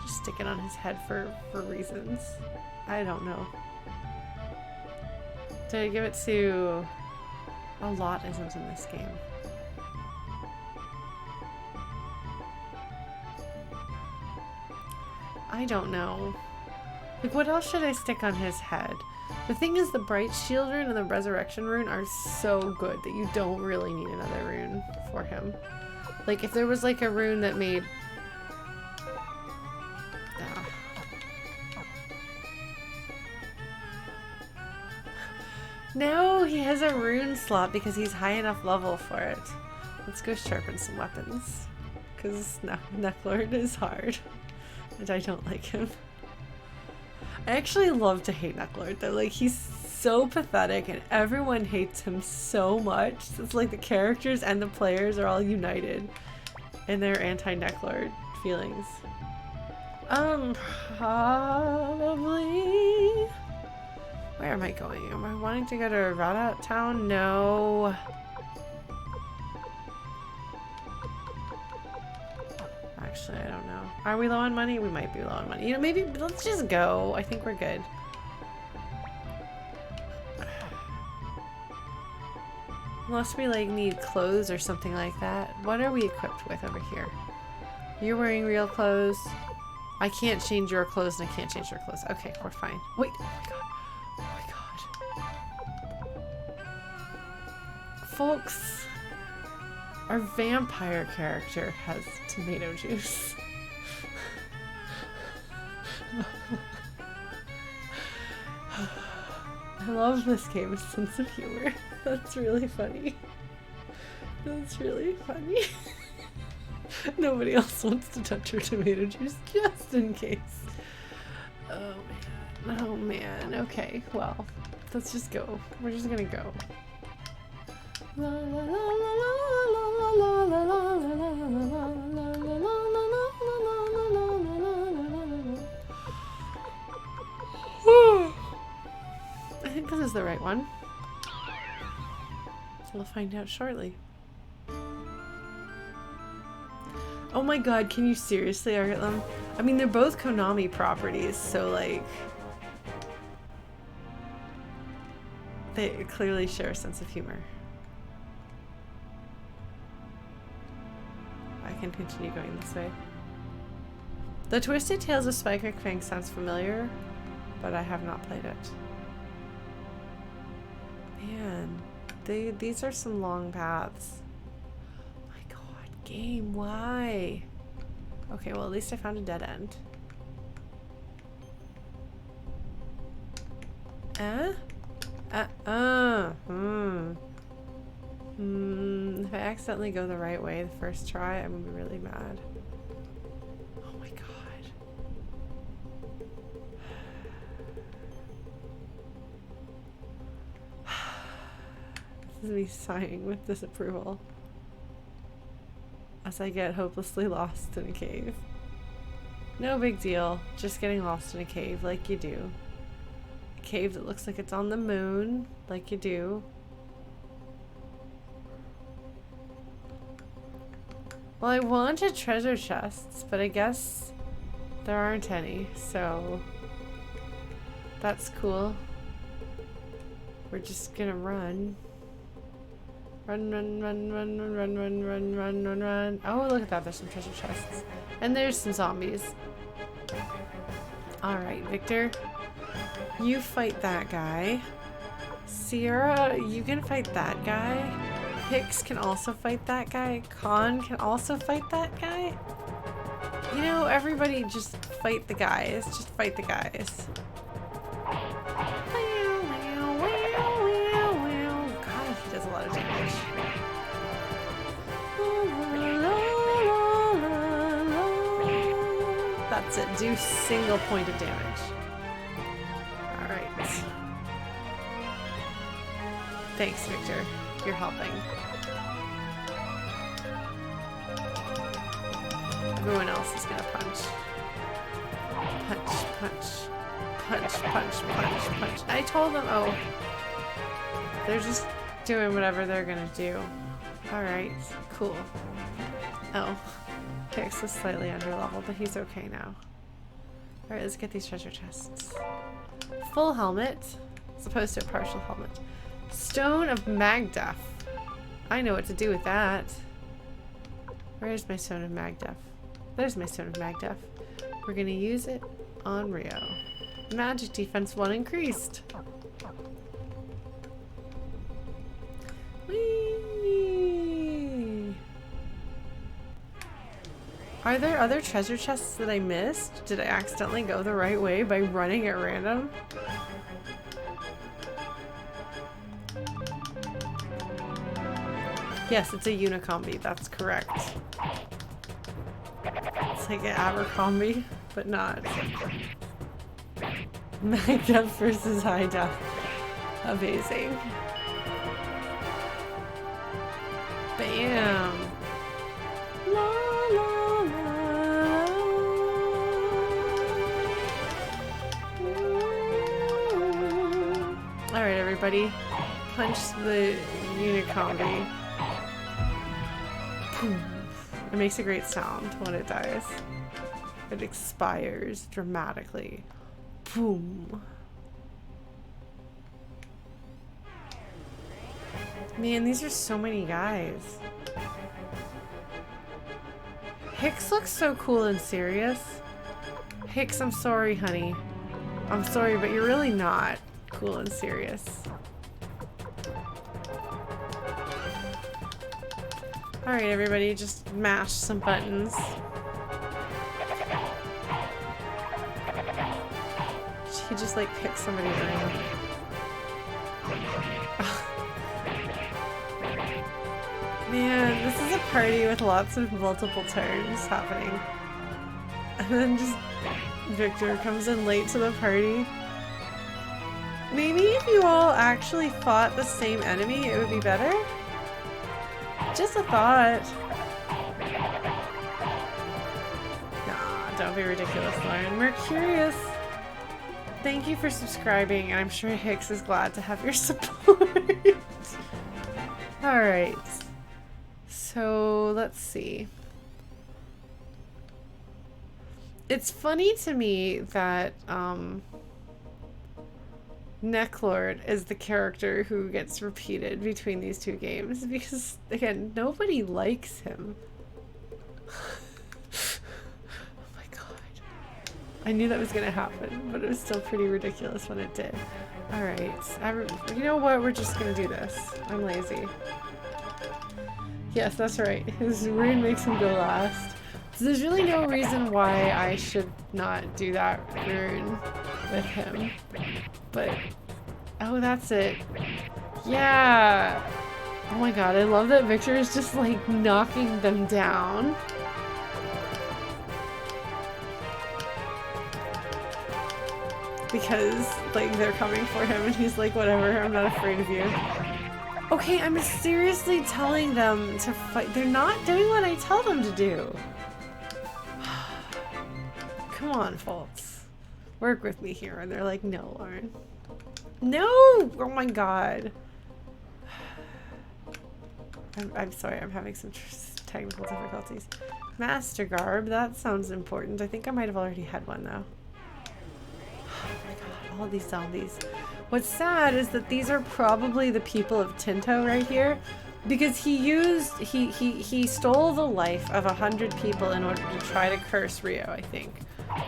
Just stick it on his head for reasons. I don't know. Did I give it to... A lot isn't in this game. I don't know. Like, what else should I stick on his head? The thing is, the Bright Shield rune and the Resurrection rune are so good that you don't really need another rune for him. Like, if there was, like, a rune that made... No, he has a rune slot because he's high enough level for it. Let's go sharpen some weapons. Because Neclord is hard. And I don't like him. I actually love to hate Neclord though. Like, he's so pathetic and everyone hates him so much. It's like the characters and the players are all united in their anti-Neclord feelings. Probably... Where am I going? Am I wanting to go to Rada Town? No. Actually, I don't know. Are we low on money? We might be low on money. You know, maybe let's just go. I think we're good. Unless we like need clothes or something like that. What are we equipped with over here? You're wearing real clothes. I can't change your clothes and I can't change your clothes. Okay, we're fine. Wait, oh my god. Folks, our vampire character has tomato juice. I love this game's sense of humor. That's really funny. That's really funny. Nobody else wants to touch her tomato juice, just in case. Oh man. Oh man. Okay, well, let's just go. We're just gonna go. La la la la la la la la I think this is the right one. We'll find out shortly. Oh my god, can you seriously target them? I mean, they're both Konami properties, so like... They clearly share a sense of humor. I can continue going this way. The Twisted Tales of Spike Fang sounds familiar, but I have not played it. Man. These are some long paths. My god, game, why? Okay, well at least I found a dead end. If I accidentally go the right way the first try, I'm gonna be really mad. Oh my god. This is me sighing with disapproval as I get hopelessly lost in a cave. No big deal, just getting lost in a cave like you do. A cave that looks like it's on the moon, like you do. Well, I wanted treasure chests, but I guess there aren't any, so that's cool. We're just gonna run. Run, run, run, run, run, run, run, run, run, run, run. Oh, look at that, there's some treasure chests. And there's some zombies. Alright, Victor. You fight that guy. Sierra, you can fight that guy. Hicks can also fight that guy. Kahn can also fight that guy. You know, everybody just fight the guys. Just fight the guys. God, he does a lot of damage. That's it. Do single point of damage. Alright. Thanks, Victor. You're helping. Everyone else is gonna punch. Punch, punch. Punch, punch, punch, punch. I told them, oh. They're just doing whatever they're gonna do. Alright, cool. Oh. Hicks is slightly under level, but he's okay now. Alright, let's get these treasure chests. Full helmet. As opposed to a partial helmet. Stone of Magdef. I know what to do with that. Where's my Stone of Magdef? There's my Stone of Magdef. We're gonna use it on Rio. Magic defense 1 increased. Whee! Are there other treasure chests that I missed? Did I accidentally go the right way by running at random? Yes, it's a unicombi, that's correct. It's like an Abercrombie, but not. Magdef versus high def. Amazing. Bam! La, la, la. Alright, everybody. Punch the unicombi. It makes a great sound when it dies. It expires dramatically. Boom. Man, these are so many guys. Hicks looks so cool and serious. Hicks, I'm sorry, honey. I'm sorry, but you're really not cool and serious. Alright, everybody, just mash some buttons. He just like picked somebody random. Man, this is a party with lots of multiple turns happening. And then just Victor comes in late to the party. Maybe if you all actually fought the same enemy, it would be better? Just a thought. Nah, don't be ridiculous, Lauren. We're curious. Thank you for subscribing, and I'm sure Hicks is glad to have your support. Alright. So, let's see. It's funny to me that, Neclord is the character who gets repeated between these two games because, again, nobody likes him. Oh my god. I knew that was gonna happen, but it was still pretty ridiculous when it did. Alright, you know what? We're just gonna do this. I'm lazy. Yes, that's right. His rune makes him go last. So there's really no reason why I should not do that rune with him. But, oh, that's it. Yeah! Oh my god, I love that Victor is just like knocking them down. Because, like, they're coming for him and he's like, whatever, I'm not afraid of you. Okay, I'm seriously telling them to fight. They're not doing what I tell them to do. Come on, folks. Work with me here. And they're like, no, Lauren. No! Oh my god. I'm sorry, I'm having some technical difficulties. Master Garb, that sounds important. I think I might have already had one, though. Oh my god, all these zombies. What's sad is that these are probably the people of Tinto right here, because he stole the life of 100 people in order to try to curse Rio, I think.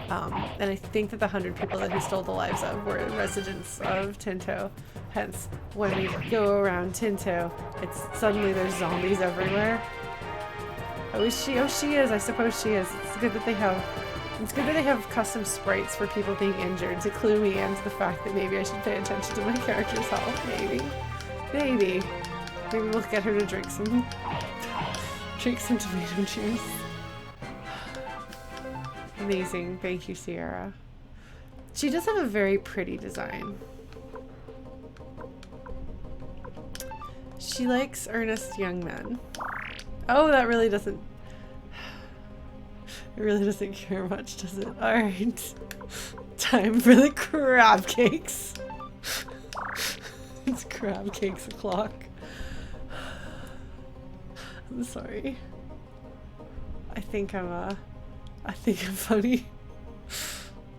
And I think that the 100 people that he stole the lives of were residents of Tinto. Hence, when we go around Tinto, it's suddenly there's zombies everywhere. Oh, is she? Oh, she is. I suppose she is. It's good that they have custom sprites for people being injured to clue me into the fact that maybe I should pay attention to my character's health. Maybe we'll get her to drink some tomato juice. Amazing. Thank you, Sierra. She does have a very pretty design. She likes earnest young men. Oh, that really doesn't... It really doesn't care much, does it? Alright. Time for the crab cakes. It's crab cakes o'clock. I'm sorry. I think I'm funny.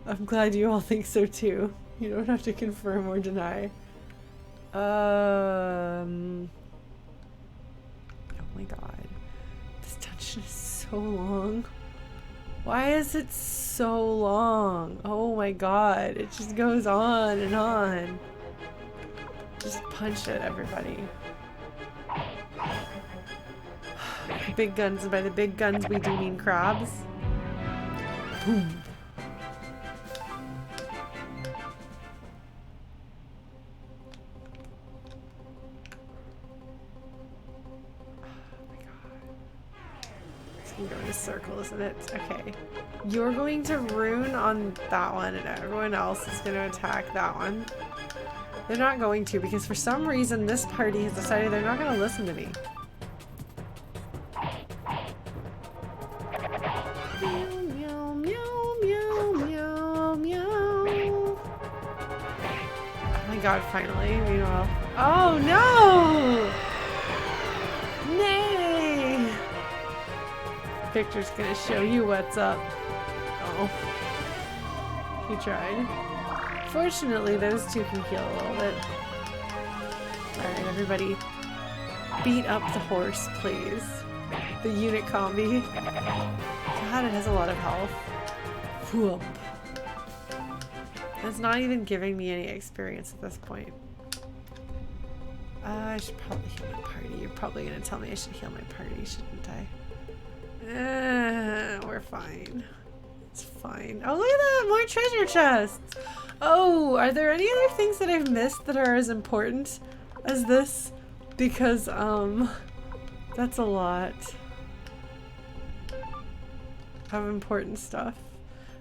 I'm glad you all think so too. You don't have to confirm or deny. Oh my god. This dungeon is so long. Why is it so long? Oh my god. It just goes on and on. Just punch it, everybody. Big guns, and by the big guns we do mean crabs. Boom. Go in a circle, isn't it? Okay. You're going to rune on that one, and everyone else is going to attack that one. They're not going to, because for some reason this party has decided they're not going to listen to me. Meow, meow, meow, meow, meow. Oh my god, finally. Meanwhile. Oh no! Nay! Victor's gonna show you what's up. Oh. He tried. Fortunately, those two can heal a little bit. Alright, everybody. Beat up the horse, please. The unit combi. God, it has a lot of health. Whoop. It's not even giving me any experience at this point. I should probably heal my party. You're probably gonna tell me I should heal my party, shouldn't I? We're fine. It's fine. Oh, look at that! More treasure chests! Oh, are there any other things that I've missed that are as important as this? Because, that's a lot of important stuff.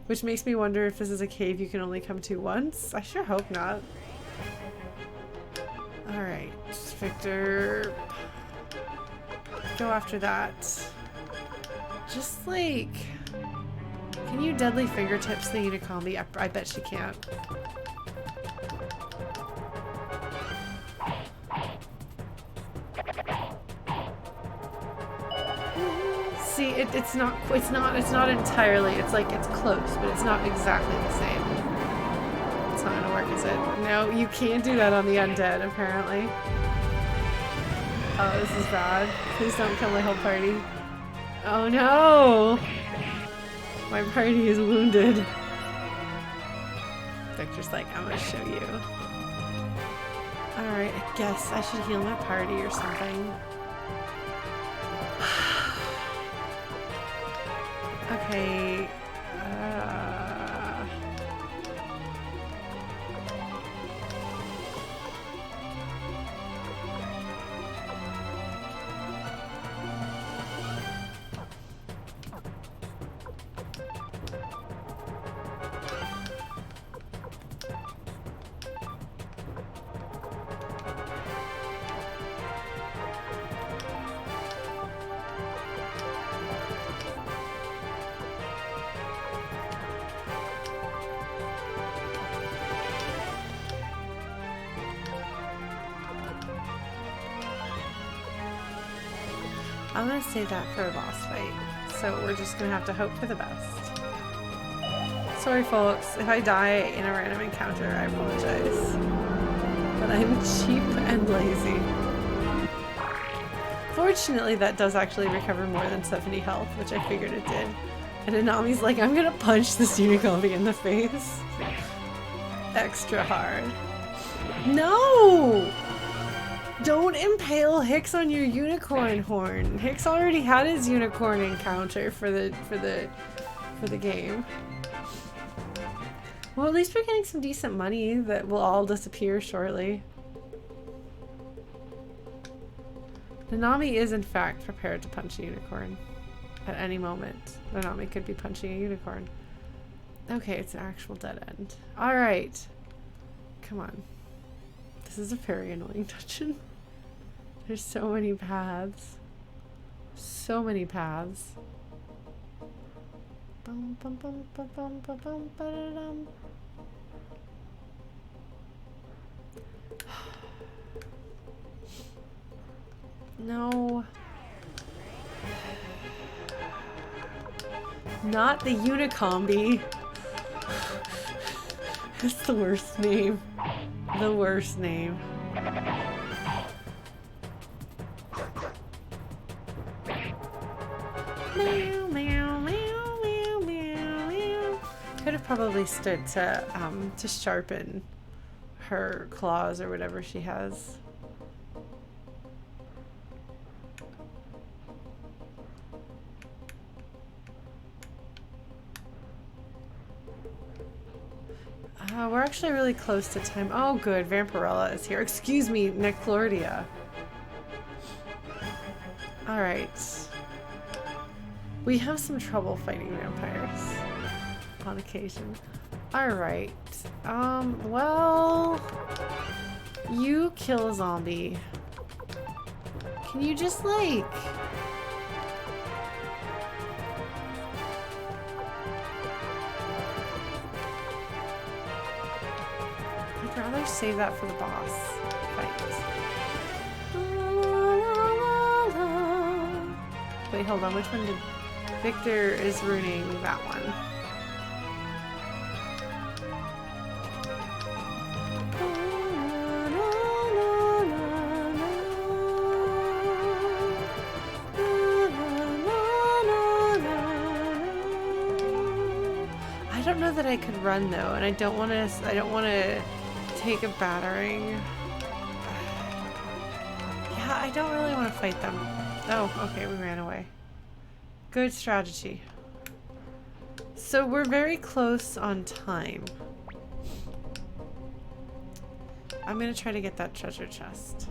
Which makes me wonder if this is a cave you can only come to once. I sure hope not. Alright, Victor. Go after that. Just like... Can you deadly fingertips the Unicombi? I bet she can't. See, it's not entirely, it's like, it's close, but it's not exactly the same. It's not gonna work, is it? No, you can't do that on the undead, apparently. Oh, this is bad. Please don't kill my whole party. Oh no! My party is wounded. Victor's like, I'm gonna show you. Alright, I guess I should heal my party or something. Okay. I'm gonna save that for a boss fight, so we're just gonna have to hope for the best. Sorry folks, if I die in a random encounter, I apologize. But I'm cheap and lazy. Fortunately, that does actually recover more than 70 health, which I figured it did. And Anami's like, I'm gonna punch this Unicorn in the face. Extra hard. No! Don't impale Hicks on your unicorn horn. Hicks already had his unicorn encounter for the game. Well, at least we're getting some decent money that will all disappear shortly. Nanami is in fact prepared to punch a unicorn at any moment. Nanami could be punching a unicorn. Okay, it's an actual dead end. Alright. Come on. This is a very annoying dungeon. There's so many paths. So many paths. Bum, bum, bum, bum, bum, bum, bum, ba-da-dum. No. Not the Unicombi. That's the worst name. The worst name. Meow, meow, meow, meow, meow, meow. Could have probably stood to sharpen her claws or whatever she has. We're actually really close to time. Oh, good. Vampirella is here. Excuse me, Neclordia. Alright. We have some trouble fighting vampires on occasion. Alright. Well... You kill a zombie. Can you just, like... I'd rather save that for the boss fight. Wait, hold on. Which one did... Victor is ruining that one. I don't know that I could run though, and I don't want to take a battering. Yeah, I don't really want to fight them. Oh, okay, we ran away. Good strategy. So we're very close on time. I'm gonna try to get that treasure chest.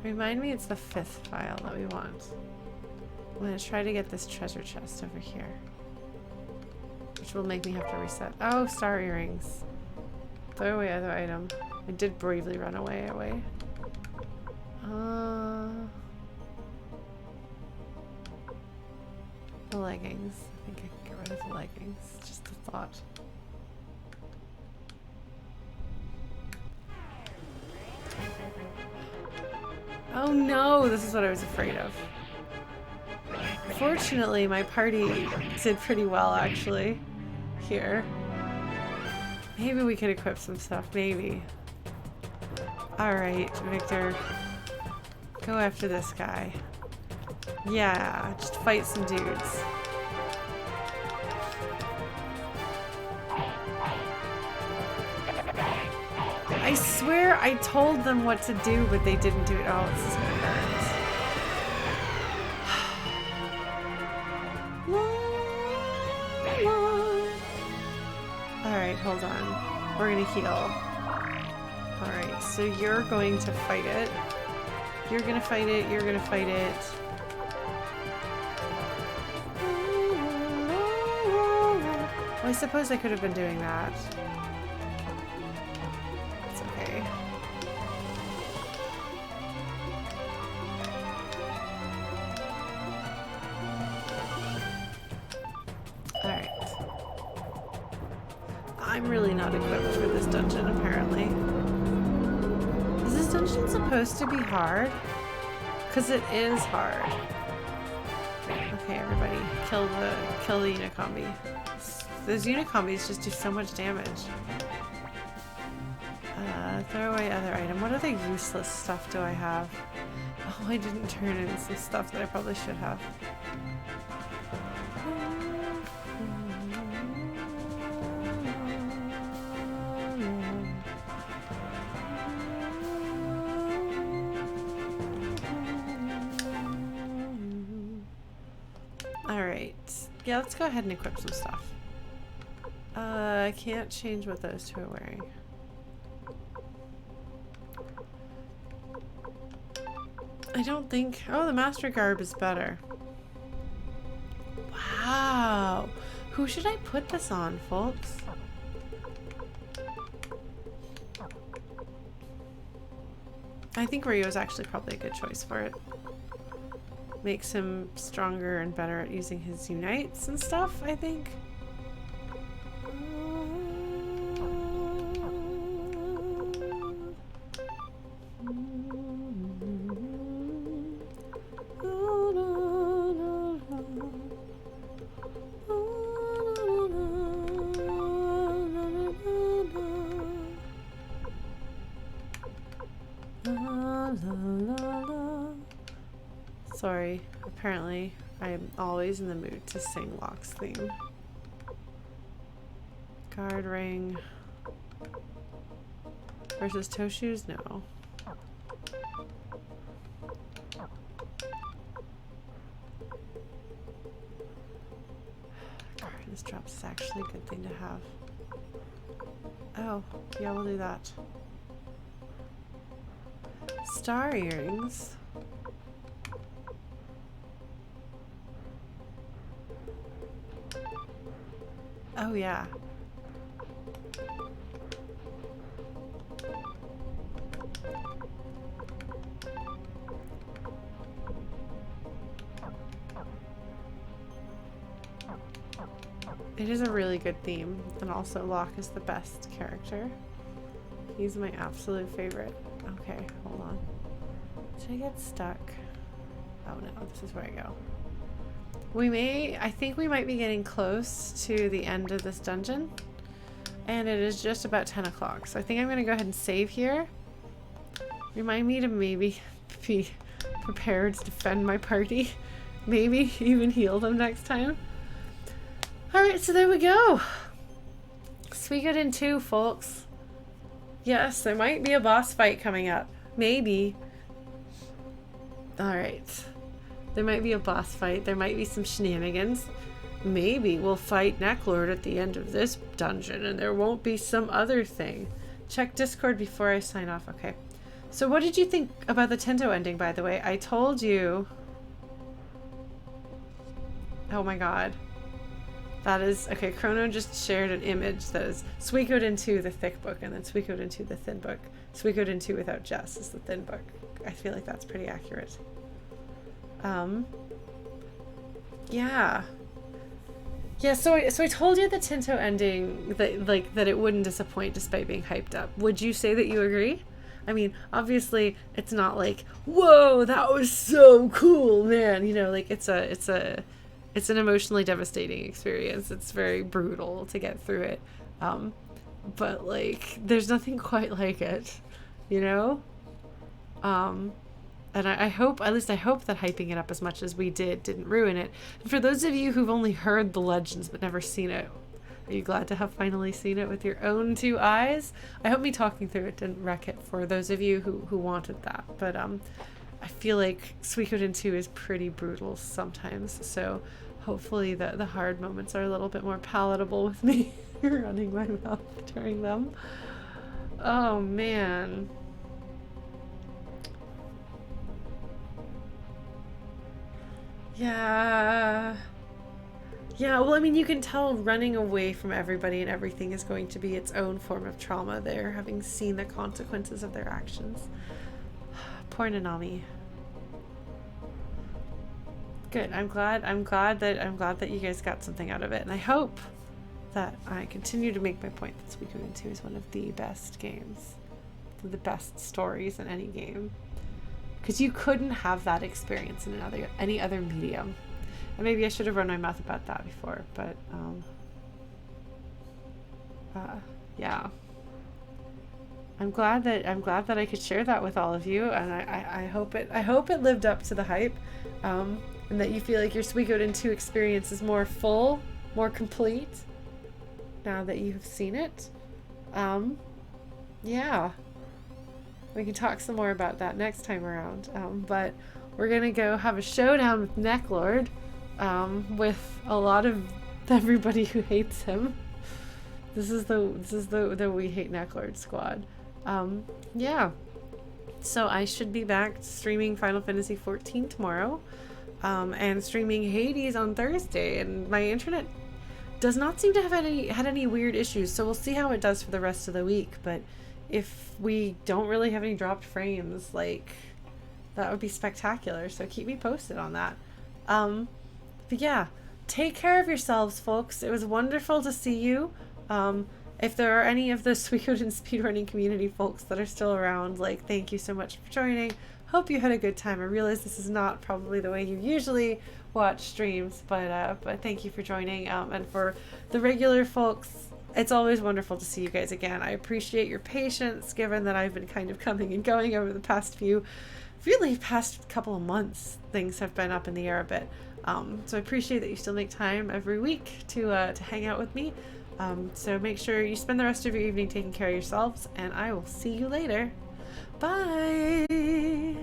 Remind me it's the 5th file that we want. I'm gonna try to get this treasure chest over here. Which will make me have to reset. Oh, star earrings. Throw away other item. I did bravely run away. The leggings. I think I can get rid of the leggings. Just a thought. Oh no, this is what I was afraid of. Fortunately, my party did pretty well actually. Here. Maybe we could equip some stuff, maybe. Alright, Victor. Go after this guy. Yeah, just fight some dudes. I swear I told them what to do, but they didn't do it. Oh, this is gonna hurt. Alright, hold on. We're gonna heal. Alright, so you're going to fight it. You're gonna fight it, you're gonna fight it. Well, I suppose I could have been doing that. It's okay. Alright. I'm really not equipped for this dungeon, apparently. Is this dungeon supposed to be hard? Because it is hard. Okay, everybody, kill the Unicombi. Those Unicombis just do so much damage. Throw away other item. What other useless stuff do I have? Oh, I didn't turn in some stuff that I probably should have. Alright. Yeah, let's go ahead and equip some stuff. I can't change what those two are wearing. I don't think... Oh, the Master Garb is better. Wow. Who should I put this on, folks? I think Ryu is actually probably a good choice for it. Makes him stronger and better at using his unites and stuff, I think. Sorry, apparently I'm always in the mood to sing Locke's theme. Guard ring versus toe shoes? No. This drops is actually a good thing to have. Oh, yeah, we'll do that. Star earrings. Oh, yeah. It is a really good theme, and also Locke is the best character. He's my absolute favorite. Okay, hold on. Did I get stuck? Oh no, this is where I go. I think we might be getting close to the end of this dungeon. And it is just about 10 o'clock. So I think I'm going to go ahead and save here. Remind me to maybe be prepared to defend my party. Maybe even heal them next time. Alright, so there we go. Suikoden II, folks. Yes, there might be a boss fight coming up. Maybe. Alright. There might be a boss fight. There might be some shenanigans. Maybe we'll fight Neclord at the end of this dungeon and there won't be some other thing. Check Discord before I sign off. Okay. So what did you think about the Tinto ending, by the way? I told you... Oh my god. That is... Okay, Chrono just shared an image that is Suikoden II, the thick book, and then Suikoden II, the thin book. Suikoden II without Jess is the thin book. I feel like that's pretty accurate. Yeah. Yeah, so I told you the Tinto ending, that it wouldn't disappoint despite being hyped up. Would you say that you agree? I mean, obviously, it's not like, whoa, that was so cool, man. You know, like, it's an emotionally devastating experience. It's very brutal to get through it. But, like, there's nothing quite like it, you know? And I hope, at least I hope that hyping it up as much as we didn't ruin it. And for those of you who've only heard the legends but never seen it, Are you glad to have finally seen it with your own two eyes? I hope me talking through it didn't wreck it for those of you who wanted that. But I feel like Suikoden II is pretty brutal sometimes, so hopefully the hard moments are a little bit more palatable with me running my mouth during them. Oh man. Yeah. Yeah, well, I mean, you can tell running away from everybody and everything is going to be its own form of trauma there, having seen the consequences of their actions. Poor Nanami. Good. I'm glad that you guys got something out of it, and I hope that I continue to make my point that Suikoden 2 is one of the best games, the best stories in any game, because you couldn't have that experience in any other medium. And maybe I should have run my mouth about that before, but yeah. I'm glad that I could share that with all of you, and I hope it lived up to the hype, and that you feel like your Suikoden 2 experience is more full, more complete, now that you have seen it. Yeah. We can talk some more about that next time around. But we're gonna go have a showdown with Neclord, with a lot of everybody who hates him. This is the We Hate Neclord squad. Yeah. So I should be back streaming Final Fantasy XIV tomorrow, and streaming Hades on Thursday. And my internet does not seem to have had any weird issues, so we'll see how it does for the rest of the week. But if we don't really have any dropped frames, like, that would be spectacular. So keep me posted on that. But yeah, take care of yourselves, folks. It was wonderful to see you. If there are any of the Suikoden speedrunning community folks that are still around, like, thank you so much for joining. Hope you had a good time. I realize this is not probably the way you usually watch streams, but thank you for joining. And for the regular folks, it's always wonderful to see you guys again. I appreciate your patience, given that I've been kind of coming and going over the past couple of months. Things have been up in the air a bit. So I appreciate that you still make time every week to hang out with me. So make sure you spend the rest of your evening taking care of yourselves, and I will see you later. Bye!